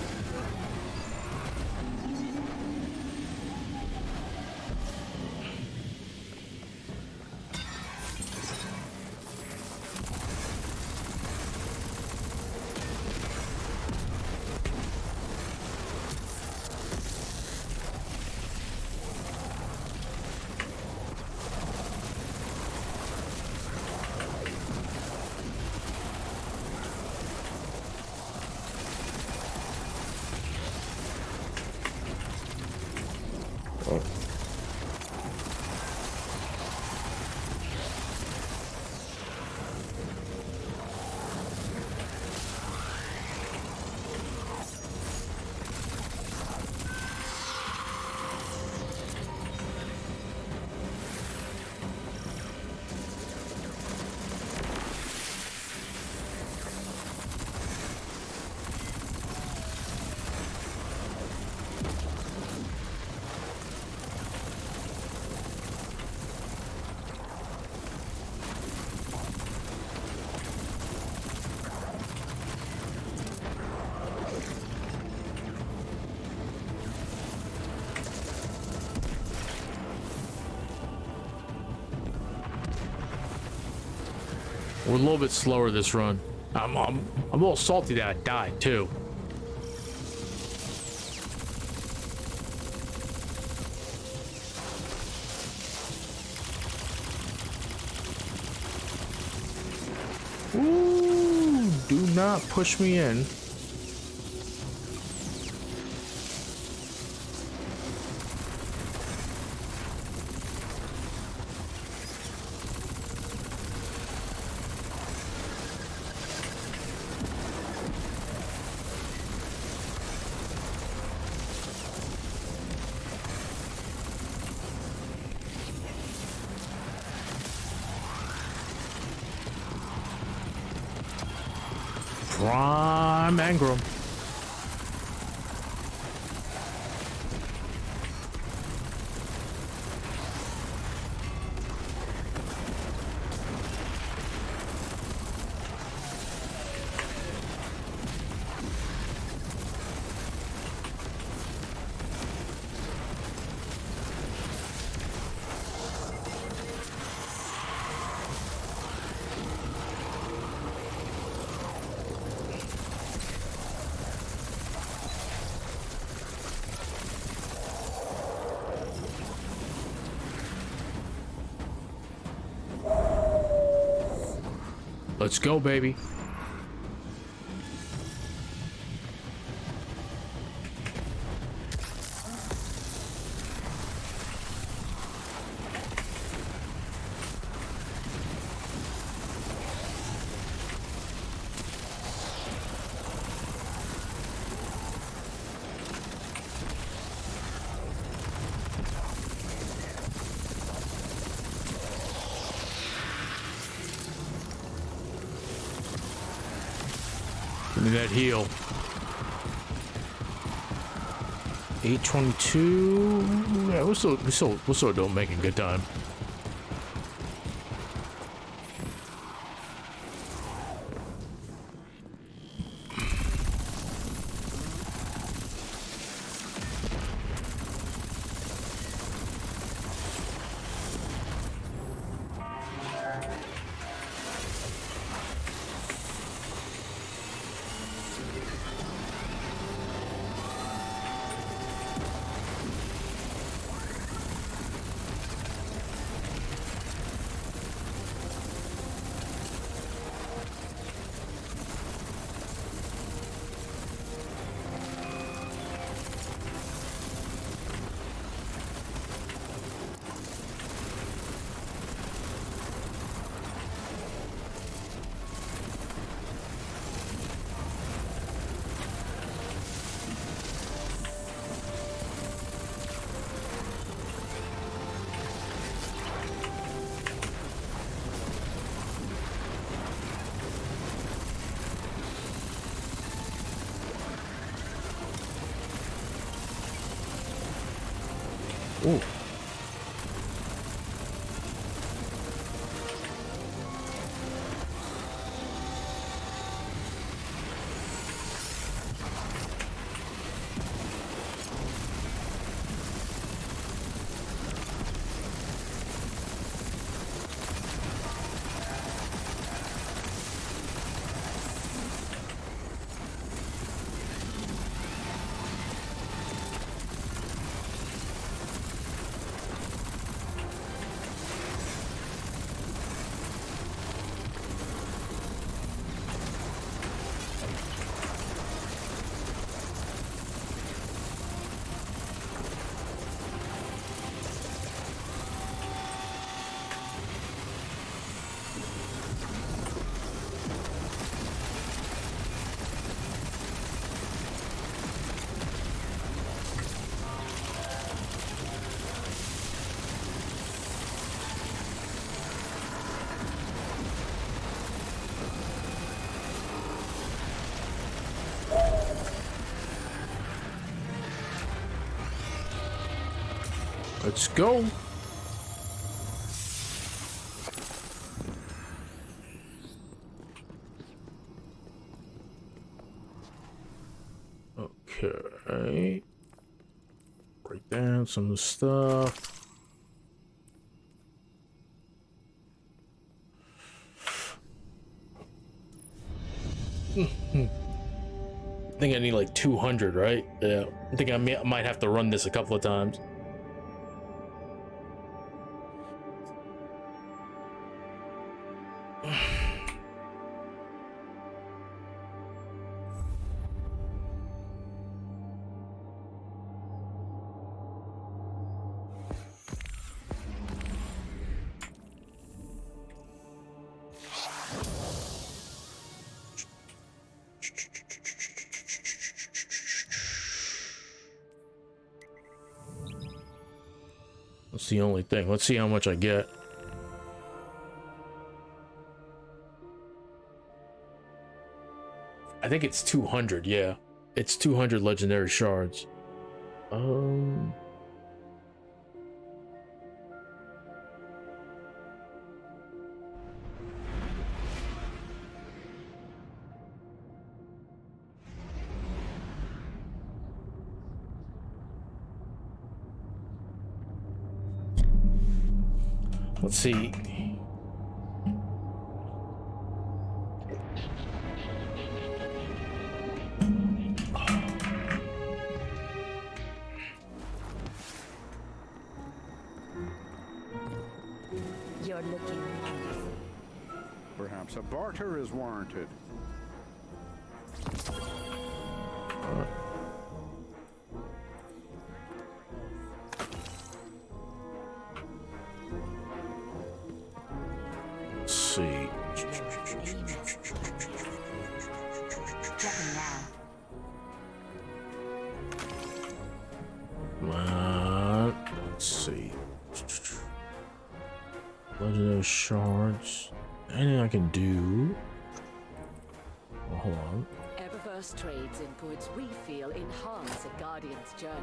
we're a little bit slower this run. I'm a little salty that I died too. Ooh, do not push me in. Prime Engram. Let's go, baby. Give me that heal. 822. Yeah, we're still doing making good time. Ooh. Let's go. Okay. Break down some of the stuff. I think I need like 200, right? Yeah. I think I might have to run this a couple of times. That's the only thing. Let's see how much I get. I think it's 200, yeah. It's 200 legendary shards. Let's see. You're looking wonderful. Perhaps a barter is warranted. Let's see. Let's see. Legendary shards. Anything I can do? Oh, hold on. Eververse trades in goods we feel enhance a Guardian's journey.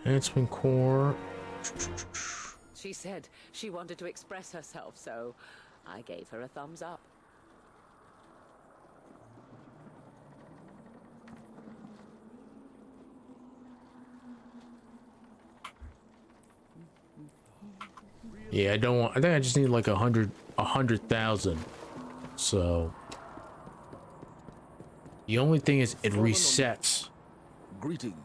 Enhancement core. She said she wanted to express herself, so I gave her a thumbs up. Yeah, I don't want. I think I just need like 100,000. So the only thing is it resets. Greetings.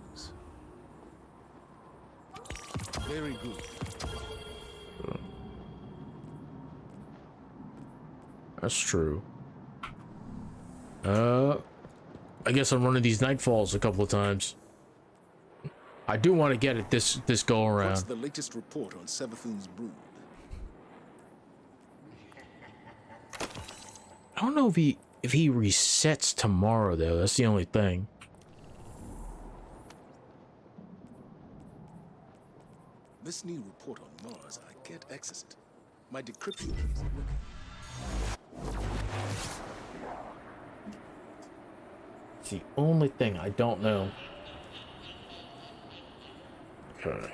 Very good. That's true. I guess I'm running these nightfalls a couple of times. I do want to get it this go around. What's the latest report on Savathun's brood? I don't know if he resets tomorrow though. That's the only thing. This new report on Mars, I can't access it. My decryption isn't working. It's the only thing I don't know. Okay.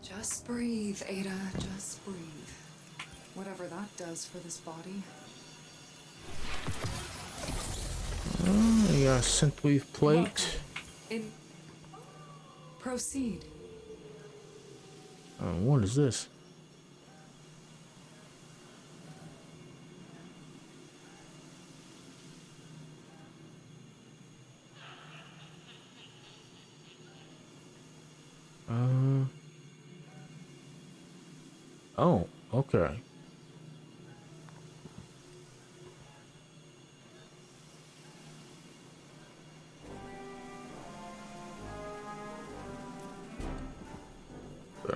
Just breathe, Ada. Just breathe. Whatever that does for this body. You got a synthwave plate. Proceed. What is this? Oh, okay.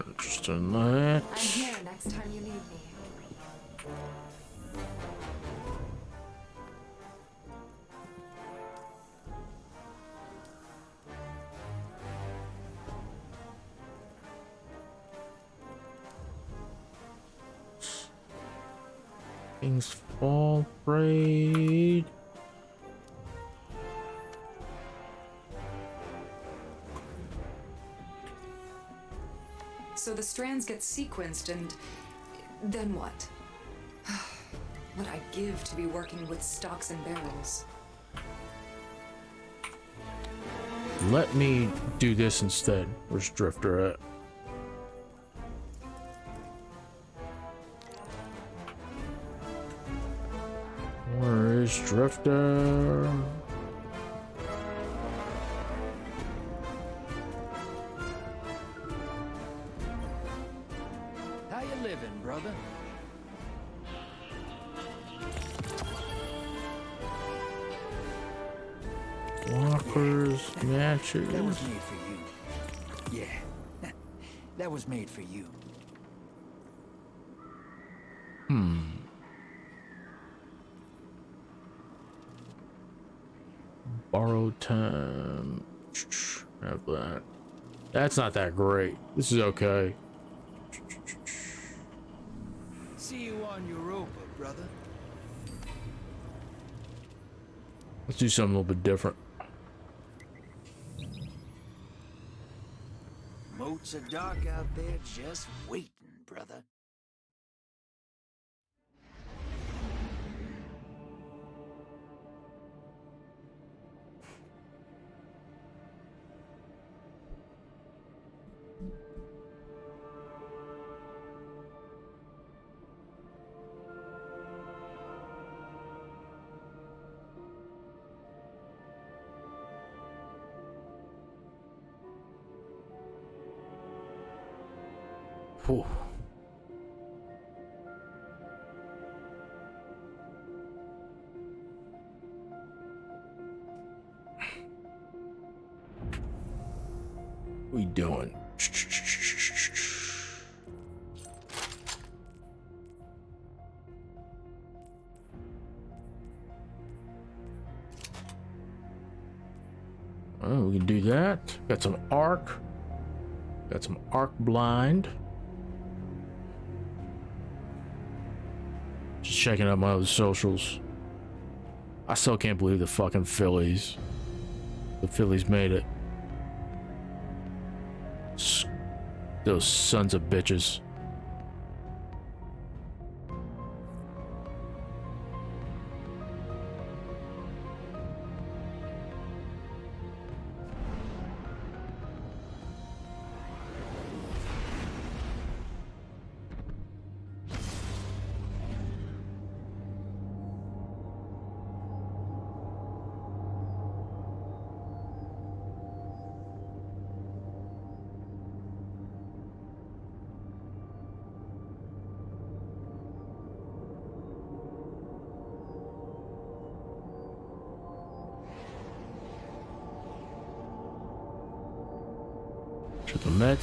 Interested in that. I'm here next time you need me. King's Fall Raid. So the strands get sequenced, and then what? What I'd give to be working with stocks and barrels. Let me do this instead. Where's Drifter at? Where is Drifter? How you living, brother? Walkers, matches. That was made for you. Yeah, that was made for you. Borrowed time. Have that. That's not that great. This is okay. See you on Europa, brother. Let's do something a little bit different. Moats are dark out there, just waiting, brother. Whew. We doing? Oh, we can do that. Got some arc. Got some arc blind. Just checking out my other socials. I still can't believe the fucking Phillies. The Phillies made it. Those sons of bitches.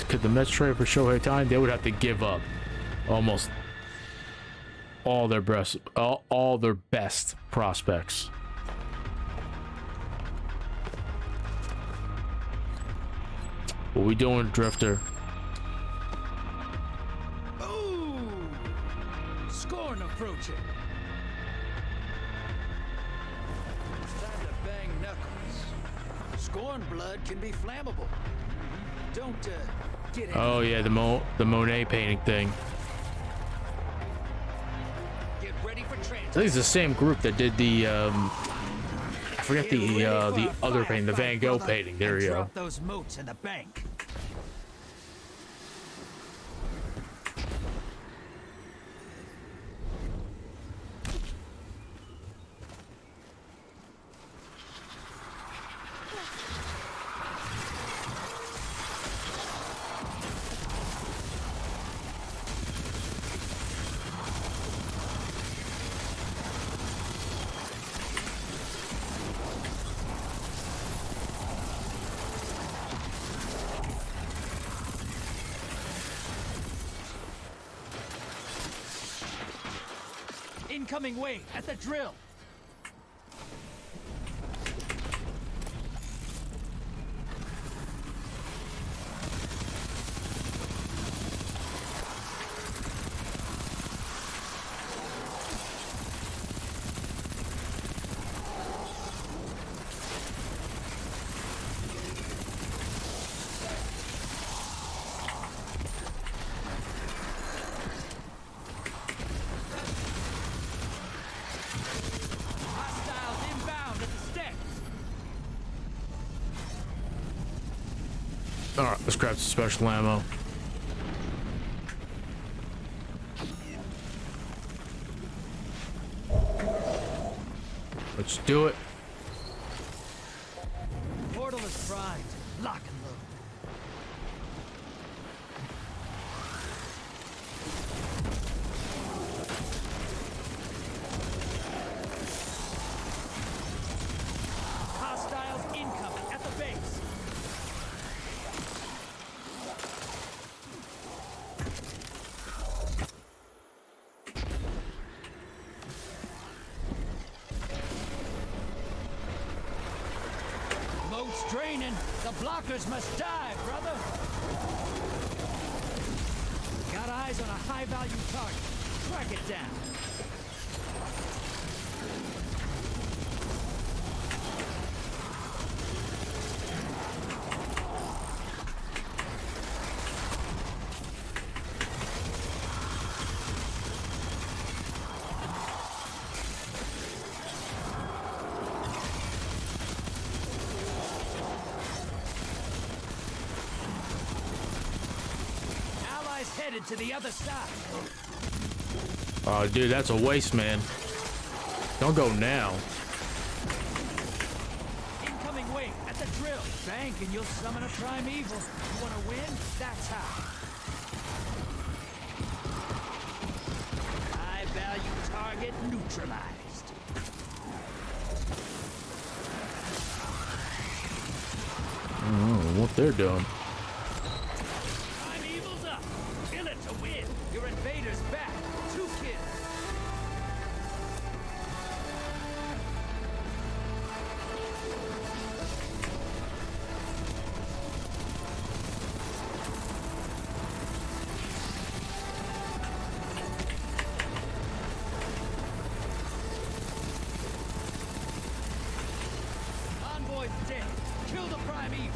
Could the Mets trade for Shohei Ohtani? They would have to give up almost all their best prospects. What we doing, Drifter? Ooh! Scorn approaching. It's time to bang knuckles. Scorn blood can be flammable. Don't get it. Oh yeah, the Monet painting thing. Get ready for I think it's the same group that did the I forget the other painting, the Van Gogh painting. There you go. Drop those moats in the bank. Incoming wave at the drill. All right, let's grab some special ammo. Let's do it. Portal is primed. Lock and load. Hostiles incoming at the base. Moat's draining. The blockers must die, brother. Got eyes on a high-value target. Track it down. Headed to the other side. Oh, dude, that's a waste, man. Don't go now. Incoming wave at the drill. Bank and you'll summon a primeval. You want to win? That's how. High value target neutralized. I don't know what they're doing. Your invader's back. 2 kills. Envoy's dead. Kill the primeval.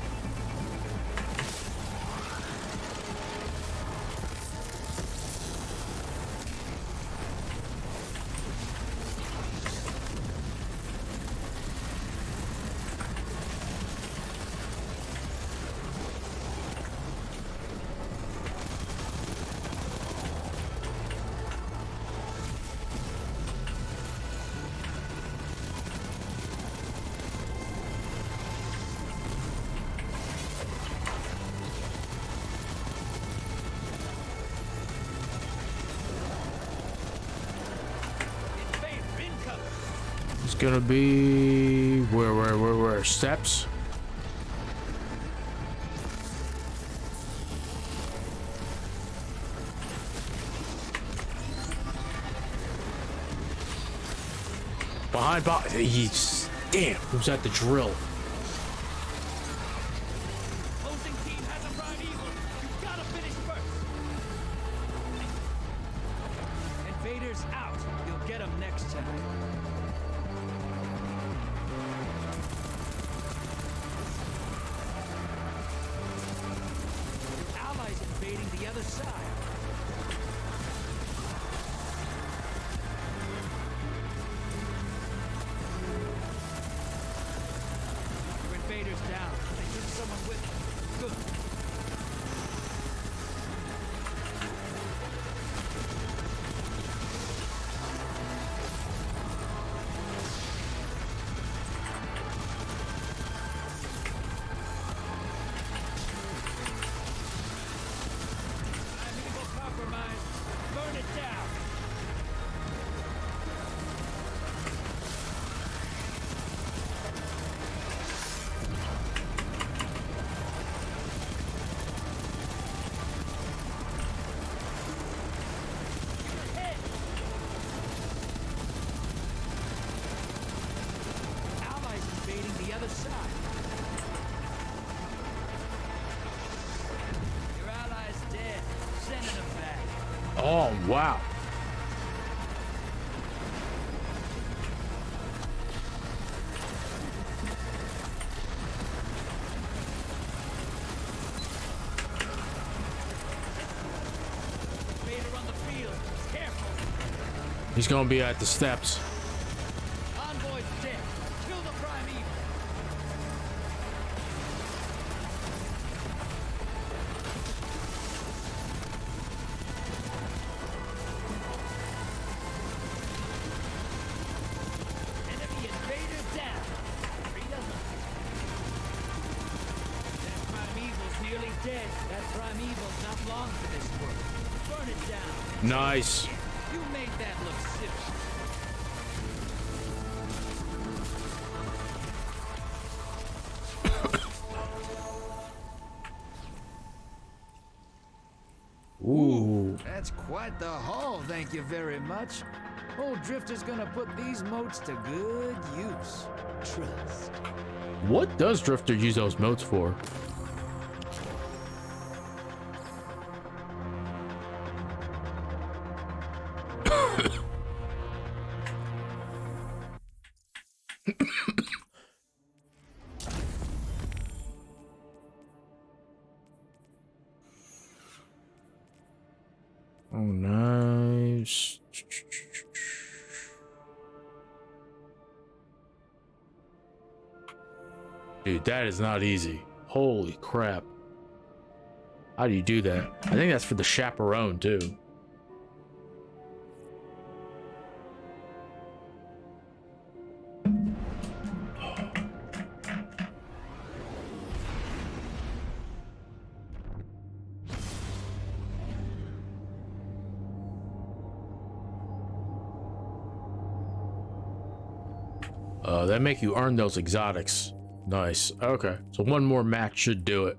It's gonna be where steps. Behind, he's damn. Who's at the drill? Opposing team has a primeval. You gotta finish first. Invaders out. You'll get them next time. Allies invading the other side. Your invaders down. They took someone with them. Good. Compromise. Burn it down. Allies invading the other side. Your allies dead. Sending them back. Oh wow. Invader on the field. Careful. He's gonna be at the steps. Envoy's dead. Kill the primeval. dead. That primeval's not long for this world. Burn it down. Nice. You made that look simple. Ooh. That's quite the haul, thank you very much. Old Drifter's gonna put these moats to good use. Trust. What does Drifter use those moats for? Oh, nice. Dude, that is not easy. Holy crap. How do you do that? I think that's for the chaperone, too. That make you earn those exotics. Nice. Okay. So one more match should do it.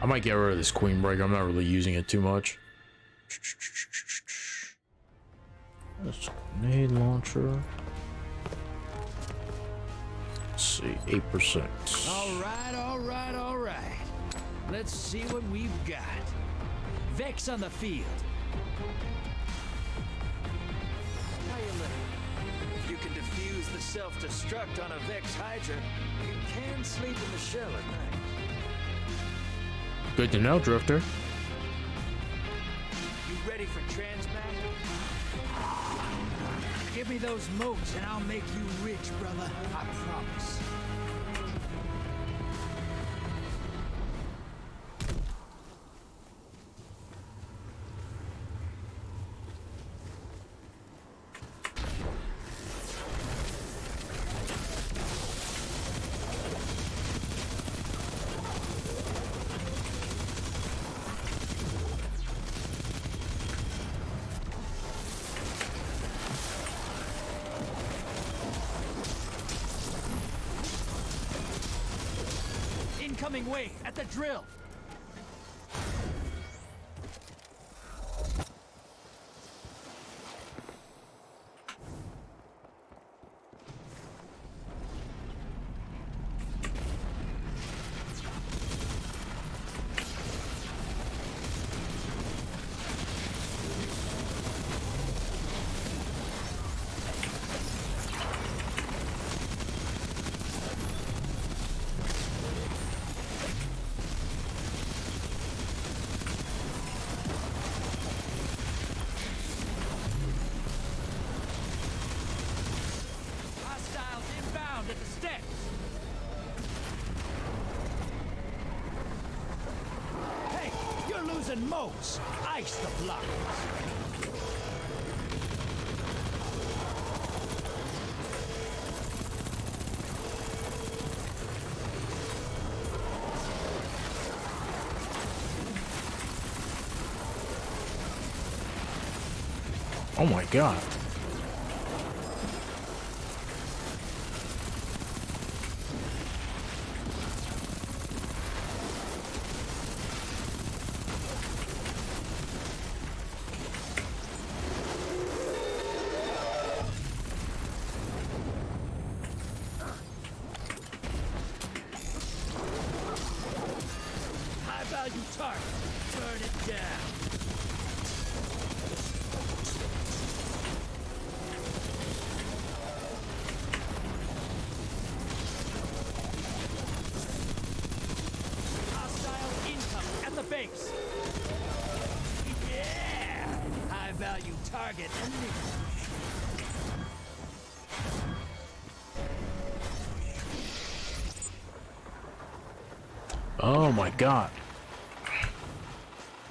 I might get rid of this Queen Breaker. I'm not really using it too much. This grenade launcher. Let's see, 8%. All right. Let's see what we've got. Vex on the field. How you living? If you can defuse the self-destruct on a Vex Hydra, you can sleep in the shell at night. Good to know, Drifter. You ready for transmat? Give me those moats and I'll make you rich, brother. I promise. Incoming wave at the drill. And moats, ice the block. Oh my god. Target enemy. Oh my god.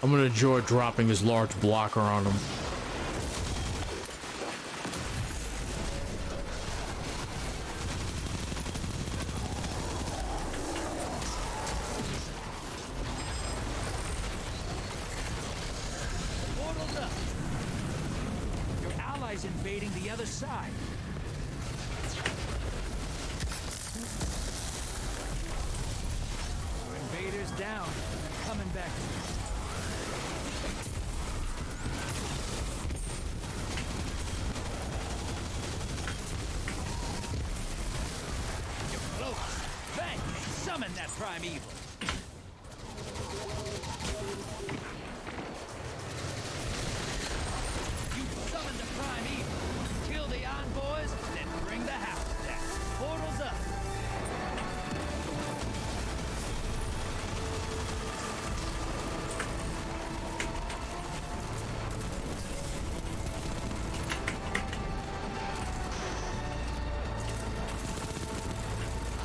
I'm gonna enjoy dropping this large blocker on them. Portal's up. Your allies invading the other side. Your invaders down. Coming back. You're close. Bang! Summon that primeval. You summon the primeval. Kill the envoys, then bring the house down. Portal's up.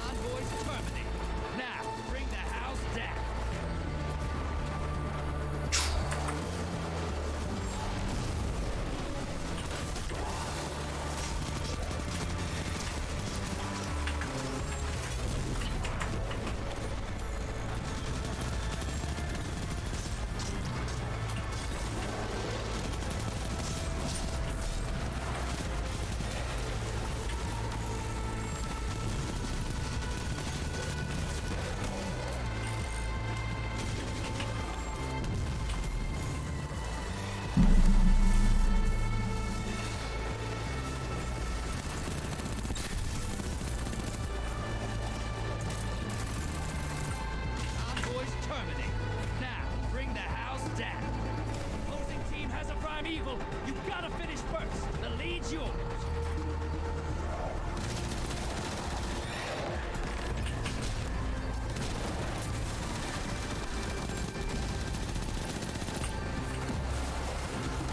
Envoys terminated. Now, bring the house down. Envoys terminated. Now, bring the house down. Opposing team has a primeval. You gotta finish first. The lead's yours.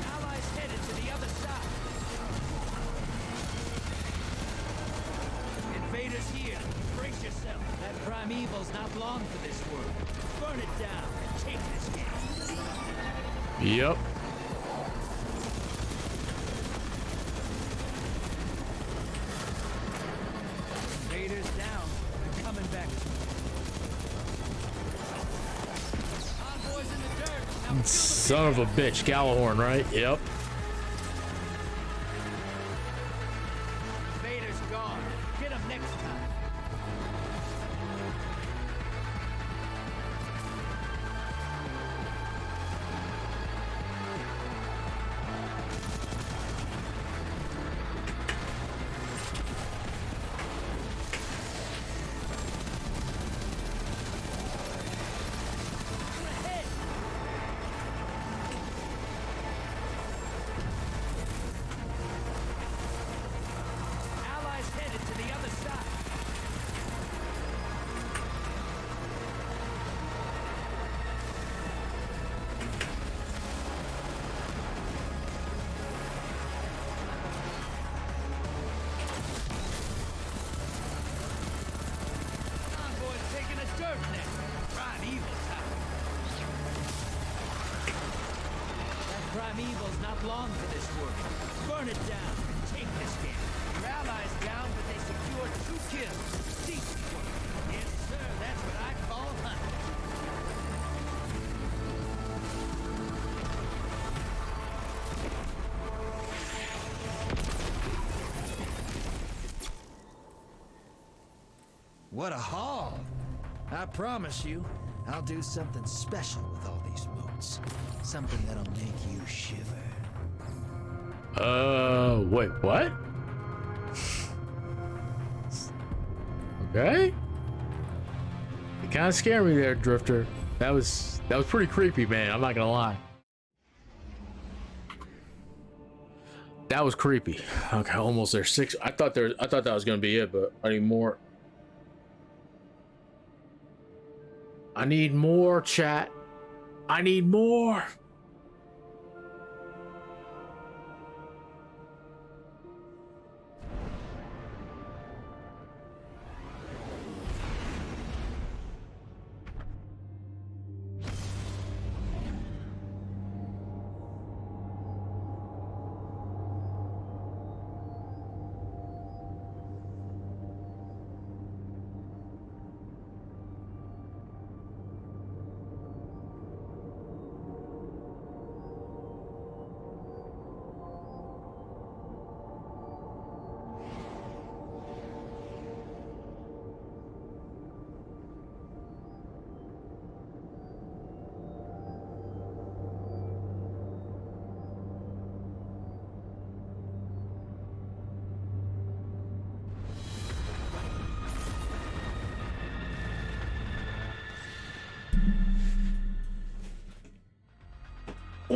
Allies headed to the other side. Invaders here. Brace yourself. That primeval's not long for this world. Burn it down and take this game. Yep. Invaders down. They're coming back. Envoys in the dirt. Now kill the Son of a bitch, Gallahorn, right? Yep. invaders gone. Get them next time. Allies headed to the other side. Envoy's taking a dirt nest. Primeval time. That primeval's not long for this world. Burn it down and take this game. Your allies down, but they secured 2 kills. Decent work. Yes, sir. That's what I call hunting. What a haul! I promise you, I'll do something special with all these moats. Something that'll make you shiver. Wait, what? Okay. You kind of scared me there, Drifter. That was pretty creepy, man. I'm not gonna lie. That was creepy. Okay, almost there. 6. I thought that was gonna be it, but I need more. I need more, chat. I need more.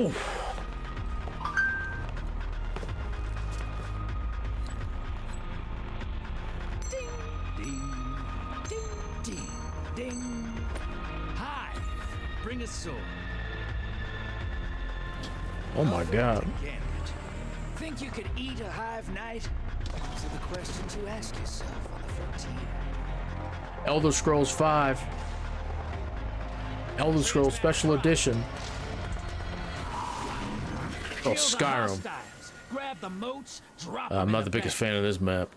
Oh. Ding, ding, ding, ding. Hi, bring a sword. Oh my God. Again. Think you could eat a hive knight? Those are the questions you ask yourself on the frontier. Elder Scrolls 5. Elder Scrolls Special Edition. Oh, Skyrim. Grab the moats, drop I'm not the biggest fan of this map.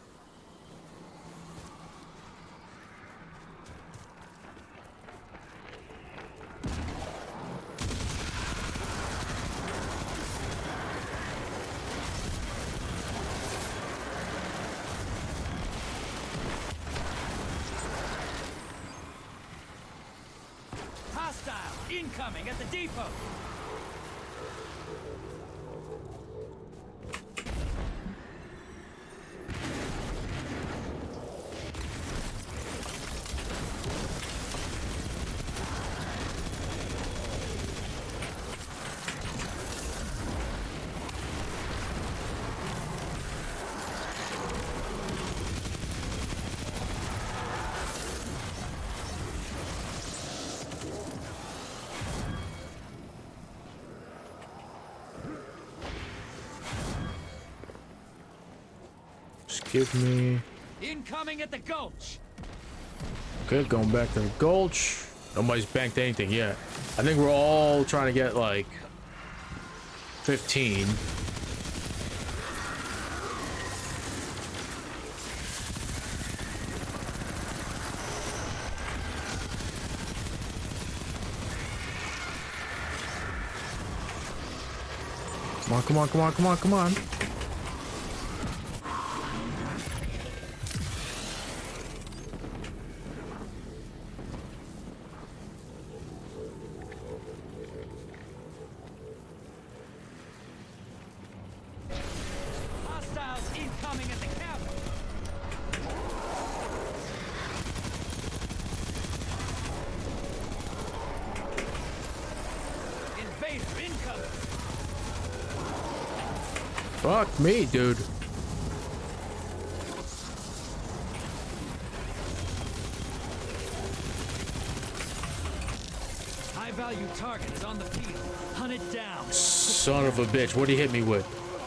Hostile incoming at the depot. Just give me. Incoming at the gulch. Okay, going back to the gulch. Nobody's banked anything yet. I think we're all trying to get like 15. Come on, come on, come on, come on, come on. Hostiles incoming at the cabin. Invader incoming. Fuck me, dude. High value target is on the field. Hunt it down. Son of a bitch. What did he hit me with?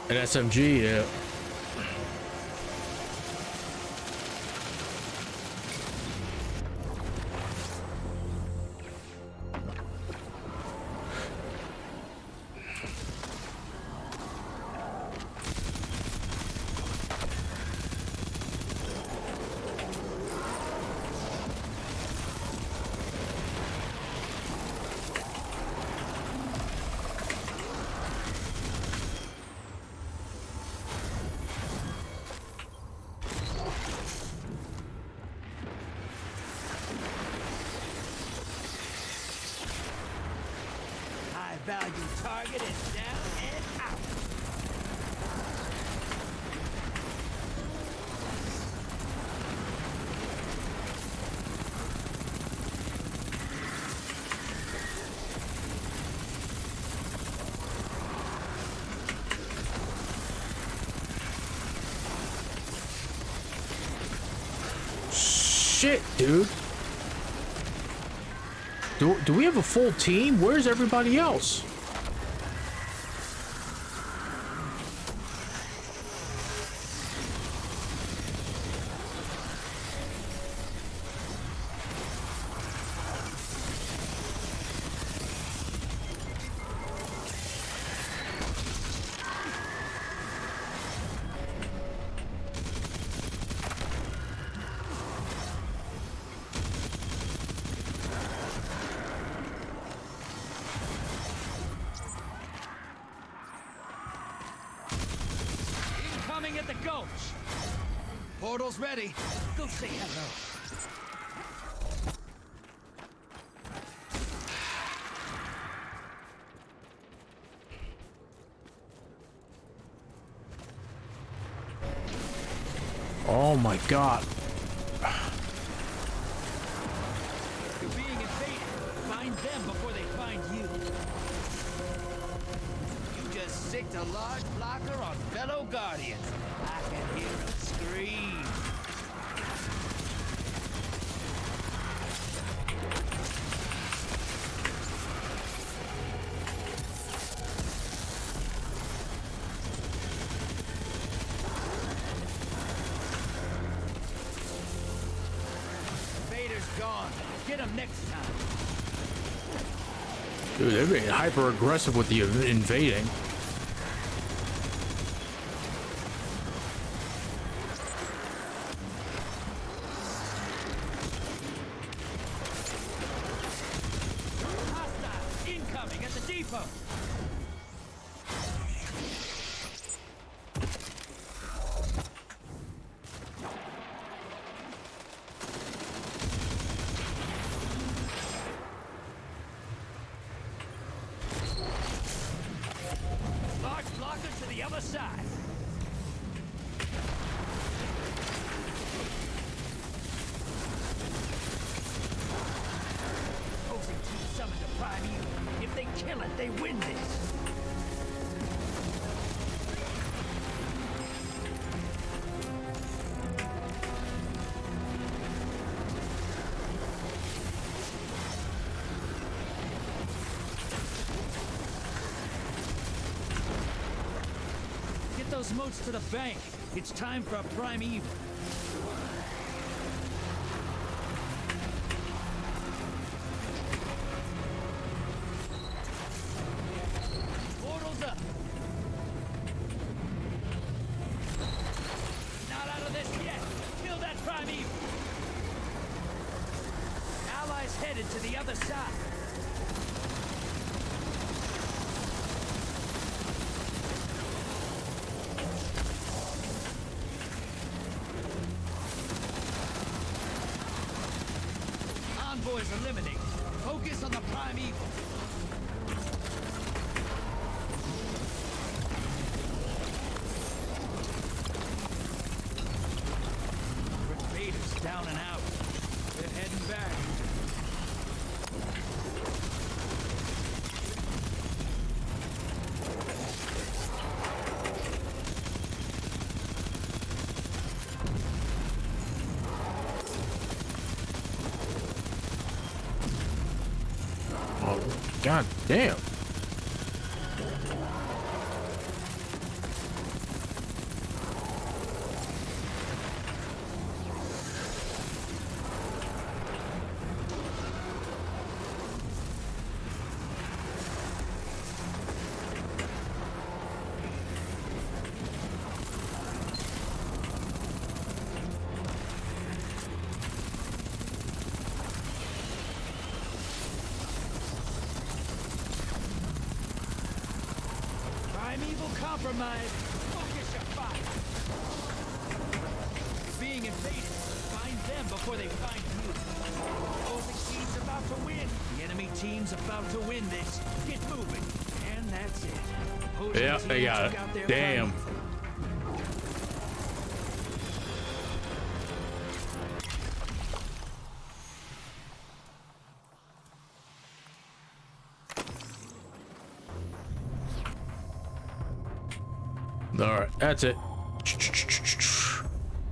An SMG? Yeah. High value target is down and out. Shit, dude. Do we have a full team? Where's everybody else? Incoming at the gulch. Portal's ready. Go say hello. Oh my God. You're being invaded. Find them before they find you. sicked a large blocker on fellow Guardians. I can hear them scream. Vader's gone. Get him next time. Dude, they're being hyper aggressive with the invading. Hostile incoming at the depot. Large blocker to the other side. Opposing team summoned a prime evil. If they kill it, they win this. Get those moats to the bank. It's time for a prime evil. Portal's up. Not out of this yet. Kill that prime evil. Allies headed to the other side. Envoys eliminated. Focus on the prime evil. Invaders down and out. They're heading back. Oh, god damn. Primeval compromise. Focus your fire. Being invaded. Find them before they find you. Opposing team's about to win. The enemy team's about to win this. Get moving. And that's it. Opposing Yeah, they team got took out their it. Damn. primeval. All right, that's it.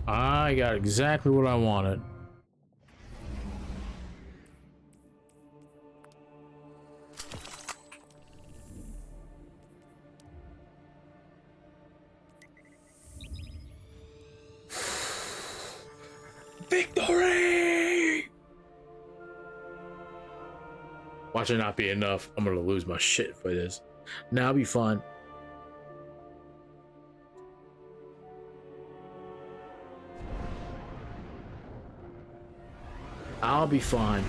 I got exactly what I wanted. Victory! Watch it not be enough. I'm gonna lose my shit for this. Now it'll be fun. I'll be fine.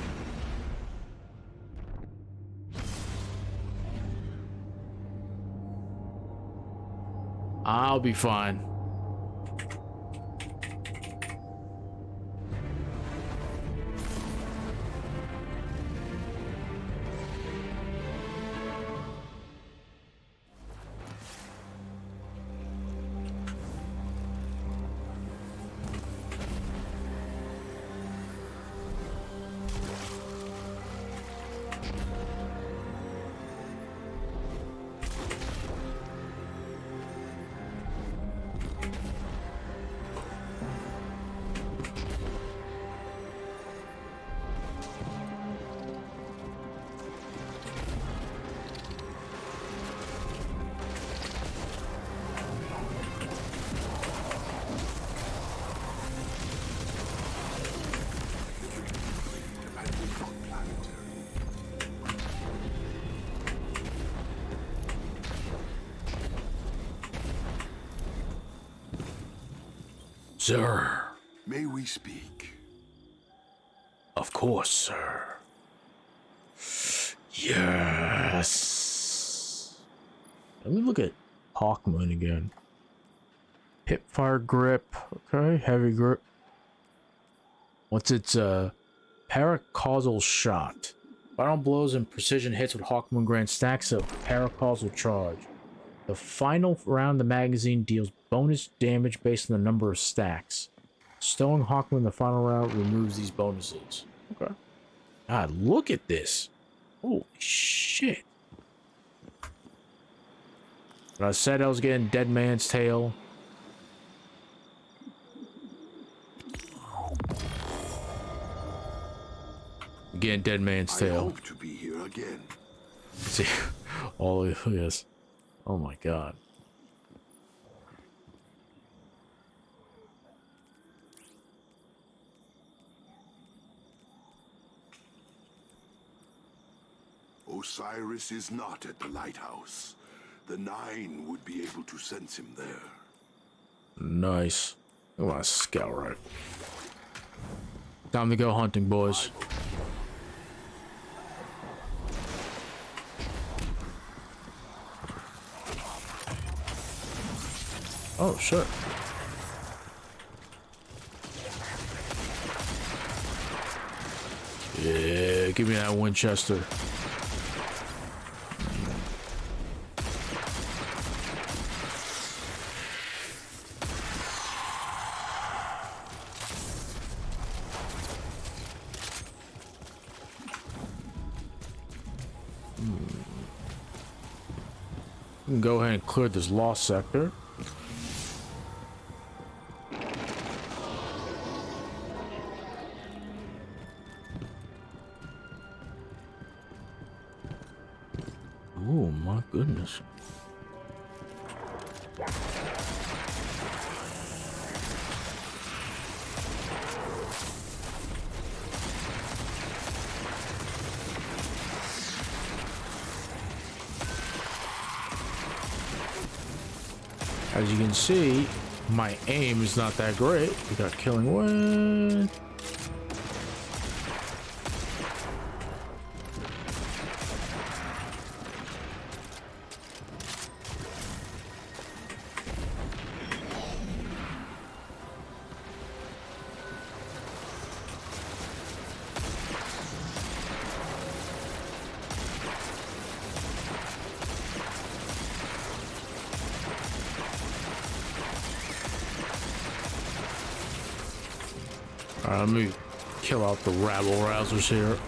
I'll be fine. Sir. May we speak? Of course, sir. Yes. Let me look at Hawkmoon again. Hipfire grip. Okay, heavy grip. What's its paracausal shot? Final blows and precision hits with Hawkmoon grant stacks up paracausal charge. The final round of the magazine deals bonus damage based on the number of stacks. Stowing Hawkmoon in the final round removes these bonuses. Okay. God, look at this. Holy shit. I said I was getting Dead Man's Tail. Again, Dead Man's Tail. I hope to be here again. See, all of this. Oh my god. Osiris is not at the lighthouse. The Nine would be able to sense him there. Nice. I want to scout right. Time to go hunting, boys. Oh, shit. Yeah, give me that Winchester. We can go ahead and clear this lost sector. Oh my goodness. As you can see, my aim is not that great. We got Killing Wind. Alright, let me kill out the rabble rousers here.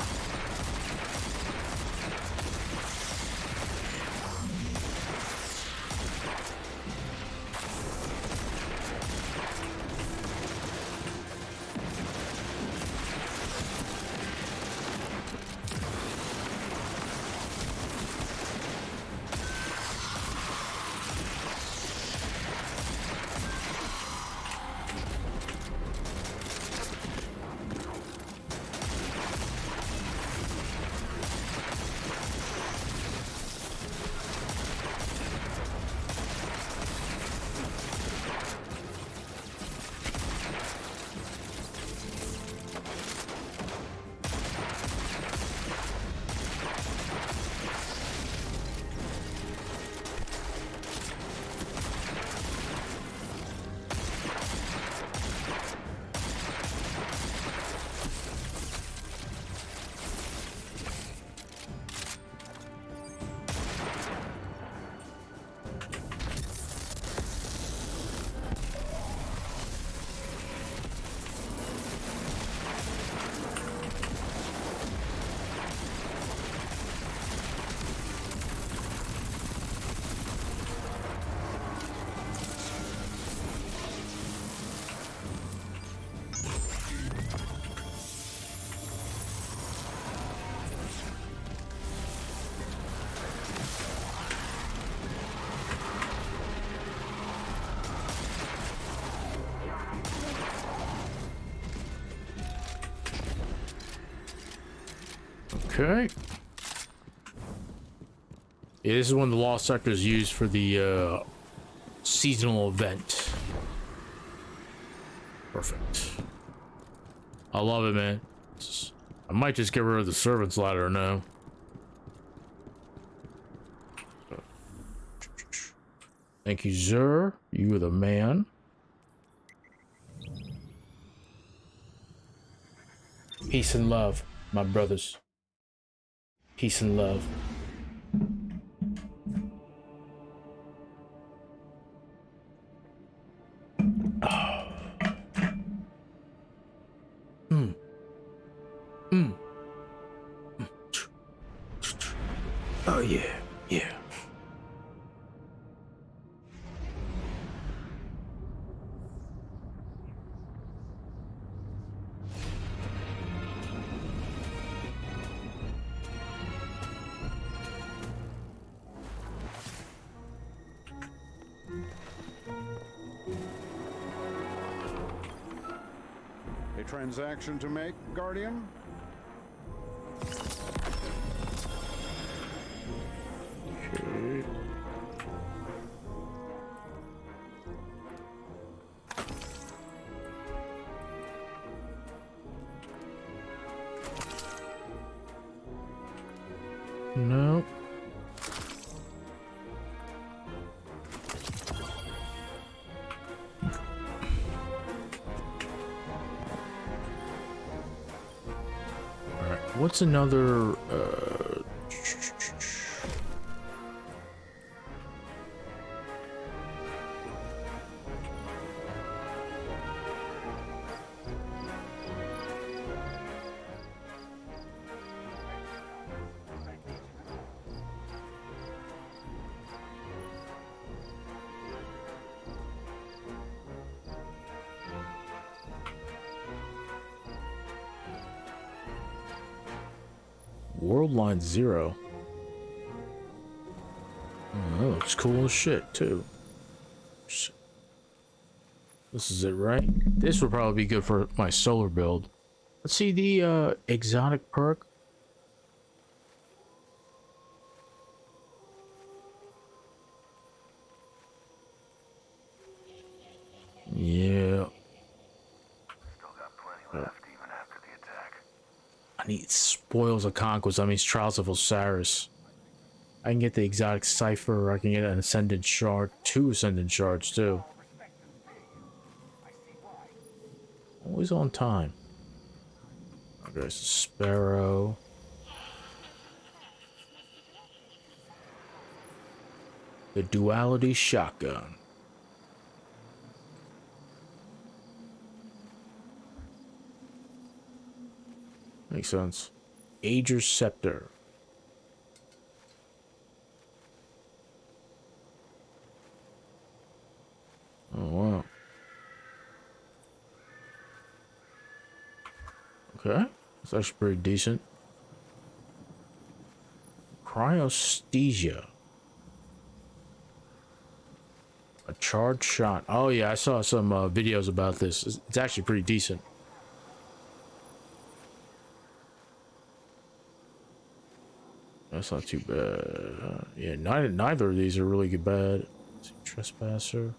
Okay. Yeah, this is one of the lost sectors used for the seasonal event. Perfect. I love it, man. I might just get rid of the servant's ladder now. Thank you, Zur. You are the man. Peace and love, my brothers. Peace and love. Oh. Oh yeah, yeah. A transaction to make, Guardian? Okay. No. What's another World Line 0? Oh, that looks cool as shit too. This is it, right? This would probably be good for my solar build. Let's see the exotic perk. Yeah. I need Spoils of Conquest. That means Trials of Osiris. I can get the exotic cipher, or I can get an Ascendant Shard. 2 Ascendant Shards too. Always on time. Okay, so Sparrow. The Duality Shotgun. Makes sense. Ager's Scepter. Oh, wow. Okay. That's actually pretty decent. Cryosthesia. A charged shot. Oh, yeah. I saw some videos about this. It's actually pretty decent. That's not too bad. Yeah, neither of these are really good bad. Trespasser.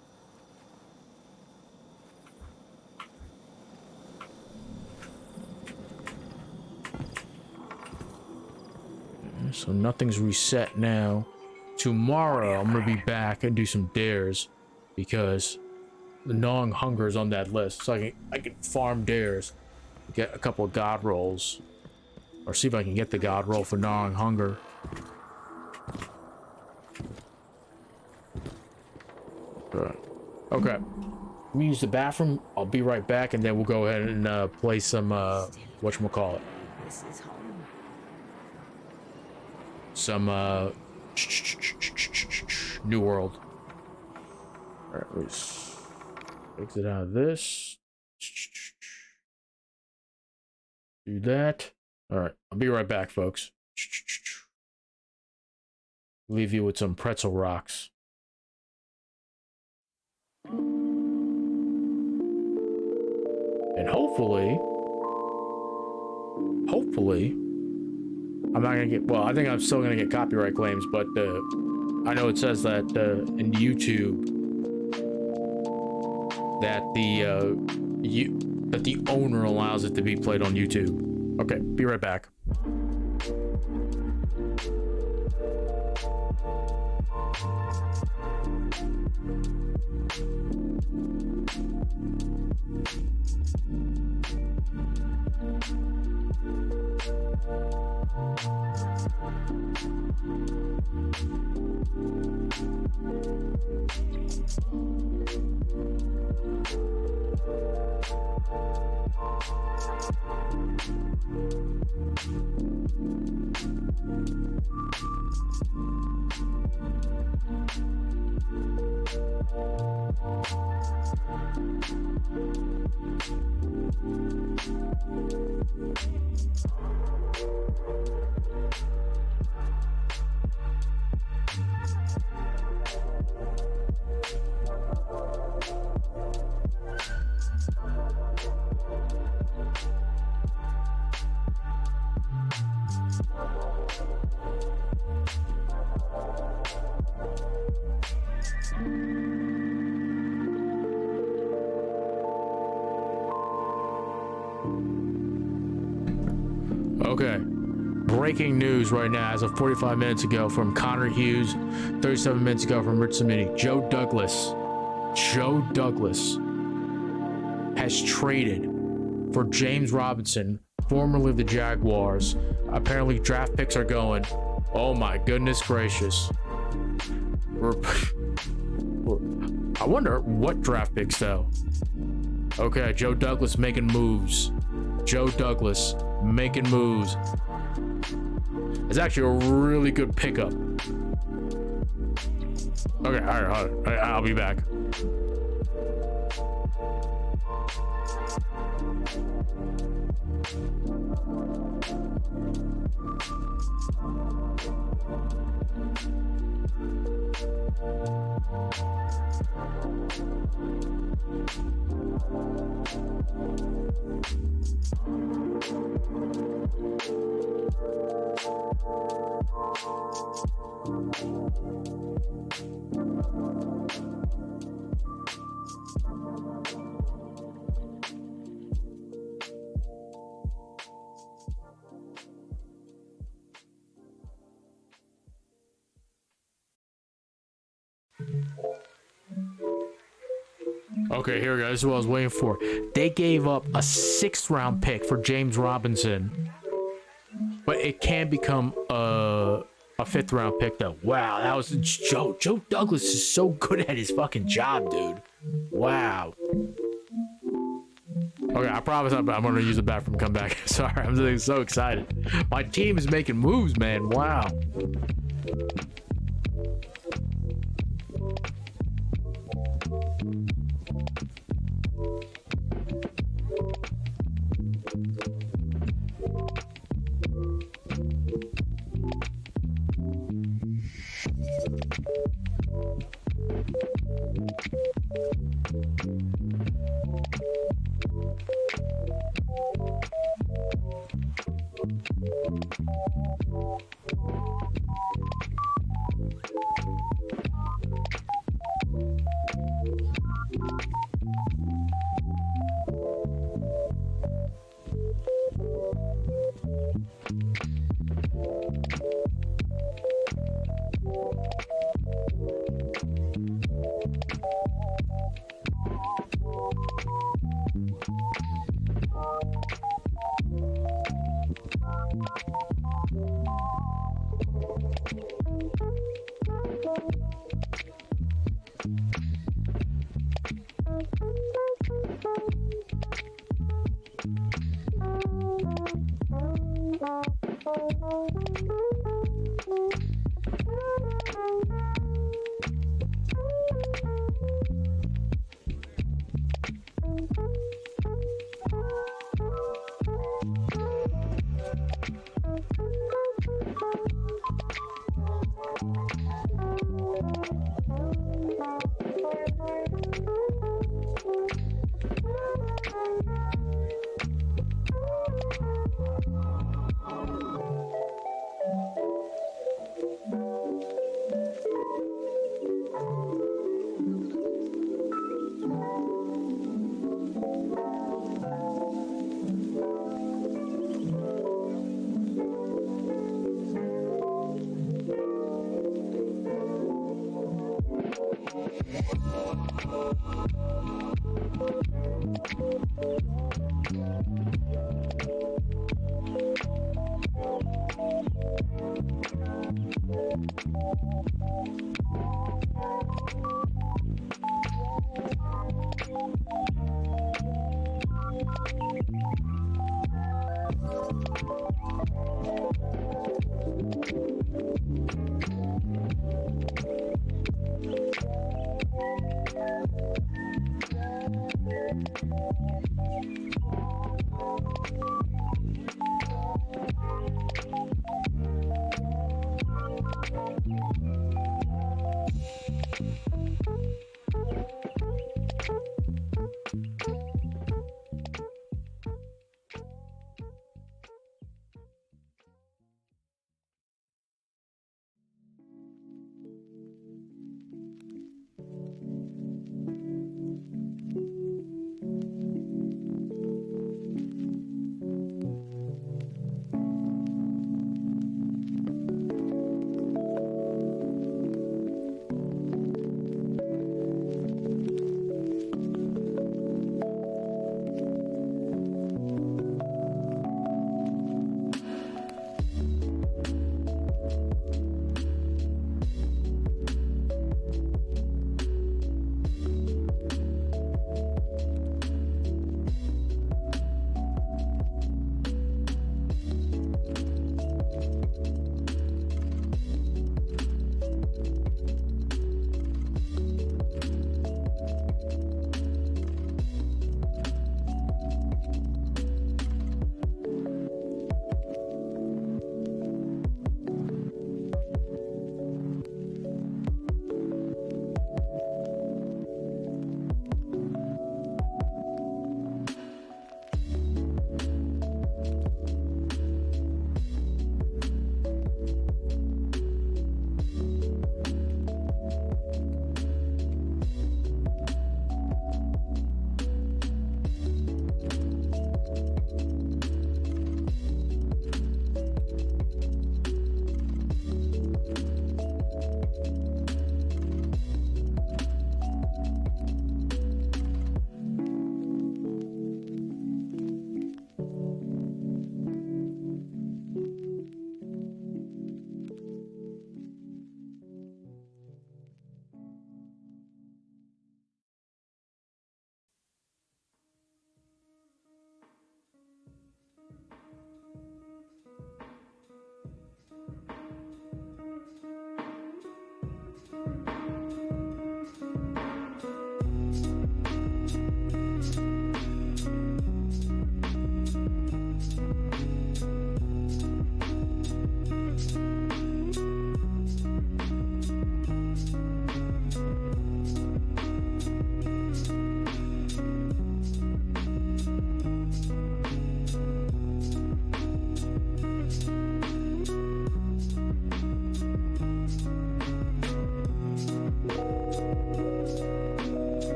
So nothing's reset now. Tomorrow I'm gonna be back and do some dares because the gnawing hunger is on that list. So I can farm dares, get a couple of god rolls, or see if I can get the god roll for gnawing hunger. Okay. Let me use the bathroom. I'll be right back, and then we'll go ahead and play some whatchamacallit. This is home. Some New World. Alright, let's exit out of this. Do that. Alright, I'll be right back, folks. Leave you with some pretzel rocks. And hopefully, I'm not gonna get, well, I think I'm still gonna get copyright claims, but I know it says that in YouTube that the the owner allows it to be played on YouTube. Okay, be right back. Okay, breaking news right now as of 45 minutes ago from Connor Hughes, 37 minutes ago from Rich Samini. Joe Douglas has traded for James Robinson, formerly of the Jaguars. Apparently draft picks are going. Oh my goodness gracious. I wonder what draft picks though. Okay, Joe Douglas making moves. Joe Douglas making moves. It's actually a really good pickup. Okay, all right, I'll be back. Okay, here we go. This is what I was waiting for. They gave up a 6th round pick for James Robinson, but it can become a 5th round pick though. Wow, that was Joe Douglas is so good at his fucking job, dude. Wow. Okay, I promise I'm gonna use the bathroom and come back. Sorry, I'm so excited. My team is making moves, man. Wow.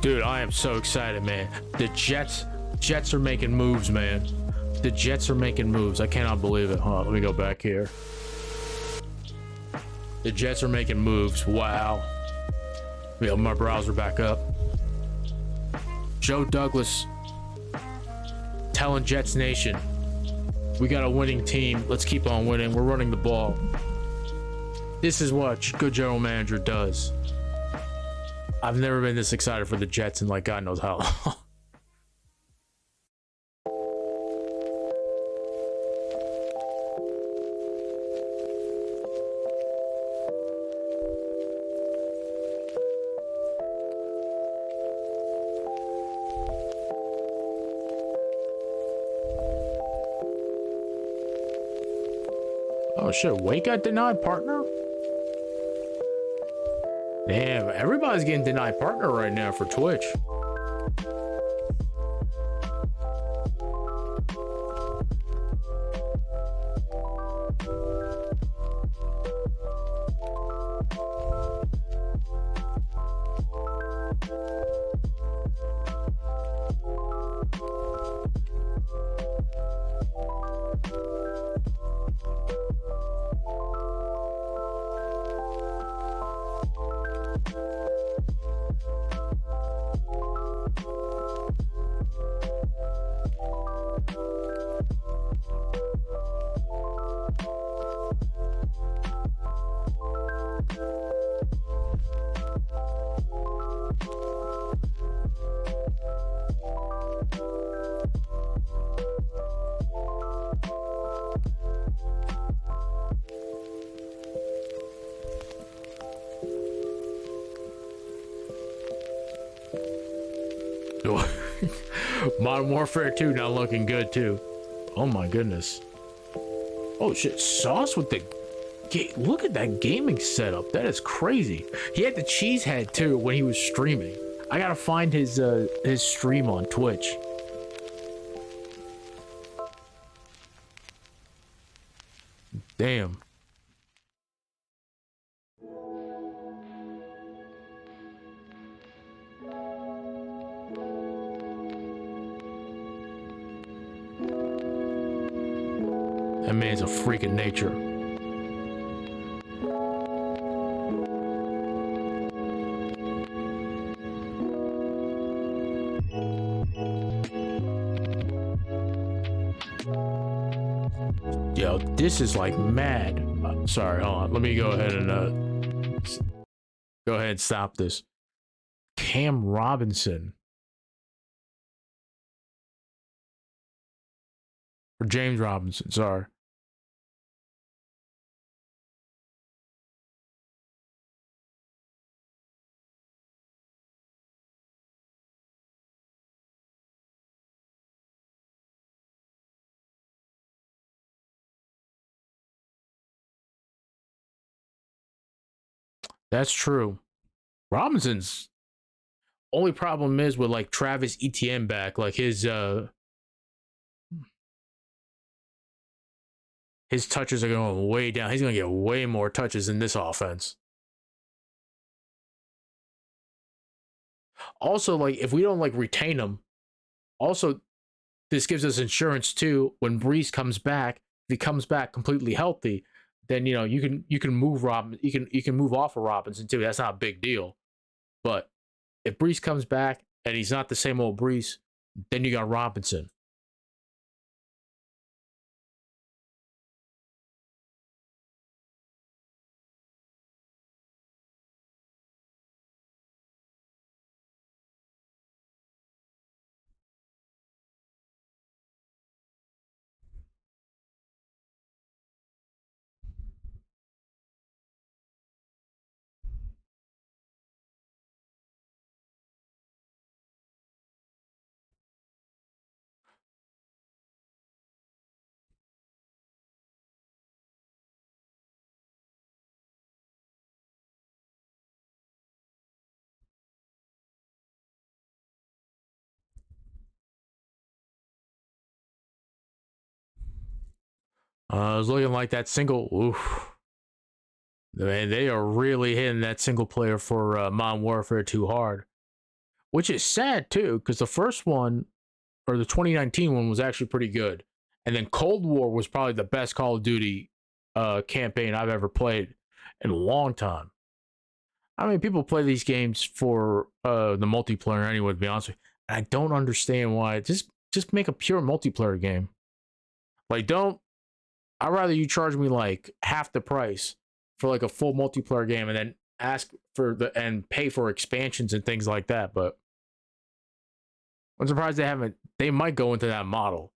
Dude, I am so excited, man. The Jets are making moves, man. The Jets are making moves. I cannot believe it. Hold on, let me go back here. The Jets are making moves. Wow. Let me open my browser back up. Joe Douglas telling Jets Nation, we got a winning team. Let's keep on winning. We're running the ball. This is what a good general manager does. I've never been this excited for the Jets in like God knows how long. Oh shit, Wake got denied partner? Damn, everybody's getting denied partner right now for Twitch. Modern Warfare 2 now looking good too. Oh my goodness. Oh shit, Sauce with the look at that gaming setup. That is crazy. He had the cheese head too when he was streaming. I gotta find his stream on Twitch. Damn. That man's a freak of nature. Yo, this is like mad. Sorry, hold on. Let me go ahead and stop this. Cam Robinson. Or James Robinson, sorry. That's true. Robinson's only problem is with like Travis Etienne back, like his touches are going way down. He's going to get way more touches in this offense. Also, like if we don't like retain him, also this gives us insurance too. When Brees comes back, if he comes back completely healthy, then you know you can move you can move off of Robinson too. That's not a big deal. But if Brees comes back and he's not the same old Brees, then you got Robinson. It was looking like that single. Oof. Man, they are really hitting that single player for Modern Warfare 2 hard. which is sad too, because the first one, or the 2019 one, was actually pretty good. And then Cold War was probably the best Call of Duty campaign I've ever played in a long time. I mean, people play these games for the multiplayer anyway, to be honest with you. And I don't understand why. Just make a pure multiplayer game. Like, I'd rather you charge me like half the price for like a full multiplayer game and then ask for and pay for expansions and things like that. But I'm surprised they might go into that model.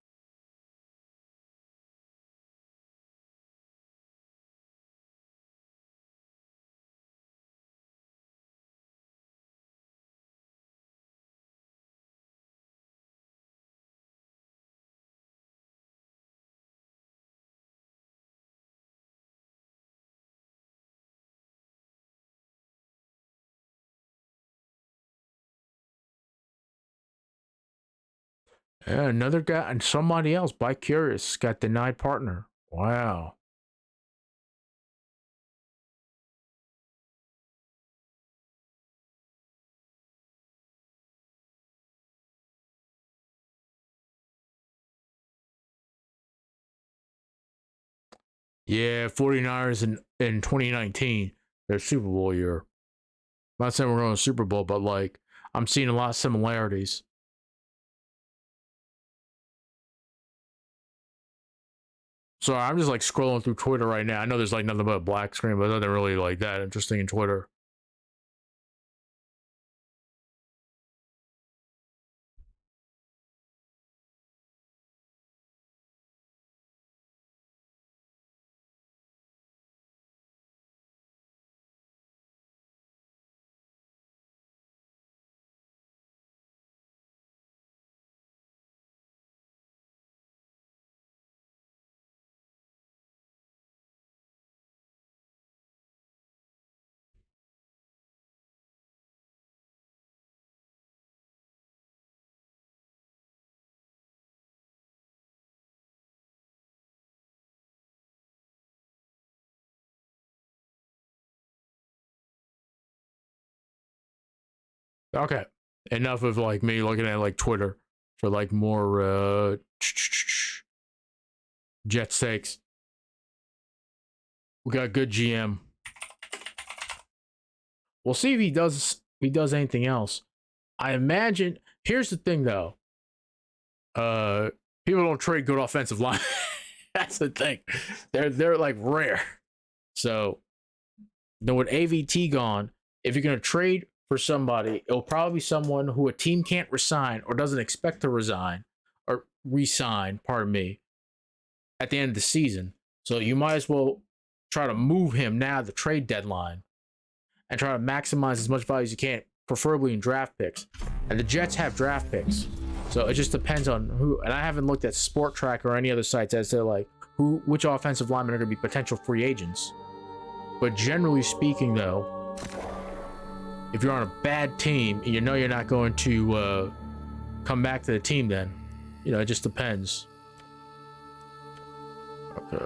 Yeah, another guy and somebody else, By Curious, got denied partner. Wow. Yeah, 49ers in 2019, their Super Bowl year. I'm not saying we're going to Super Bowl, but like I'm seeing a lot of similarities. Sorry, I'm just like scrolling through Twitter right now. I know there's like nothing but a black screen, but nothing really like that interesting in Twitter. Okay, enough of like me looking at like Twitter for like more Jet Stakes. We got good GM. We'll see if he does anything else. I imagine. Here's the thing though. People don't trade good offensive line. That's the thing. They're like rare. So, then with AVT gone, if you're gonna trade for somebody, it'll probably be someone who a team can't resign or doesn't expect to resign or resign, pardon me, at the end of the season. So you might as well try to move him now at the trade deadline and try to maximize as much value as you can, preferably in draft picks. And the Jets have draft picks. So it just depends on who, and I haven't looked at Sport Track or any other sites as to like which offensive linemen are going to be potential free agents. But generally speaking though, if you're on a bad team and you know you're not going to come back to the team, then it just depends. Okay.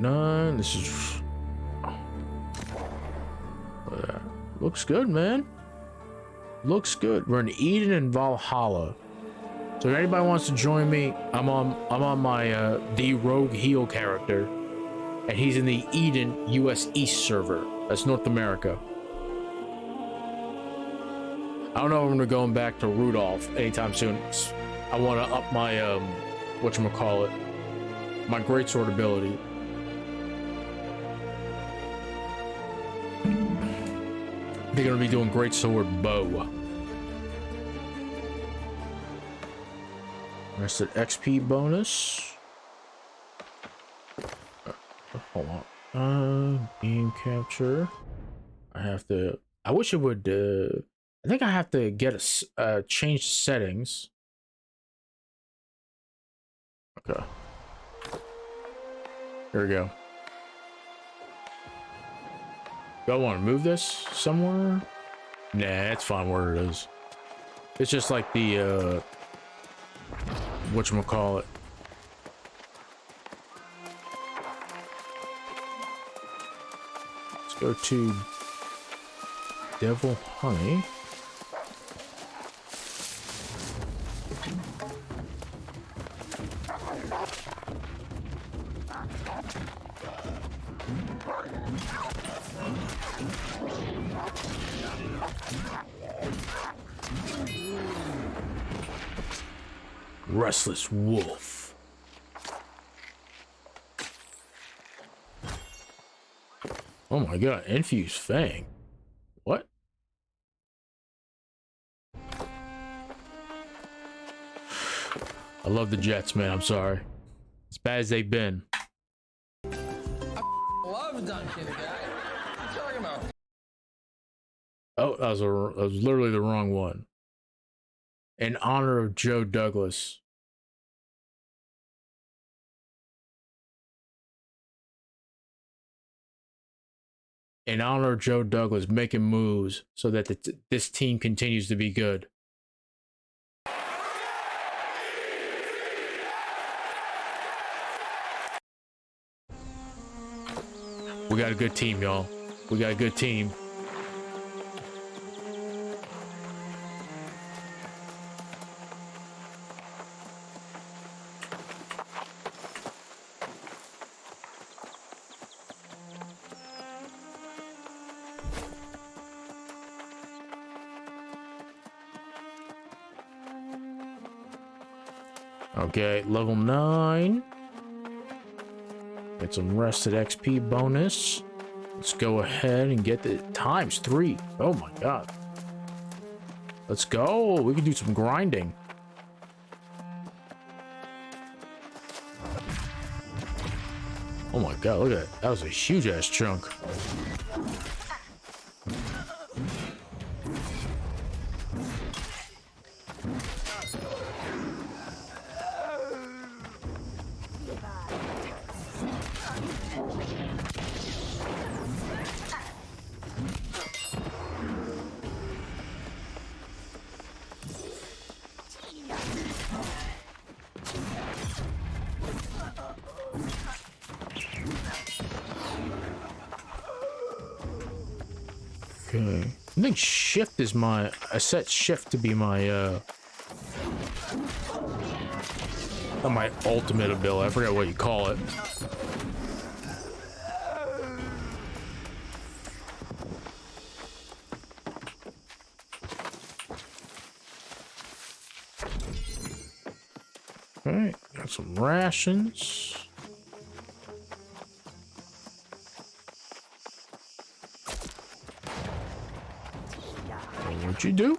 None. This is looks good, man. Looks good. We're in Eden and Valhalla. So if anybody wants to join me, I'm on my the Rogue Heel character. And he's in the Eden US East server. That's North America. I don't know if I'm going back to Rudolph anytime soon. I want to up my whatchamacallit, my greatsword ability. They're gonna be doing greatsword bow. That's an XP bonus. Hold on. Game capture. I wish it would. I think I have to get change settings. Okay. Here we go. Do I want to move this somewhere? Nah, it's fine where it is. It's just like the whatchamacallit. Go to Devil Honey. Restless Wolf. Oh my god, Infused Fang. What? I love the Jets, man. I'm sorry. As bad as they've been. Love Duncan, guy. What are you talking about? Oh, that was literally the wrong one. In honor of Joe Douglas. In honor of Joe Douglas making moves so that this team continues to be good. We got a good team, y'all. We got a good team. Okay, level 9. Get some rested XP bonus. Let's go ahead and get the ×3. Oh my god. Let's go. We can do some grinding. Oh my god, look at that. That was a huge ass chunk. Okay. I think shift is my... I set shift to be my, my ultimate ability. I forget what you call it. Alright, got some rations. What'd you do?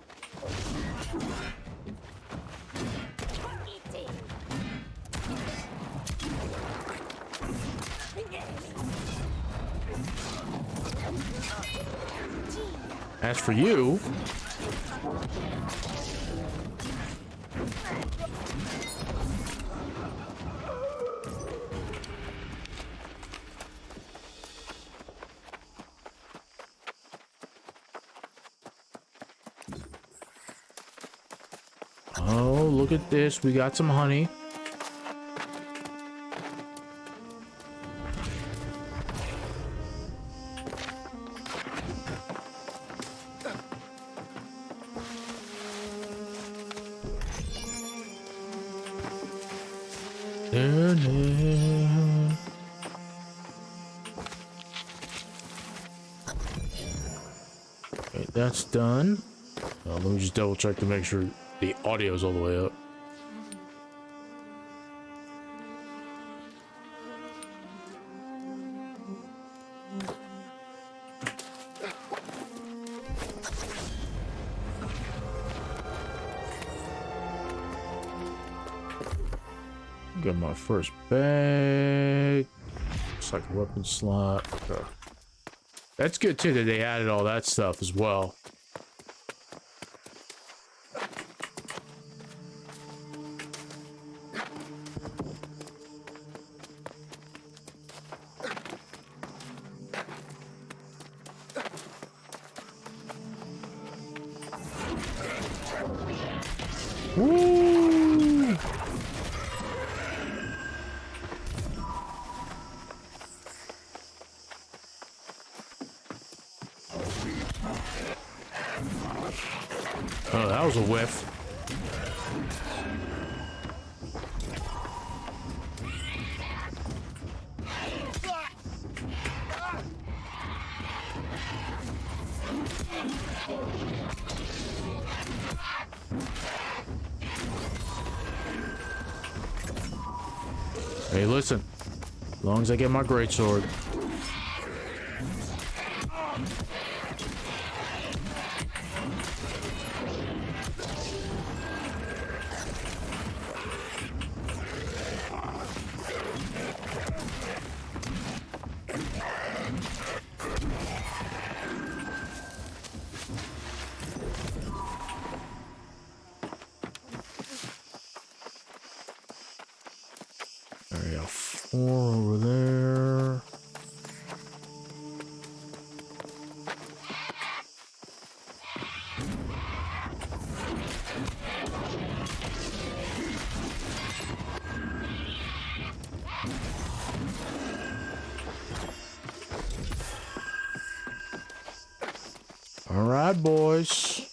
As for you, oh, look at this. We got some honey. Okay, that's done. Let me just double check to make sure the audio is all the way up. Got my first bag. Looks like a weapon slot. Okay. That's good too that they added all that stuff as well. Woo! Oh, that was a whiff. Hey, listen. As long as I get my greatsword. Area 4 over there. All right, boys.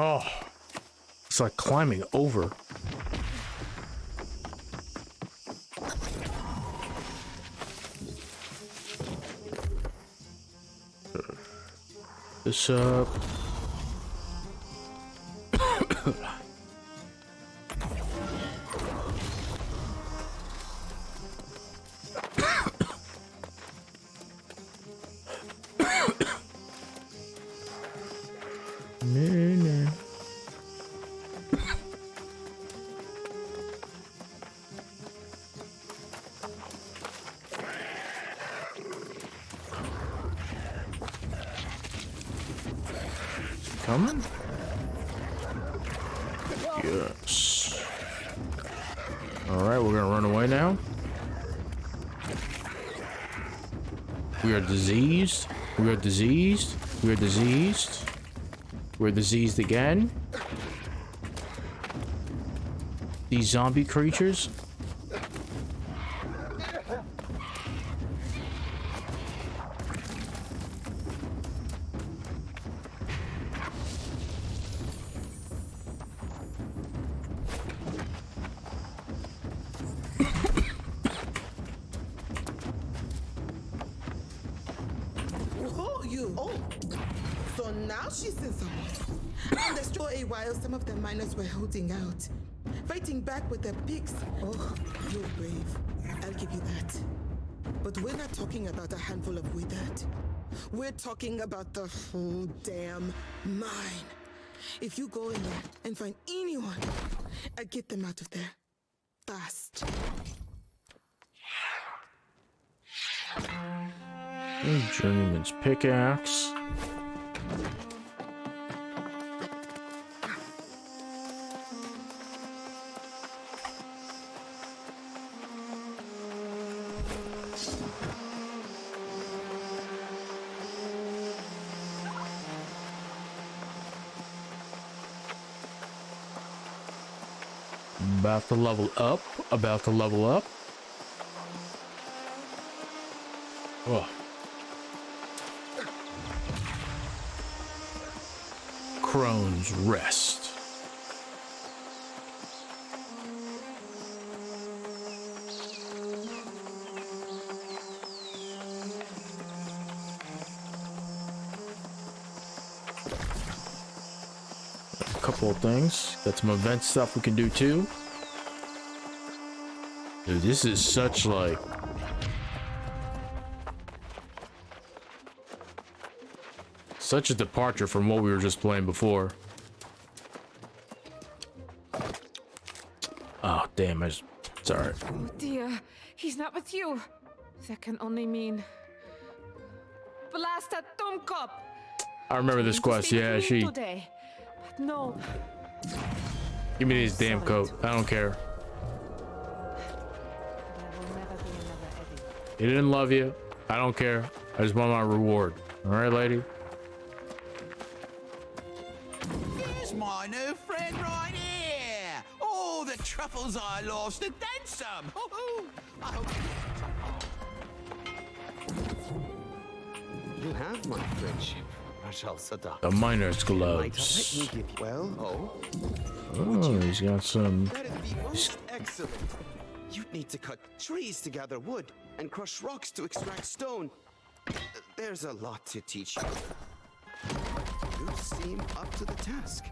Oh, it's like climbing over. This up. Coming? Yes. Alright, we're gonna run away now. We are diseased. We are diseased. We are diseased. We're diseased again. These zombie creatures. So now she's in someone. And destroy a while some of the miners were holding out. Fighting back with their picks. Oh, you're brave. I'll give you that. But we're not talking about a handful of withered. We're talking about the whole damn mine. If you go in there and find anyone, I'll get them out of there. Fast. Journeyman's pickaxe. About to level up. About to level up. Oh. Crone's Rest. A couple of things. Got some event stuff we can do too. Dude, this is such like... such a departure from what we were just playing before. Oh, damn, it's alright. Oh dear, he's not with you. That can only mean... Blast that Dummkopf! I remember this quest, yeah, she... Today. But no. Give me this damn coat, I don't care. He didn't love you, I don't care. I just want my reward. Alright, lady? Here's my new friend right here! Oh, the truffles are lost and then some. I hope you have my friendship, Rajal Sadak. The miner's gloves. Let me give well, Oh, he's got some. that'd be most excellent. You'd need to cut trees to gather wood and crush rocks to extract stone. There's a lot to teach you. You seem up to the task.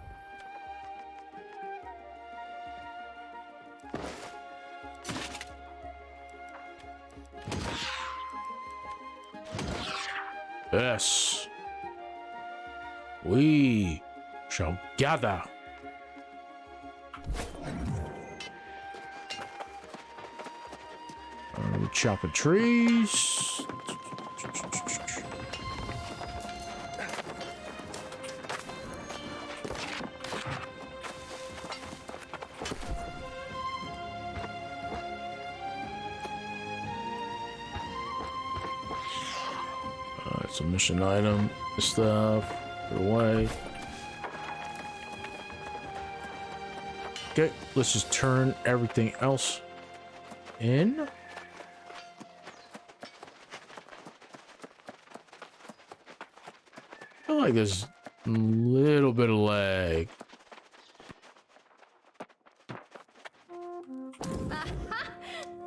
Yes. We shall gather. Chopping trees. It's a mission item stuff. Put away. Okay, let's just turn everything else in. I feel like there's a little bit of lag.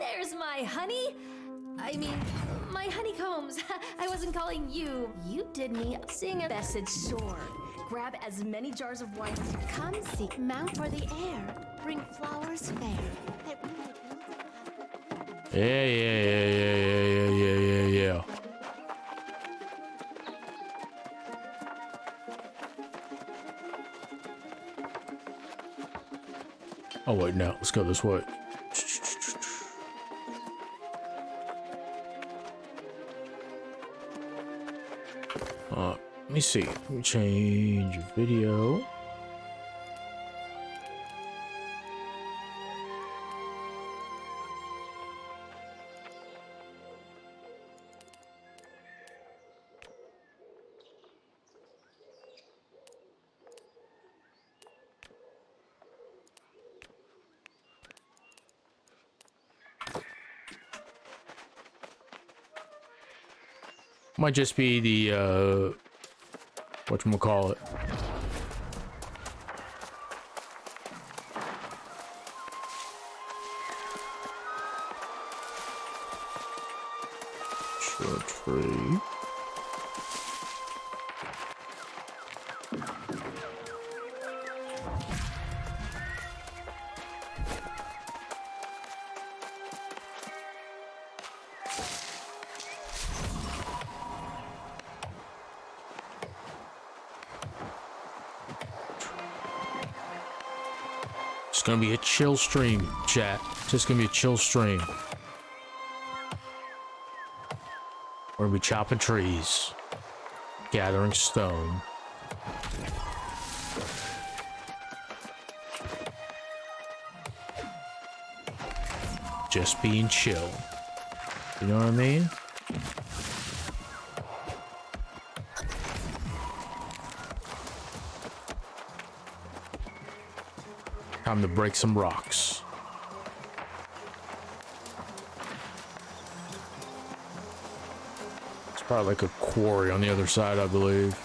There's my honey. I mean, my honeycombs. I wasn't calling you. You did me. Sing a message soar. Grab as many jars of wine as you come seek. Mount for the air. Bring flowers fair. Yeah. Oh wait, no, let's go this way. Let me see. Let me change video. Might just be the whatchamacallit. Short tree. It's gonna be a chill stream, chat. Just gonna be a chill stream. We're gonna be chopping trees, gathering stone. Just being chill. You know what I mean? Time to break some rocks. It's probably like a quarry on the other side, I believe.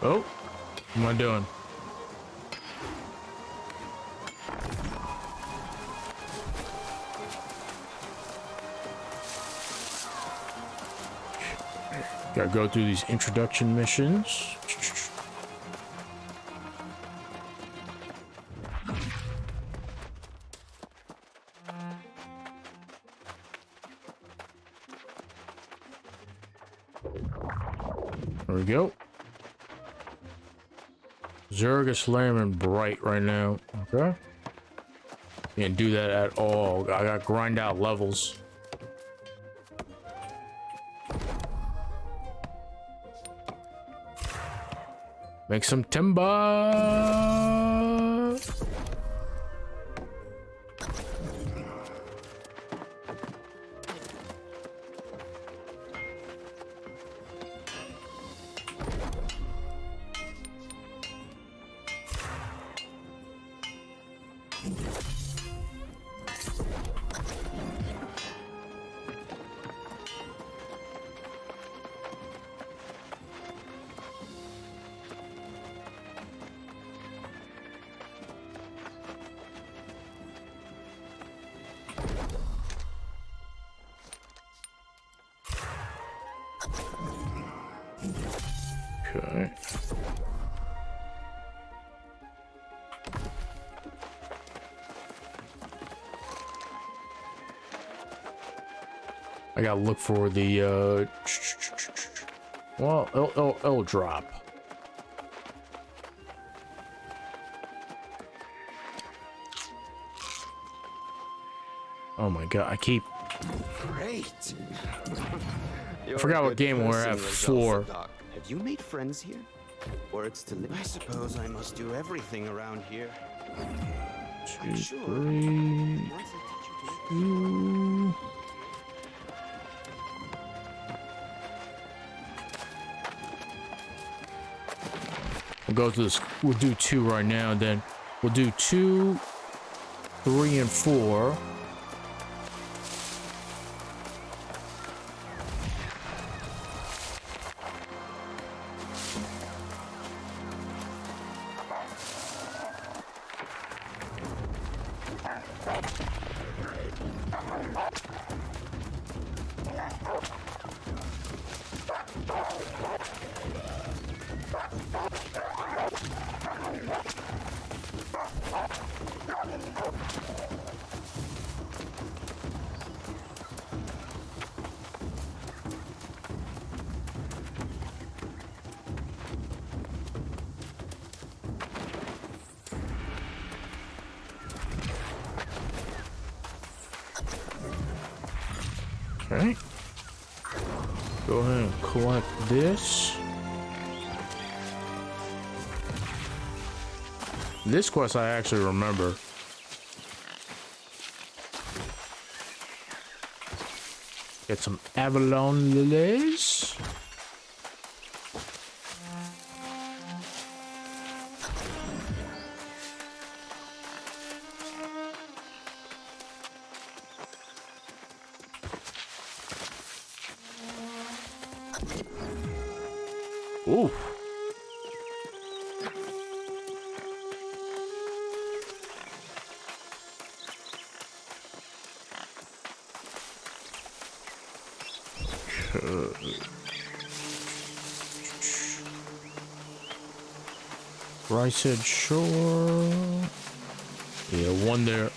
Oh, what am I doing? Gotta go through these introduction missions. There we go. Zergus, Lamb, and Bright right now. Okay. Can't do that at all. I gotta grind out levels. Make some timber. Okay. I gotta look for the well, it'll drop. Oh my god, I keep Great. I forgot what game we're at. 4. Have you made friends here? Words to live. I suppose I must do everything around here. 2, 3, 2. We'll go to this. We'll do 2 right now, and then we'll do 2, 3, and 4. Okay. Go ahead and collect this. This quest I actually remember. Get some Avalon lilies. Ooh. Ricehead Shore. Yeah, one there.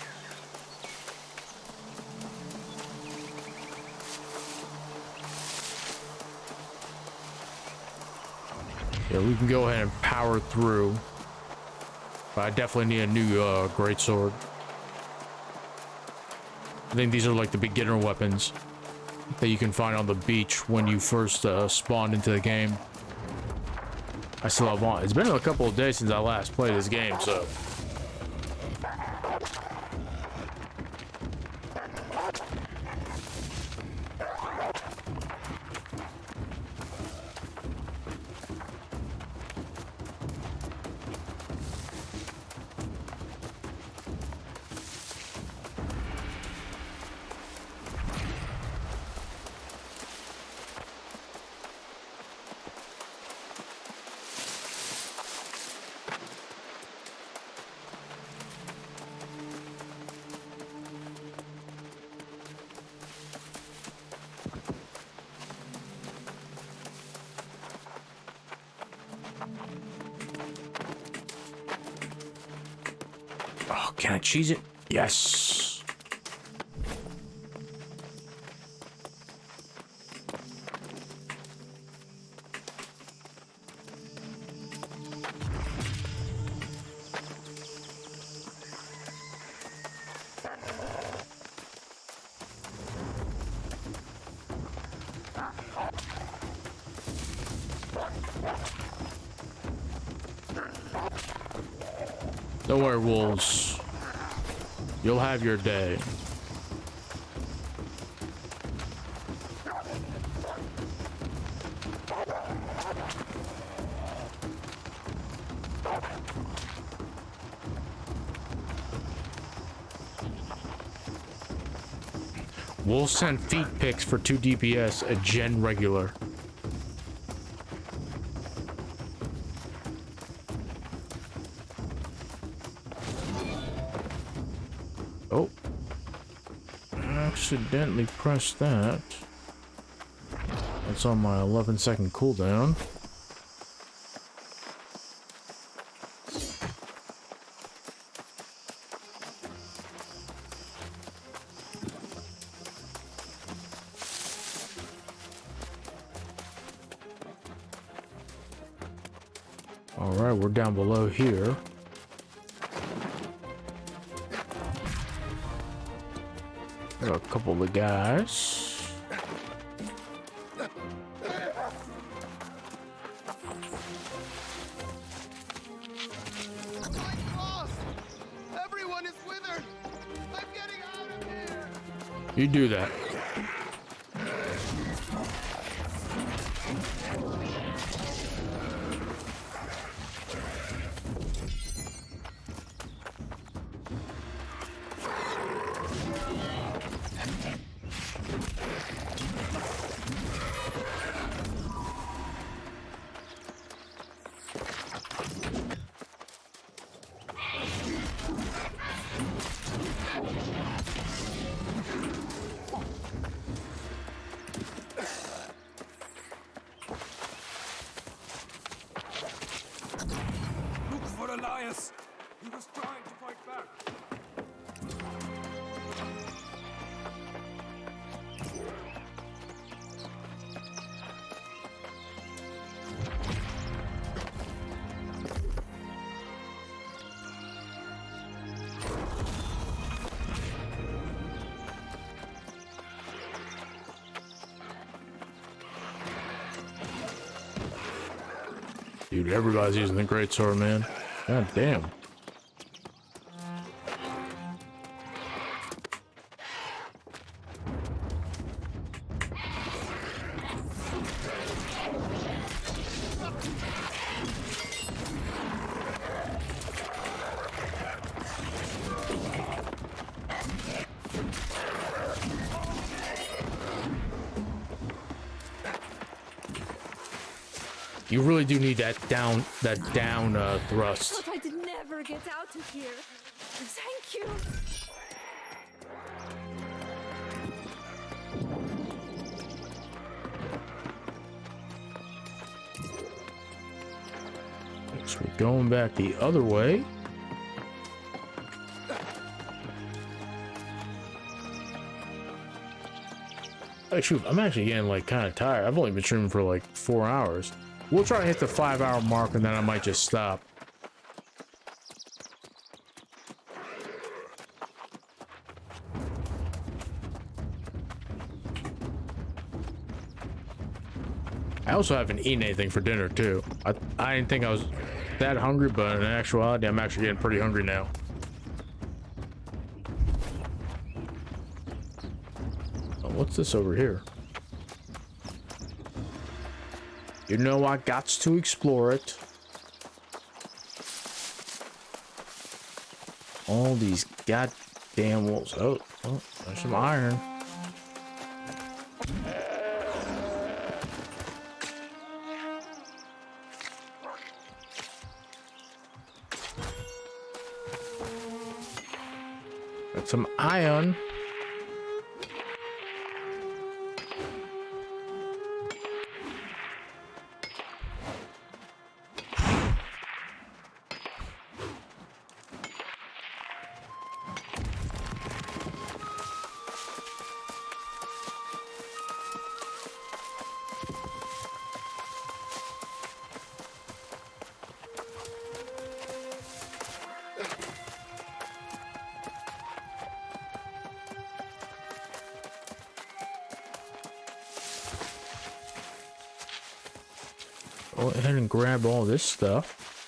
Yeah, we can go ahead and power through. But I definitely need a new greatsword. I think these are like the beginner weapons that you can find on the beach when you first spawn into the game. I still have one. It's been a couple of days since I last played this game, so. Oh, can I cheese it? Yes. Don't worry, wolves. You'll have your day. We'll send feet pics for 2 DPS at Gen regular. Oh. Accidentally pressed that. That's on my 11-second cooldown. Alright, we're down below here. Got a couple of the guys. Everyone is withered. I'm getting out of here. You do that. Look for Elias! He was trying to fight back! Dude, everybody's using the greatsword, man. God damn. You really do need that down thrust. Thought I'd never get out of here. Thank you. So we're going back the other way. Hey, shoot, I'm actually getting like kind of tired. I've only been streaming for like 4 hours. We'll try to hit the 5-hour mark and then I might just stop. I also haven't eaten anything for dinner too. I didn't think I was that hungry, but in actuality, I'm actually getting pretty hungry now. Oh, what's this over here? You know I gots to explore it. All these goddamn wolves. Oh, there's some iron. Got some iron. go ahead and grab all this stuff.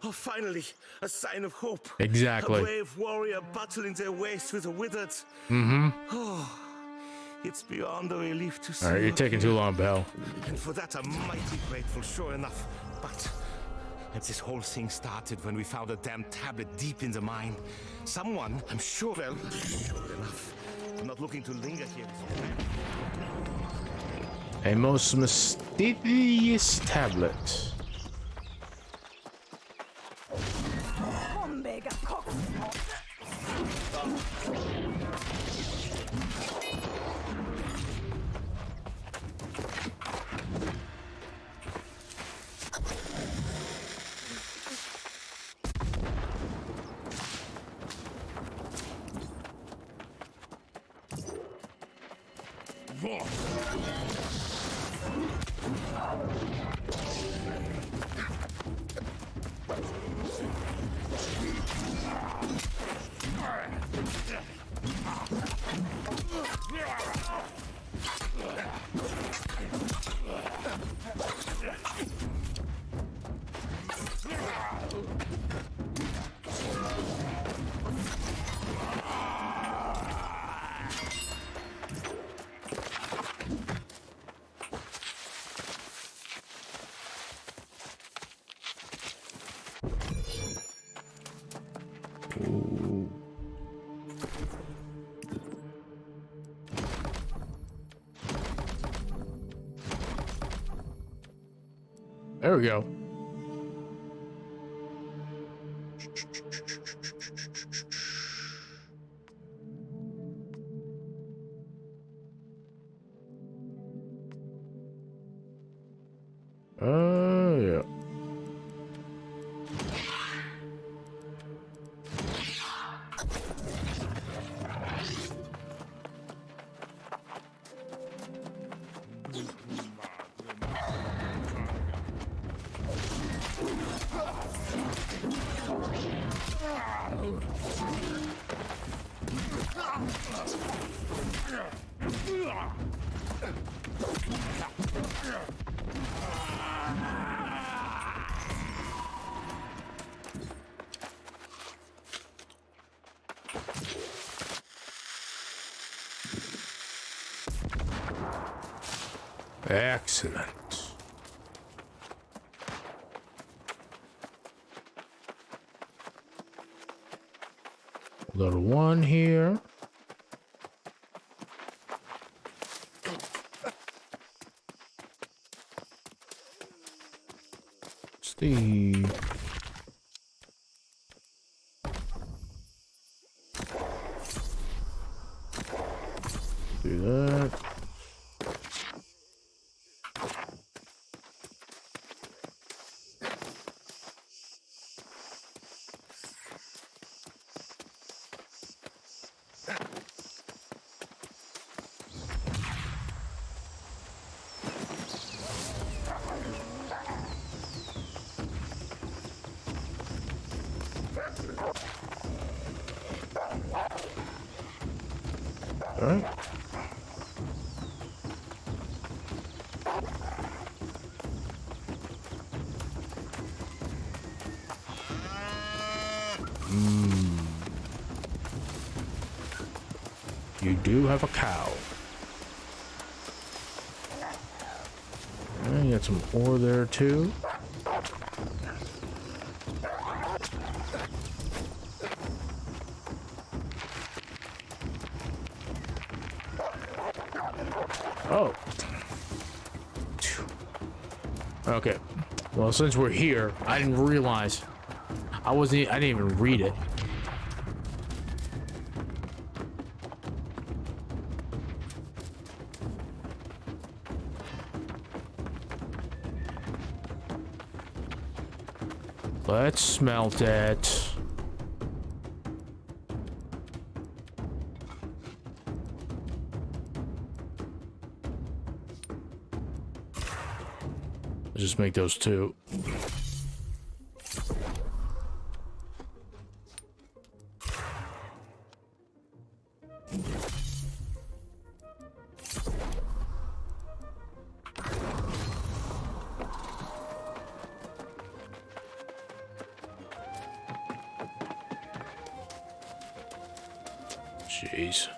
Oh, finally, a sign of hope. Exactly. A brave warrior battling their ways with the withered. Mm-hmm. Oh, it's beyond a relief to see. All right, you're taking too long, Bell. And for that, I'm mighty grateful, sure enough. But this whole thing started when we found a damn tablet deep in the mine. Someone, I'm sure, well, sure enough. I'm not looking to linger here. A most mysterious tablet. There we go. Yeah. Excellent. Little one here. Steve. Do that. All right. You do have a cow. And you got some ore there too. Oh. Okay. Well, since we're here, I didn't realize I didn't even read it. Let's smelt it. Let's just make those two. Jeez.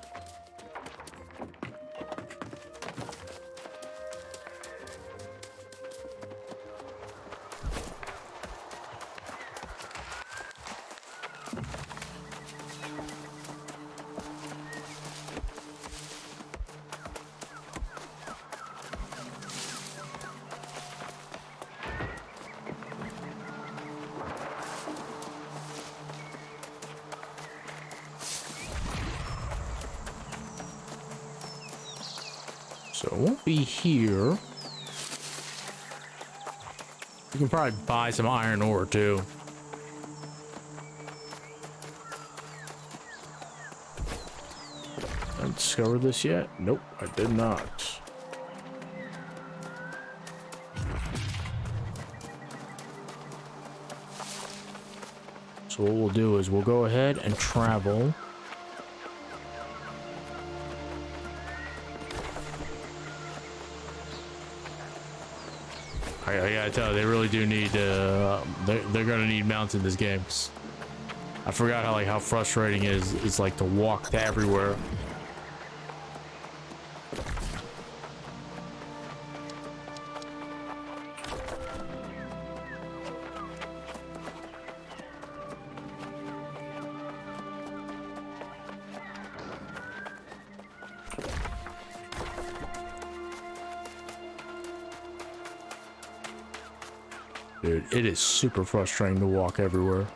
So it won't be here. You can probably buy some iron ore too. I discovered this yet? Nope, I did not. So what we'll do is we'll go ahead and travel. I gotta tell you, they really do need they're gonna need mounts in this game. I forgot how frustrating it is. It's like to walk to everywhere. Dude, it is super frustrating to walk everywhere.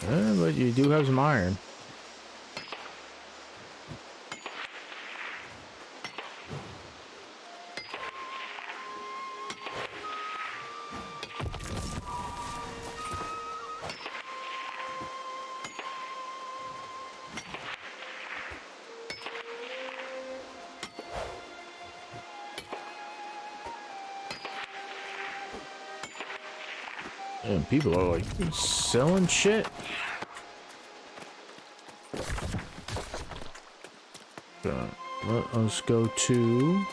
Yeah, but you do have some iron. And people are like selling shit. Let us go to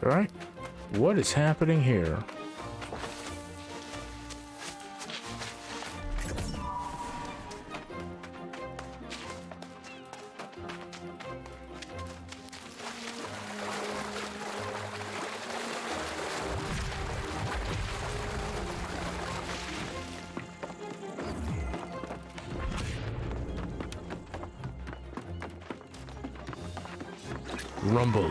all right. What is happening here? Rumble.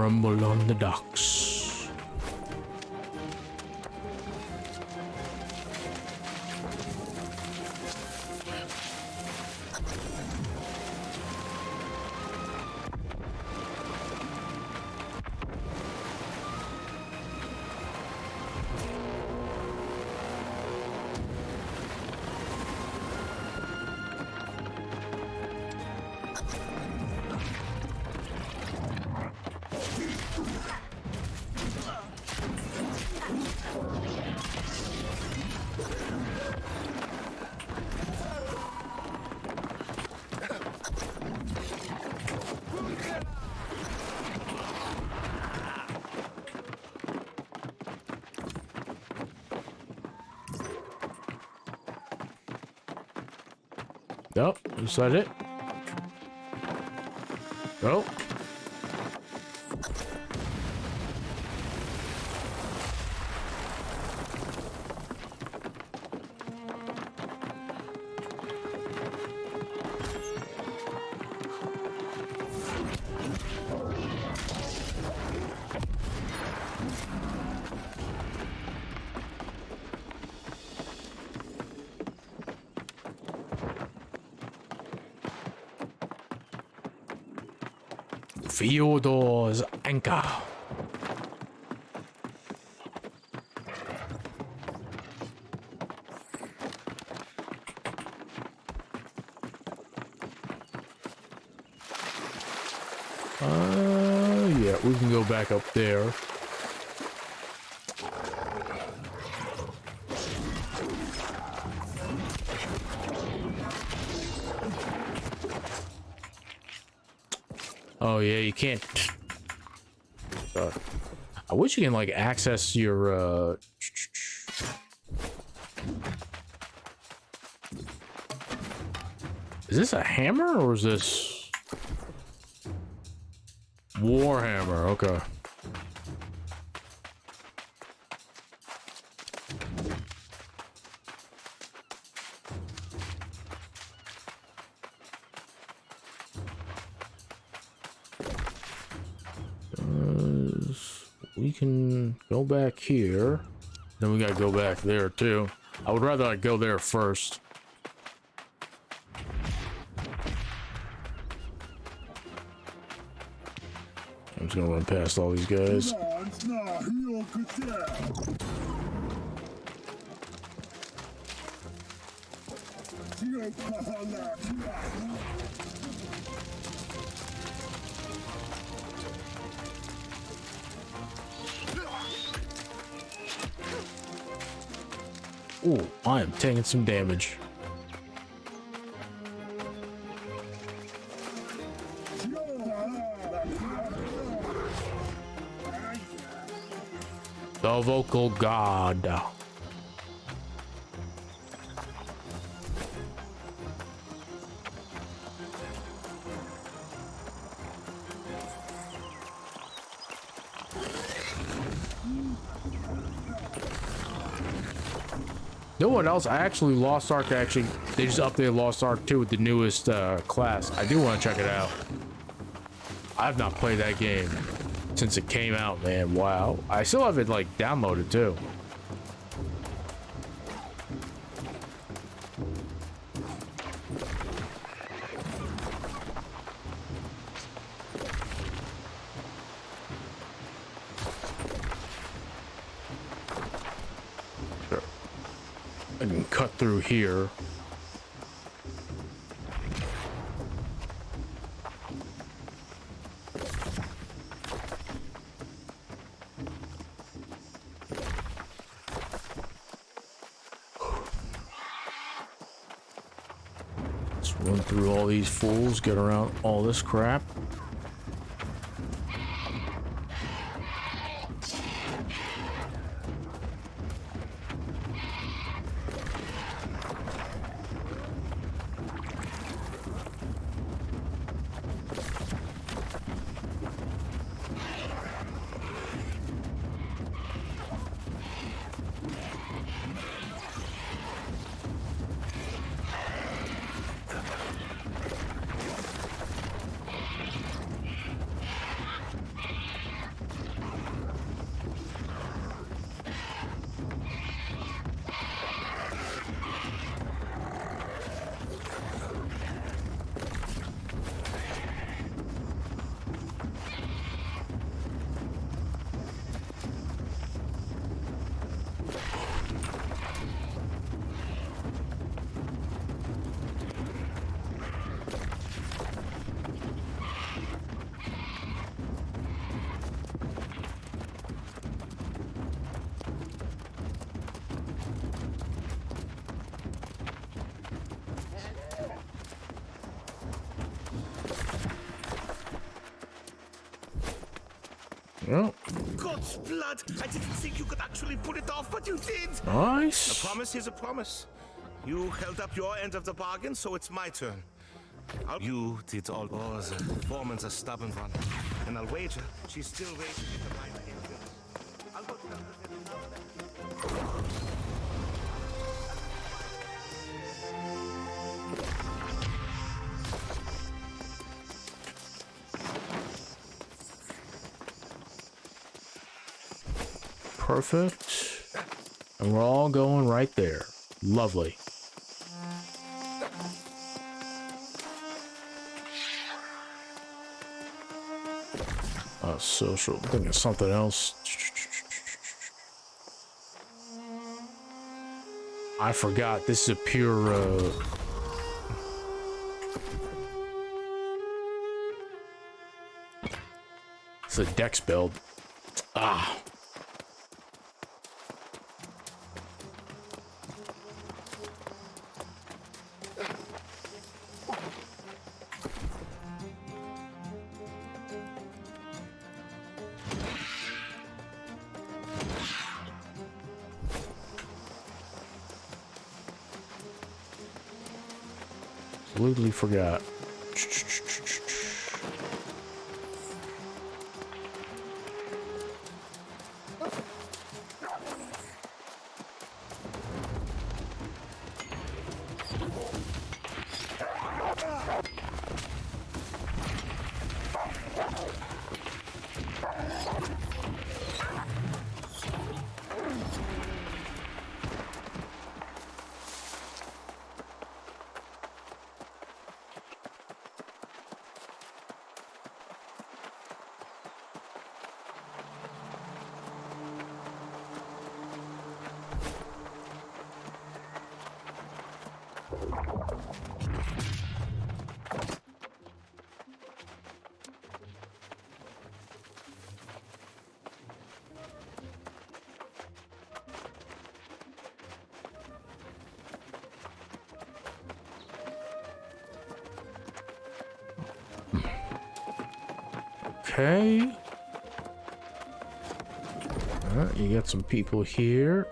rumble on the docks. Nope, is that it? Nope. Fyodor's anchor. Yeah, we can go back up there. Oh yeah, you can't. I wish you can like access your Is this a hammer or is this Warhammer? Okay. We can go back here. Then we gotta go back there too. I would rather like go there first. I'm just gonna run past all these guys. Ooh, I am taking some damage. The vocal god. No one else. I actually Lost Ark. They just updated Lost Ark 2 with the newest class. I do want to check it out. I've not played that game since it came out, man. Wow. I still have it like downloaded too. I can cut through here. Let's run through all these fools, get around all this crap. Yep. God's blood! I didn't think you could actually pull it off, but you did! Nice. A promise is a promise. You held up your end of the bargain, so it's my turn. You did all. Oh, the foreman's a stubborn one. And I'll wager she's still waiting to find the influence. I'll go tell her that. Perfect. And we're all going right there. Lovely. Social. I think it's something else. I forgot. This is a pure. It's a dex build. Ah. Absolutely forgot. Okay. You got some people here.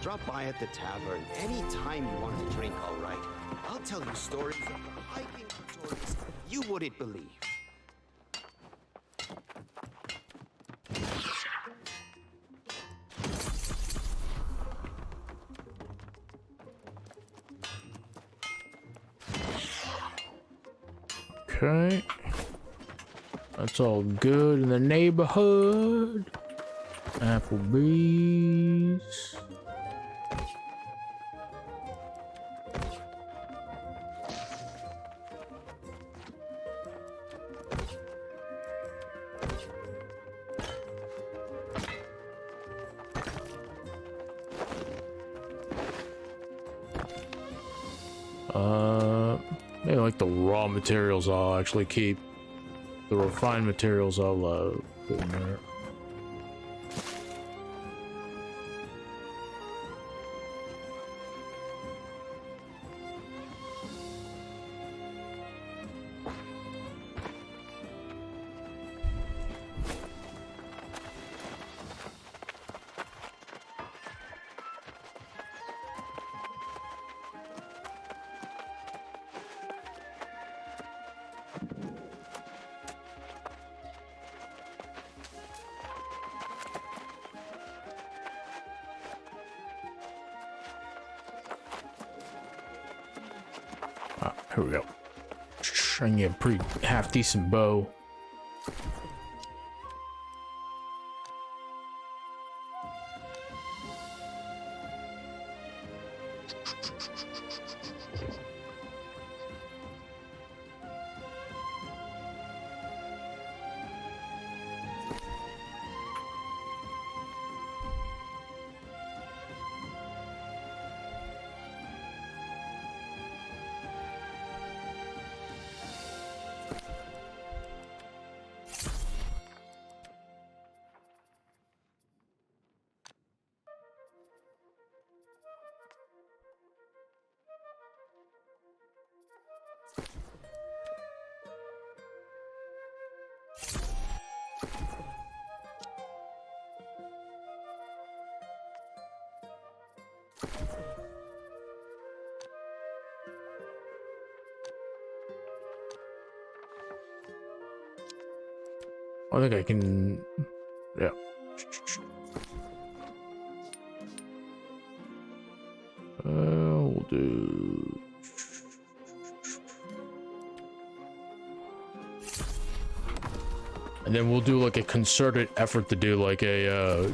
Drop by at the tavern anytime you want to drink, all right? I'll tell you stories of the hiking tutorials you wouldn't believe. Okay. That's all good in the neighborhood. Applebee's. Maybe like the raw materials I'll actually keep. The refined materials I'll put in there. Here we go. Trying to get a pretty half decent bow. I think I can. Yeah. We'll do. And then we'll do like a concerted effort to do like a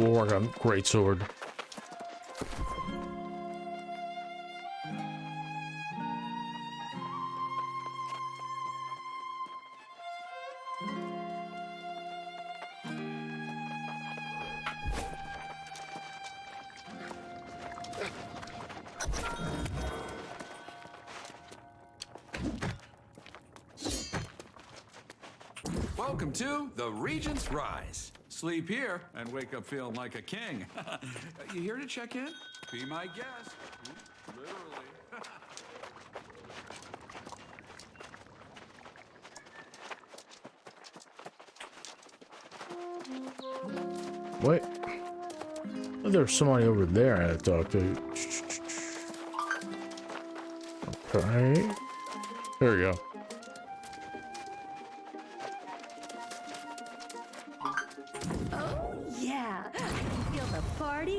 we'll work on greatsword. Welcome to the Regent's Rise. Sleep here and wake up feeling like a king. You here to check in? Be my guest. Literally. Wait. Oh, there's somebody over there I had to talk to. Okay. There we go.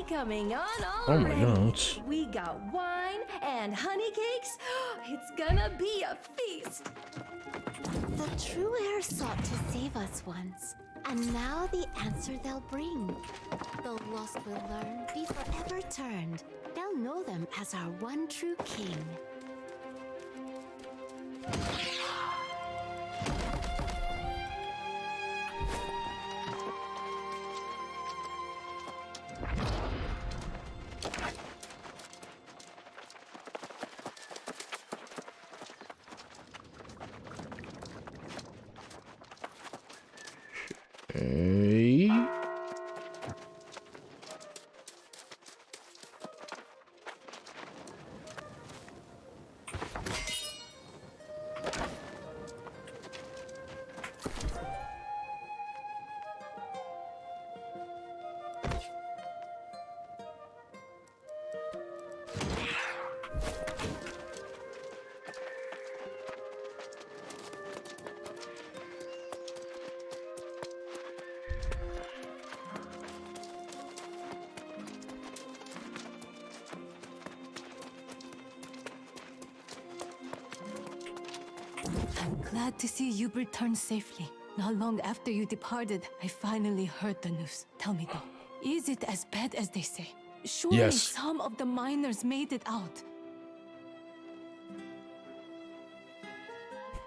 Coming on Oh my already. God. We got wine and honey cakes. It's gonna be a feast. The true heir sought to save us once, and now the answer they'll bring. The lost will learn, be forever turned. They'll know them as our one true king. Hey. I'm glad to see you return safely. Not long after you departed, I finally heard the news. Tell me though, is it as bad as they say? Surely Yes. some of the miners made it out.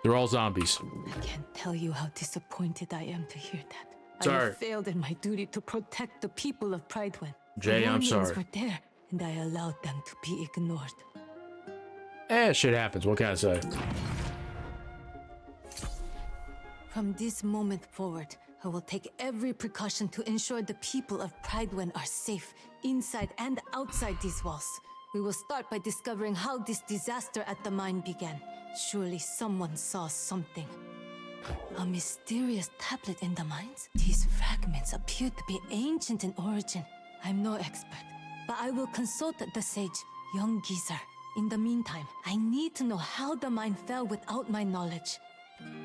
They're all zombies. I can't tell you how disappointed I am to hear that. I Sorry. have failed in my duty to protect the people of Pridewind. Jay, The I'm warnings sorry. were there, and I allowed them to be ignored. Shit happens. What can I say? From this moment forward, I will take every precaution to ensure the people of Pridewind are safe, inside and outside these walls. We will start by discovering how this disaster at the mine began. Surely someone saw something. A mysterious tablet in the mines? These fragments appear to be ancient in origin. I'm no expert, but I will consult the sage, young Geezer. In the meantime, I need to know how the mine fell without my knowledge.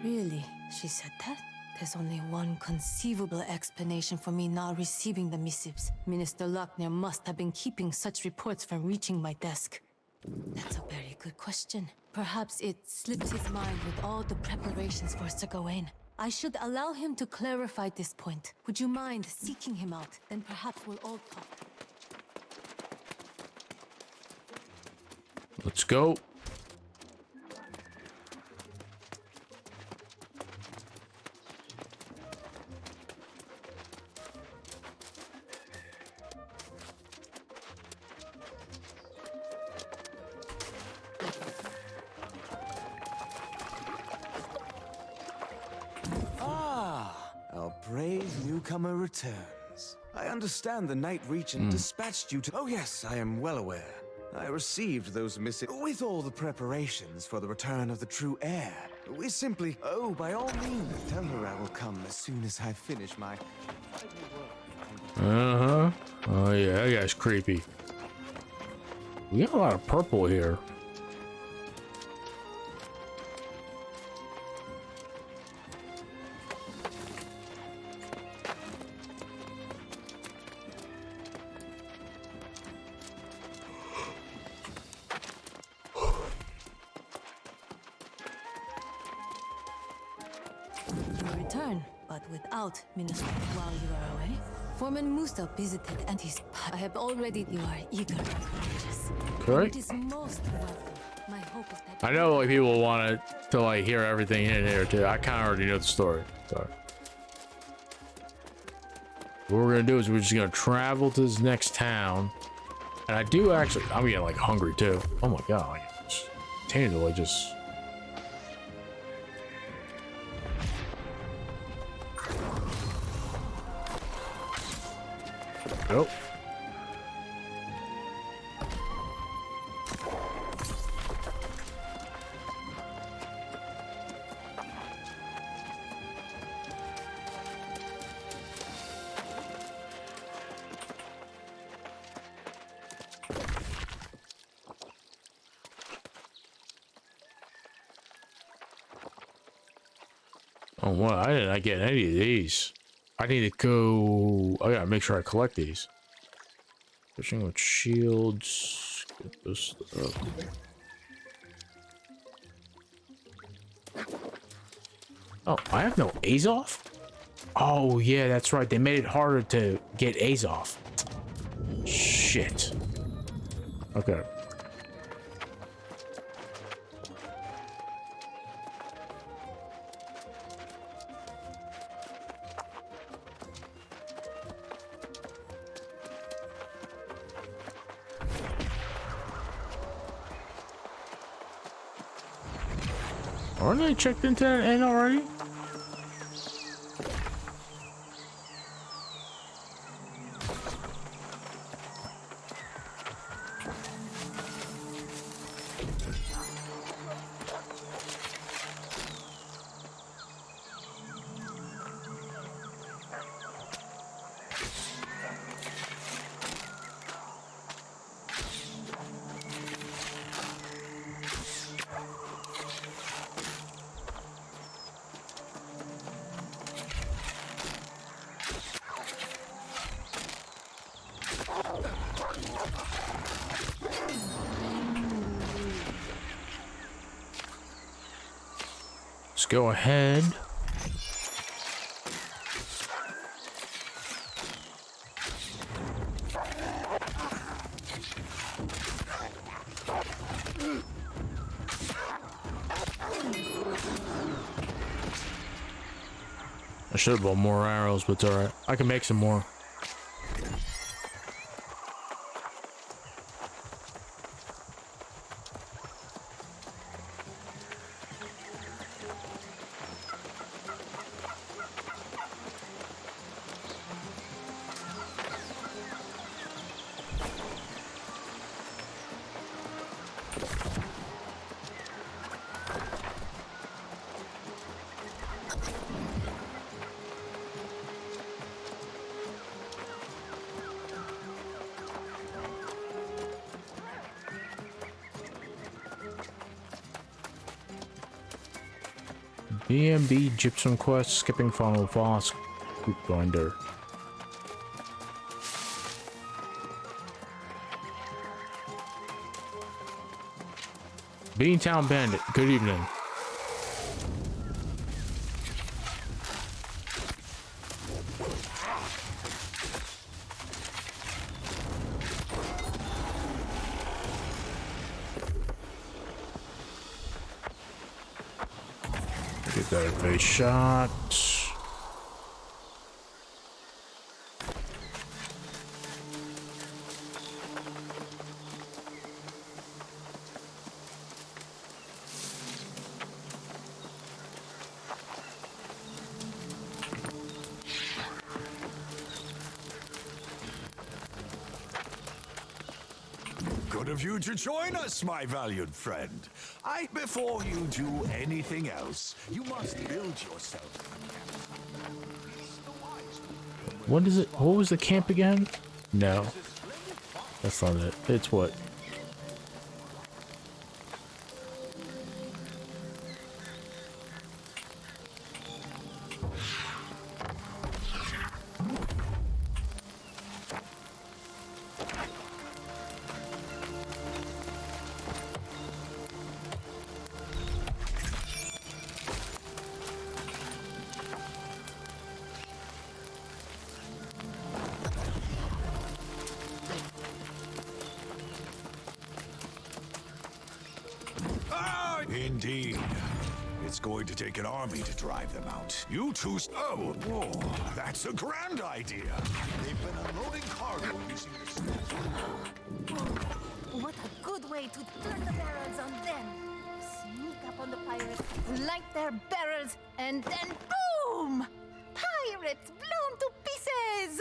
Really? She said that? There's only one conceivable explanation for me not receiving the missives. Minister Lochner must have been keeping such reports from reaching my desk. That's a very good question. Perhaps it slipped his mind with all the preparations for Sir Gawain. I should allow him to clarify this point. Would you mind seeking him out? Then perhaps we'll all talk. Let's go. brave newcomer returns. I understand the Night Regent dispatched you to... Oh yes, I am well aware. I received those missing... With all the preparations for the return of the true heir, we simply... Oh, by all means, tell her I will come as soon as I finish my... Uh-huh. Oh yeah, that guy's creepy. We got a lot of purple here. You return, but without Minister while you are away. Foreman Musa visited and I have already... You are eager and courageous. Correct. It is most welcome. My hope is that... I know like people want to like hear everything in here too. I kind of already know the story. So what we're gonna do is we're just gonna travel to this next town, and I do actually. I'm getting like hungry too. Oh my god! Like, continue to like just. Nope. Oh, what? I did not get any of these. I need to go. I gotta make sure I collect these. Fishing with shields. Get this stuff. Oh, I have no Azoth? Oh, yeah, that's right. They made it harder to get Azoth. Shit. Okay. Aren't I checked into that end already? Let's go ahead. I should have bought more arrows, but it's alright. I can make some more. BMB Gypsum Quest, Skipping Funnel, Voss, Group Grinder. Beantown Bandit, good evening. Get that face shot. good of you to join us, my valued friend. Before you do anything else, you must build yourself. What is it? What was the camp again? No. That's not it. It's what? Indeed. It's going to take an army to drive them out. You two... Oh, whoa, that's a grand idea. They've been unloading cargo using the... What a good way to turn the barrels on them. Sneak up on the pirates, light their barrels, and then boom! Pirates blown to pieces!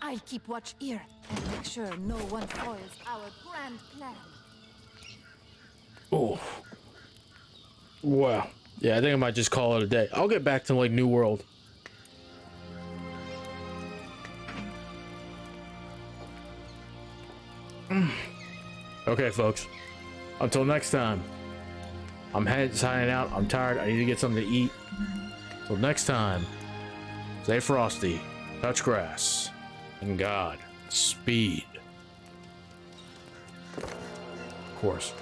I'll keep watch here and make sure no one foils our grand plan. Oh. Wow. Yeah, I think I might just call it a day. I'll get back to like New World. Okay, folks. Until next time. I'm signing out. I'm tired. I need to get something to eat. Till next time. Stay frosty. Touch grass. And God. Speed. Of course.